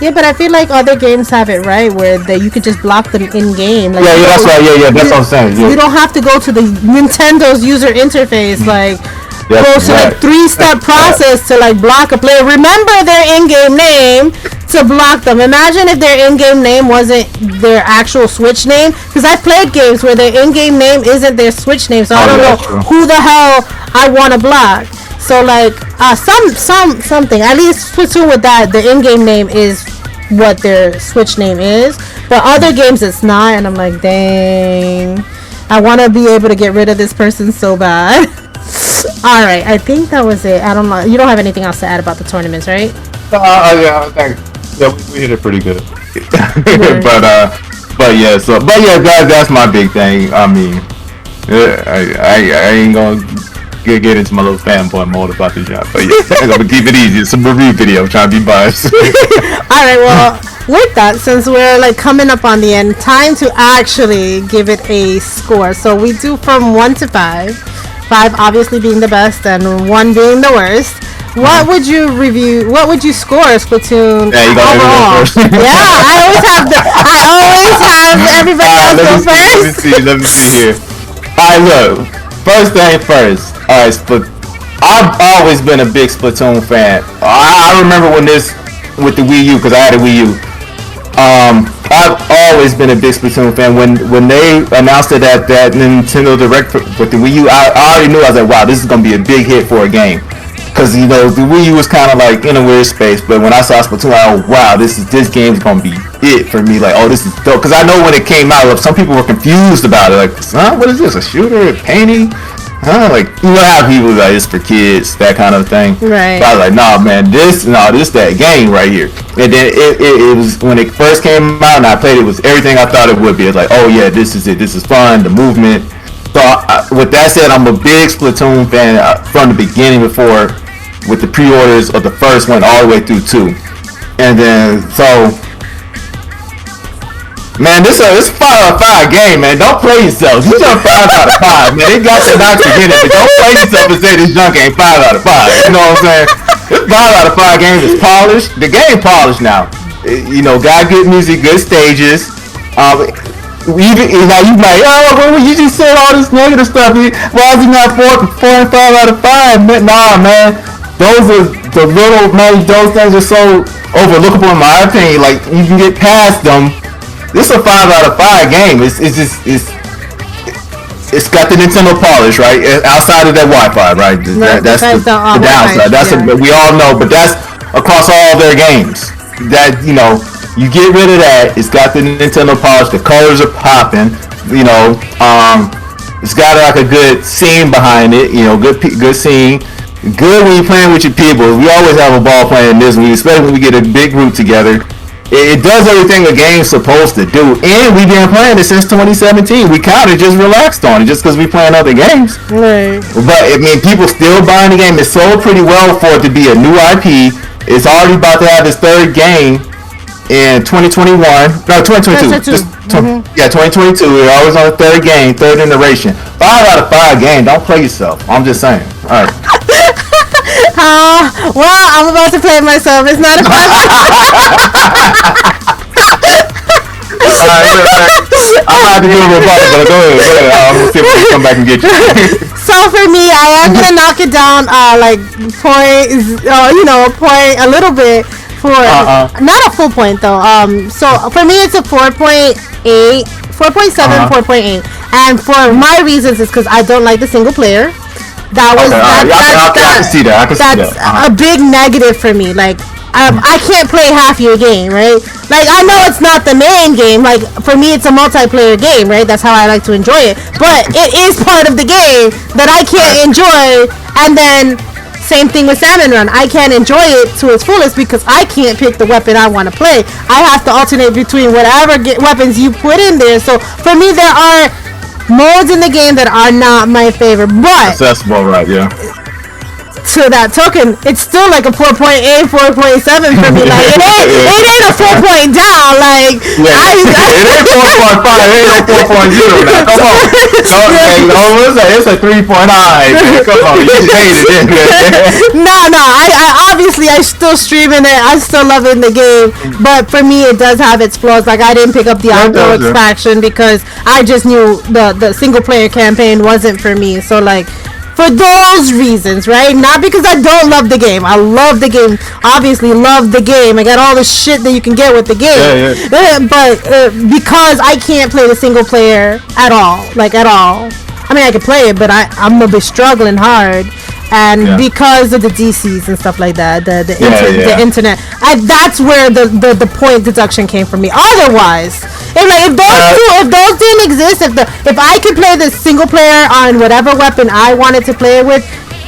Yeah, but I feel like other games have it right where that you could just block them in game. Like, Yeah, that's right. Yeah, that's what I'm saying. Yeah. You don't have to go to the Nintendo's user interface, like Yep, go to right. like 3-step process to like block a player. Remember their in-game name to block them. Imagine if their in-game name wasn't their actual Switch name. Because I've played games where their in-game name isn't their Switch name, so I don't know who the hell I want to block. So like something. At least Splatoon with that, the in-game name is what their Switch name is. But other games it's not, and I'm like, dang. I want to be able to get rid of this person so bad. All right, I think that was it. I don't know. You don't have anything else to add about the tournaments, right? Yeah, I think we hit it pretty good. but yeah, that's my big thing. I mean, I ain't gonna get into my little fanboy mode about the job, but yeah, I'm gonna keep it easy. It's a review video. I'm trying to be biased. All right, well, with that, since we're like coming up on the end, time to actually give it a score. So we do from 1 to 5. 5 obviously being the best and 1 being the worst. What would you review? What would you score Splatoon overall? Yeah, I always have everybody else go first. Let me see here. Alright, look. First thing first. Alright, I've always been a big Splatoon fan. I remember when this with the Wii U, because I had a Wii U. I've always been a big Splatoon fan. When they announced it at that Nintendo Direct with the Wii U, I already knew. I was like, wow, this is gonna be a big hit for a game. Because the Wii U was kind of like in a weird space, but when I saw Splatoon, I was, wow, this game's gonna be it for me. Like, oh, this is dope. Because I know when it came out, some people were confused about it. Like, huh, what is this? A shooter? A painting? Huh? Like, you know how people like it's for kids, that kind of thing. Right. But I was like, nah, man, this that game right here. And then it was when it first came out and I played it, was everything I thought it would be. It's like, oh yeah, this is it. This is fun. The movement. So with that said, I'm a big Splatoon fan from the beginning, before with the pre-orders of the first one all the way through 2. And then so, man, this is 5 out of 5 game, man. Don't play yourself. This is 5 out of 5, man. They got the knocks to get it, but don't play yourself and say this junk ain't 5 out of 5. You know what I'm saying? This 5 out of 5 game is polished. The game polished now. You know, got good music, good stages. Even like you like, oh, well, you just said all this negative stuff. Why is he not 4 and 5 out of 5? Nah, man. Those are the little, man, those things are so overlookable in my opinion. Like, you can get past them. This is a 5 out of 5 game. It's got the Nintendo polish, right? Outside of that Wi-Fi, right? That's the downside. We all know, but that's across all their games. That, you know, you get rid of that. It's got the Nintendo polish. The colors are popping. You know, it's got like a good scene behind it. You know, good scene. Good when you're playing with your people. We always have a ball playing this, especially when we get a big group together. It does everything a game's supposed to do, and we've been playing it since 2017. We kind of just relaxed on it just because we playing other games. Right. But I mean, people still buying the game. It's sold pretty well for it to be a new IP. It's already about to have its 3rd game in 2021. No, 2022. Yeah, 2022. We're always on the 3rd game, 3rd iteration. 5 out of 5 game. Don't play yourself. I'm just saying. All right. Well, I'm about to play myself. It's not a fun. I'm about to do a rebuttal, but go ahead. I'm gonna see if we can come back and get you. So for me, I am gonna knock it down, like point a little bit for not a full point though. So for me, it's a 4.8, 4.7, 4.8, and for my reasons is because I don't like the single player. That was I can see that. That's a big negative for me. Like, I can't play half your game, right? Like, I know it's not the main game. Like, for me, it's a multiplayer game, right? That's how I like to enjoy it. But it is part of the game that I can't enjoy. And then, same thing with Salmon Run. I can't enjoy it to its fullest because I can't pick the weapon I want to play. I have to alternate between whatever weapons you put in there. So, for me, there are modes in the game that are not my favorite, but accessible, right? Yeah. to that token, it's still like a 4.8, 4.7 for me. Like it ain't a 4 point down. Like it ain't 4.5, it ain't no 4.0 now. Come on. It's a 3.9. Come on, you hate it. No, I obviously I still streaming it. I'm still loving the game, but for me it does have its flaws. Like I didn't pick up the outdoor faction because I just knew the single player campaign wasn't for me. So like for those reasons, right? Not because I don't love the game. I love the game. Obviously love the game. I got all the shit that you can get with the game. But because I can't play the single player at all. Like at all. I mean I can play it, but I'm gonna be struggling hard. And because of the DCs and stuff like that, the internet, that's where the point deduction came from me. Otherwise, if those didn't exist, if I could play the single player on whatever weapon I wanted to play it with,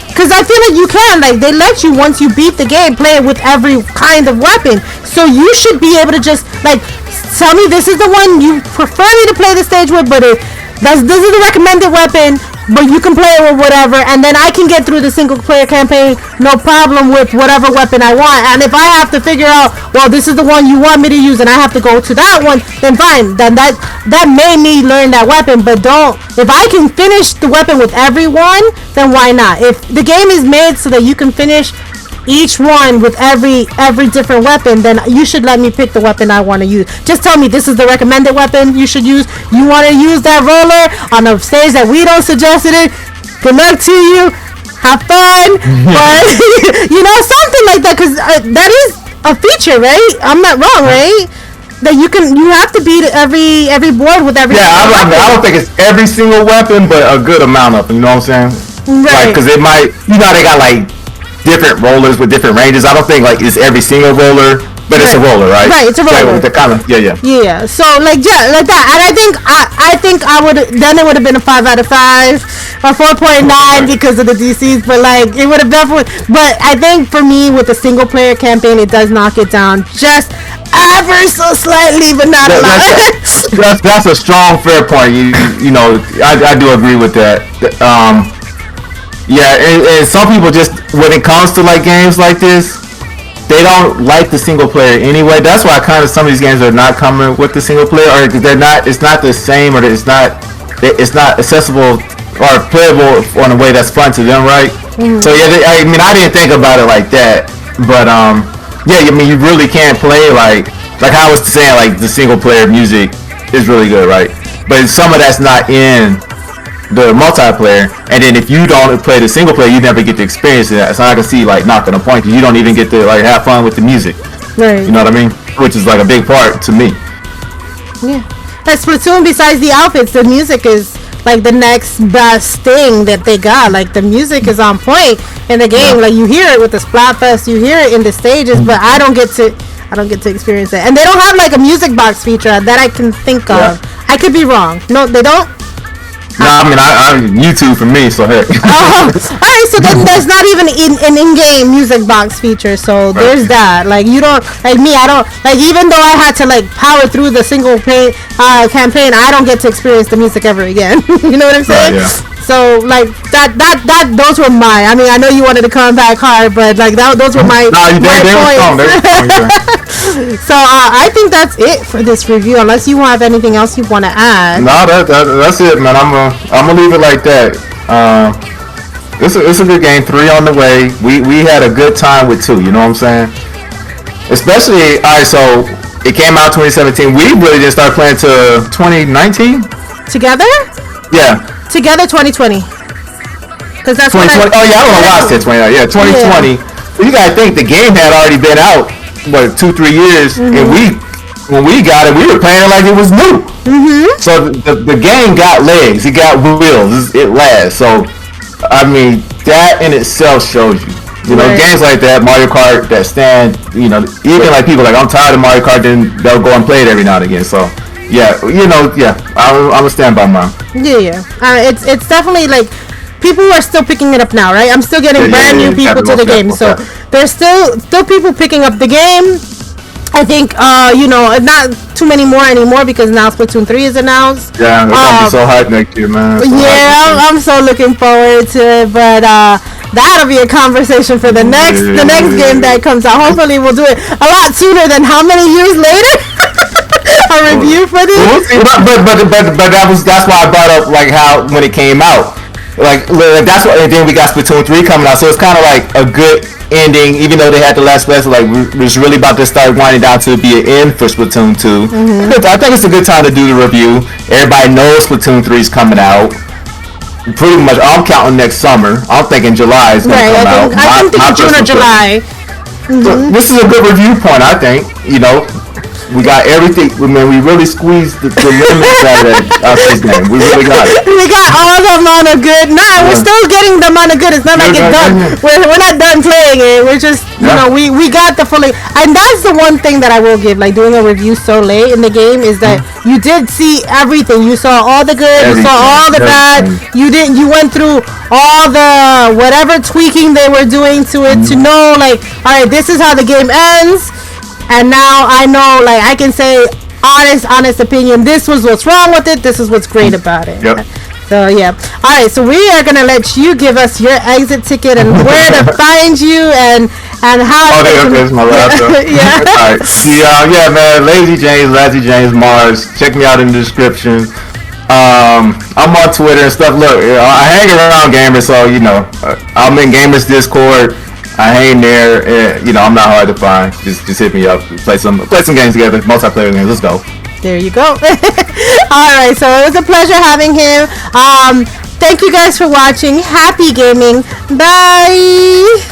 because I feel like you can, like they let you once you beat the game play it with every kind of weapon. So you should be able to just like tell me this is the one you prefer me to play the stage with, but this is the recommended weapon. But you can play it with whatever, and then I can get through the single player campaign no problem with whatever weapon I want. And if I have to figure out, well, this is the one you want me to use, and I have to go to that one, then fine. Then that made me learn that weapon. But if I can finish the weapon with everyone, then why not? If the game is made so that you can finish each one with every different weapon, then you should let me pick the weapon I want to use. Just tell me this is the recommended weapon you should use. You want to use that roller on a stage that we don't suggest it. Good luck to you. Have fun. But something like that, because that is a feature, right? I'm not wrong, right? That you have to beat every board with every. Yeah, I don't think it's every single weapon, but a good amount of them. You know what I'm saying? Right. Because it might, they got like different rollers with different ranges. I don't think like it's every single roller, but it's a roller, right? Right, it's a roller. Yeah. So like like that, and I think I would then it would have been a 5 out of 5 or 4.9 because of the DCs, but like it would have definitely. But I think for me with the single player campaign, it does knock it down just ever so slightly, but not a lot. That's a strong, fair point. I do agree with that. Yeah, and some people just, when it comes to like games like this, they don't like the single player anyway. That's why kind of some of these games are not coming with the single player, or they're not. It's not the same, or it's not accessible or playable in a way that's fun to them, right? So yeah, I didn't think about it like that, but you really can't play like I was saying, like the single player music is really good, right? But some of that's not in the multiplayer, and then if you don't play the single player, you never get to experience that. So I can see like knocking a point because you don't even get to like have fun with the music. Right. You know what I mean? Which is like a big part to me. Yeah. That Splatoon, besides the outfits, the music is like the next best thing that they got. Like the music is on point in the game. Like you hear it with the Splatfest, you hear it in the stages, but I don't get to experience it. And they don't have like a music box feature that I can think of. I could be wrong. No, they don't. No, I'm YouTube for me, so hey. Alright, so then there's not even an in-game music box feature, so there's that. Like you don't, like me, I don't, like even though I had to like power through the single campaign, I don't get to experience the music ever again. You know what I'm saying? So like that those were my. I mean, I know you wanted to come back hard, but like those were my. No, they points. So I think that's it for this review. Unless you have anything else you want to add. No, that's it, man. I'm gonna leave it like that. It's a good game. 3 on the way. We had a good time with 2. You know what I'm saying? Especially, all right. So it came out 2017. We really didn't start playing till 2019. Together? Yeah. Together 2020. Because that's 2020. Oh yeah, I don't know why I said 20. Yeah, 2020. Yeah. You gotta think the game had already been out. What, 2-3 years, and when we got it, we were playing it like it was new. So the game got legs, it got wheels, it lasts. So I mean, that in itself shows you know, games like that, Mario Kart, that stand, even like people like, I'm tired of Mario Kart, then they'll go and play it every now and again. So I'm gonna stand by mine. It's definitely like people are still picking it up now, right? I'm still getting brand new people to the game, so there's still people picking up the game. I think not too many more anymore because now Splatoon 3 is announced. Yeah, it's gonna be so hype next year, man. I'm so looking forward to it. But that'll be a conversation for the next game that comes out. Hopefully, we'll do it a lot sooner than how many years later. A review for this. But that's why I brought up like how when it came out, like that's what. And then we got Splatoon 3 coming out, so it's kind of like a good ending, even though they had the last special. Like we're really about to start winding down to be an end for Splatoon 2. I think it's a good time to do the review. Everybody knows Splatoon 3 is coming out. Pretty much, I'm counting next summer. I'm thinking July is going to come out. I think June or July. This is a good review point, I think. You know, we got everything. Man, we really squeezed the limits out of this game. We really got it. We got all the amount of good. Nah, we're still getting the amount of good. It's not like it's done. We're not done playing it. We're just, you know, we got the fully. And that's the one thing that I will give, like doing a review so late in the game, is that you did see everything. You saw all the good. You saw all the bad. You went through all the whatever tweaking they were doing to it to know, like, all right, this is how the game ends. And now I know, like, I can say honest opinion. This was what's wrong with it. This is what's great about it. Yep. So yeah. All right. So we are gonna let you give us your exit ticket and where to find you and how. Oh, there's my laptop. Yeah. All right. Yeah, man. LazzyJames, Marz. Check me out in the description. I'm on Twitter and stuff. Look, I hang around gamers, so you know, I'm in gamers Discord. I hang there. You know, I'm not hard to find. Just hit me up. Play some games together. Multiplayer games. Let's go. There you go. All right. So it was a pleasure having him. Thank you guys for watching. Happy gaming. Bye.